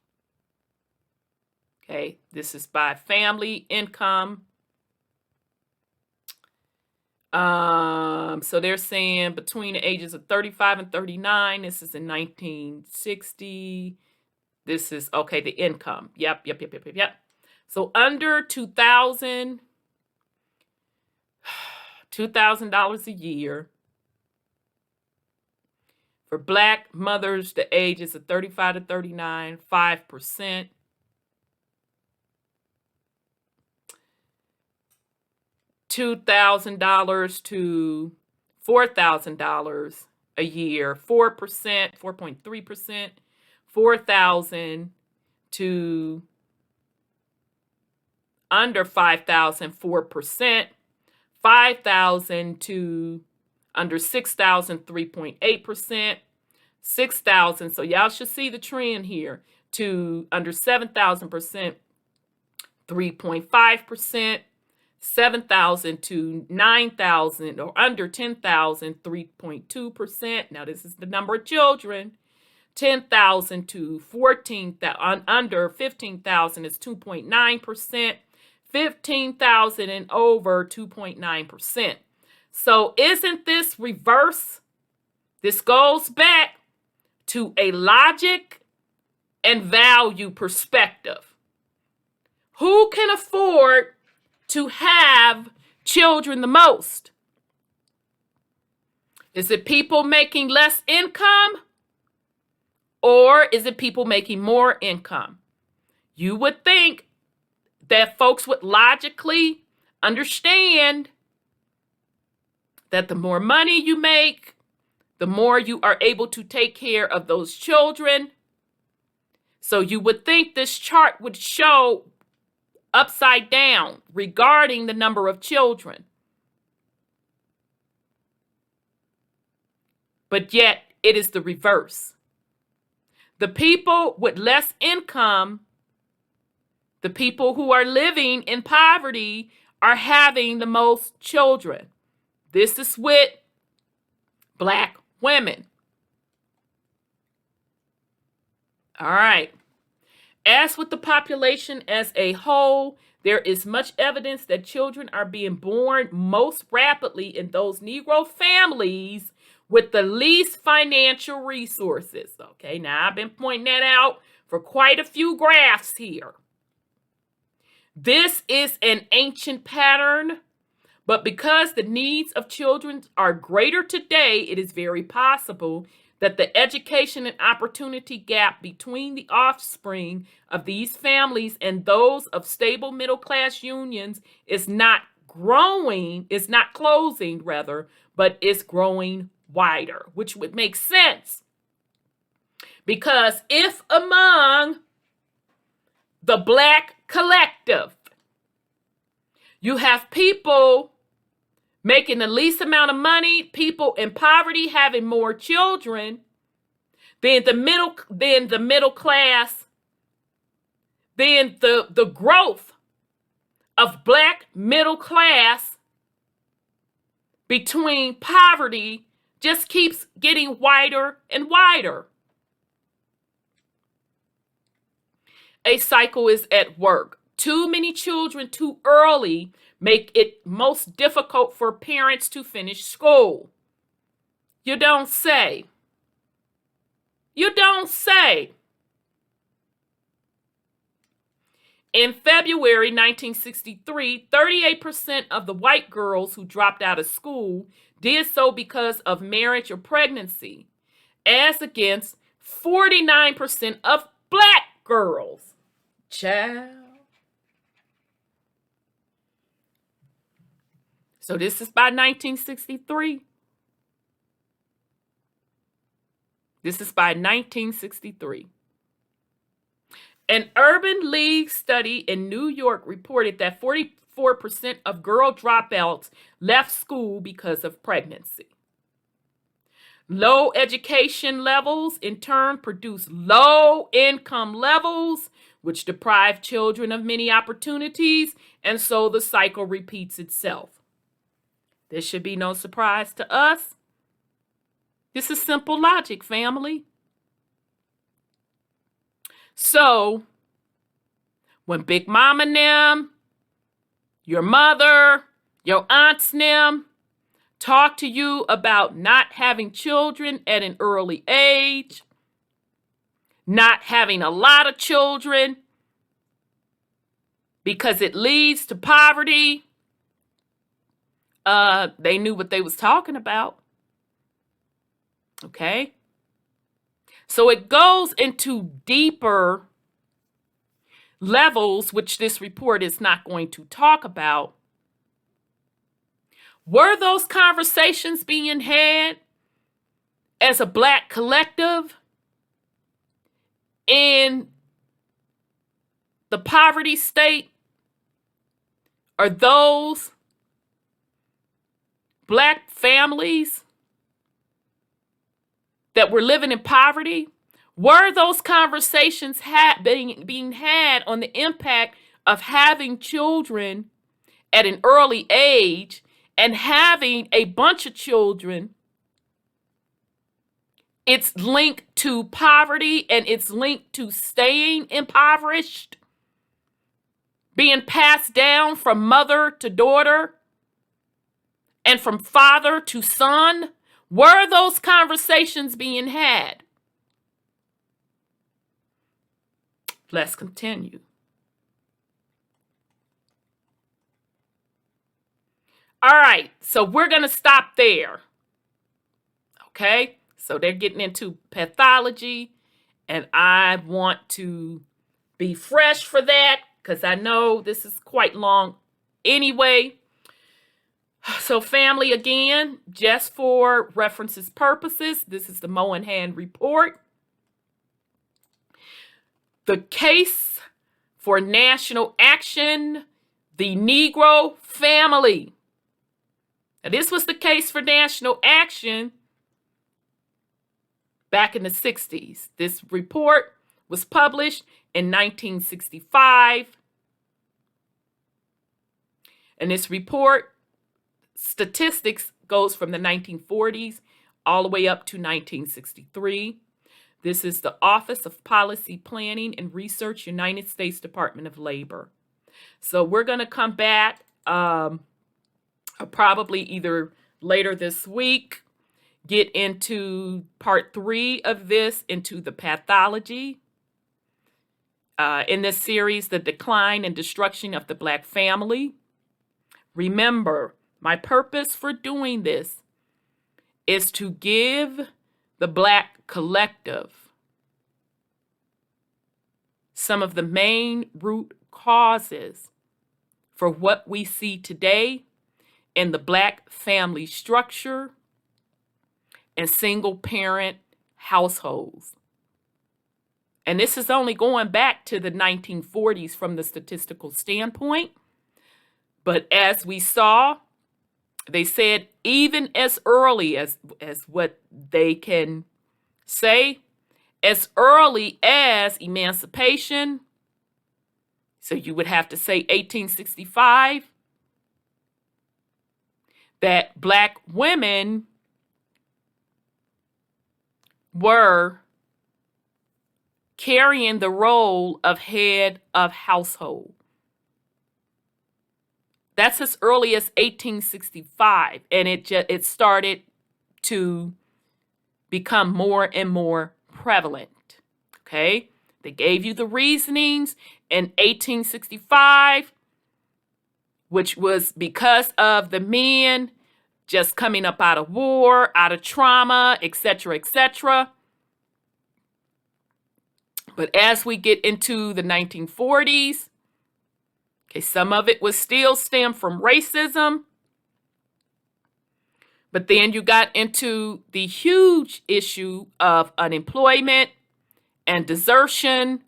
Okay, this is by family income. So they're saying between the ages of 35 and 39. This is in 1960. This is, okay, the income. Yep. So under $2,000 a year for Black mothers, the ages of 35 to 39, 5%. $2,000 to $4,000 a year, 4%, 4.3%. 4,000 to under 5,000, 4%. 5,000 to under 6,000, 3.8%. 6,000, so y'all should see the trend here, to under 7,000%, 3.5%. 7,000 to 9,000 or under 10,000, 3.2%. Now this is the number of children. 10,000 to 14,000, under 15,000 is 2.9%. 15,000 and over, 2.9%. So isn't this reverse? This goes back to a logic and value perspective. Who can afford to have children the most? Is it people making less income? Or is it people making more income? You would think that folks would logically understand that the more money you make, the more you are able to take care of those children. So you would think this chart would show upside down regarding the number of children. But yet it is the reverse. The people with less income, the people who are living in poverty, are having the most children. This is with Black women. All right. As with the population as a whole, there is much evidence that children are being born most rapidly in those Negro families with the least financial resources. Okay, now I've been pointing that out for quite a few graphs here. This is an ancient pattern, but because the needs of children are greater today, it is very possible that the education and opportunity gap between the offspring of these families and those of stable middle-class unions is not closing, but is growing wider, which would make sense. Because if among the Black collective, you have people making the least amount of money, people in poverty having more children, then the middle class, then the growth of Black middle class between poverty just keeps getting wider and wider. A cycle is at work. Too many children too early make it most difficult for parents to finish school. You don't say. You don't say. In February 1963, 38% of the white girls who dropped out of school did so because of marriage or pregnancy, as against 49% of Black girls. Child. So this is by 1963. This is by 1963. An Urban League study in New York reported that 44% of girl dropouts left school because of pregnancy. Low education levels, in turn, produce low income levels, which deprive children of many opportunities, and so the cycle repeats itself. This should be no surprise to us. This is simple logic, family. So, when Big Mama and them, your mother, your aunts and them, talk to you about not having children at an early age, not having a lot of children because it leads to poverty. They knew what they was talking about. Okay? So it goes into deeper levels, which this report is not going to talk about. Were those conversations being had as a Black collective in the poverty state? Are those Black families that were living in poverty, were those conversations being had on the impact of having children at an early age and having a bunch of children? It's linked to poverty and it's linked to staying impoverished, being passed down from mother to daughter and from father to son. Were those conversations being had? Let's continue. All right, so we're going to stop there. Okay, so they're getting into pathology, and I want to be fresh for that because I know this is quite long anyway. So family, again, just for references purposes, this is the Moynihan report. The case for national action, the Negro family. Now, this was the case for national action back in the 60s. This report was published in 1965. And this report statistics goes from the 1940s all the way up to 1963. This is the Office of Policy Planning and Research, United States Department of Labor. So we're going to come back probably either later this week, get into part 3 of this, into the pathology. In this series, the decline and destruction of the Black family. Remember, my purpose for doing this is to give the Black collective some of the main root causes for what we see today in the Black family structure and single parent households. And this is only going back to the 1940s from the statistical standpoint. But as we saw, they said even as early as what they can say, as early as emancipation, so you would have to say 1865, that Black women were carrying the role of head of household. That's as early as 1865, and it started to become more and more prevalent. Okay, they gave you the reasonings in 1865, which was because of the men just coming up out of war, out of trauma, etc., etc. But as we get into the 1940s, okay, some of it was still stemmed from racism. But then you got into the huge issue of unemployment and desertion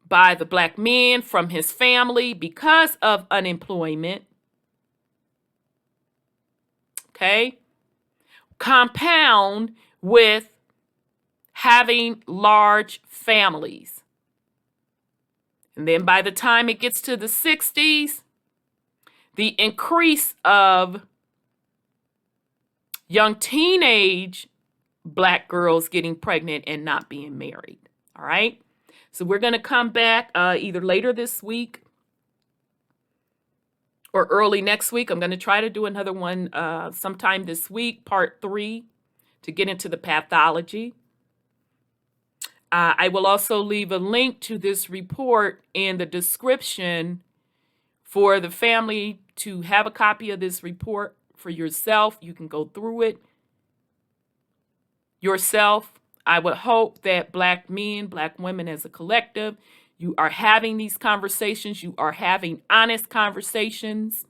by the Black man from his family because of unemployment. Okay? Compound with having large families. And then by the time it gets to the 60s, the increase of young teenage Black girls getting pregnant and not being married. All right? So we're going to come back either later this week or early next week. I'm going to try to do another one sometime this week, part 3, to get into the pathology. I will also leave a link to this report in the description for the family to have a copy of this report for yourself. You can go through it yourself. I would hope that Black men, Black women as a collective, you are having these conversations. You are having honest conversations.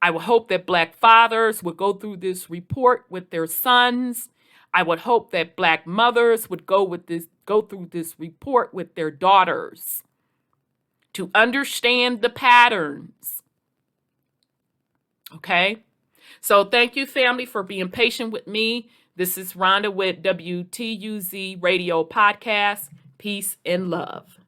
I would hope that Black fathers would go through this report with their sons. I would hope that Black mothers would go through this report with their daughters to understand the patterns. Okay? So thank you, family, for being patient with me. This is Rhonda with WTUZ Radio Podcast. Peace and love.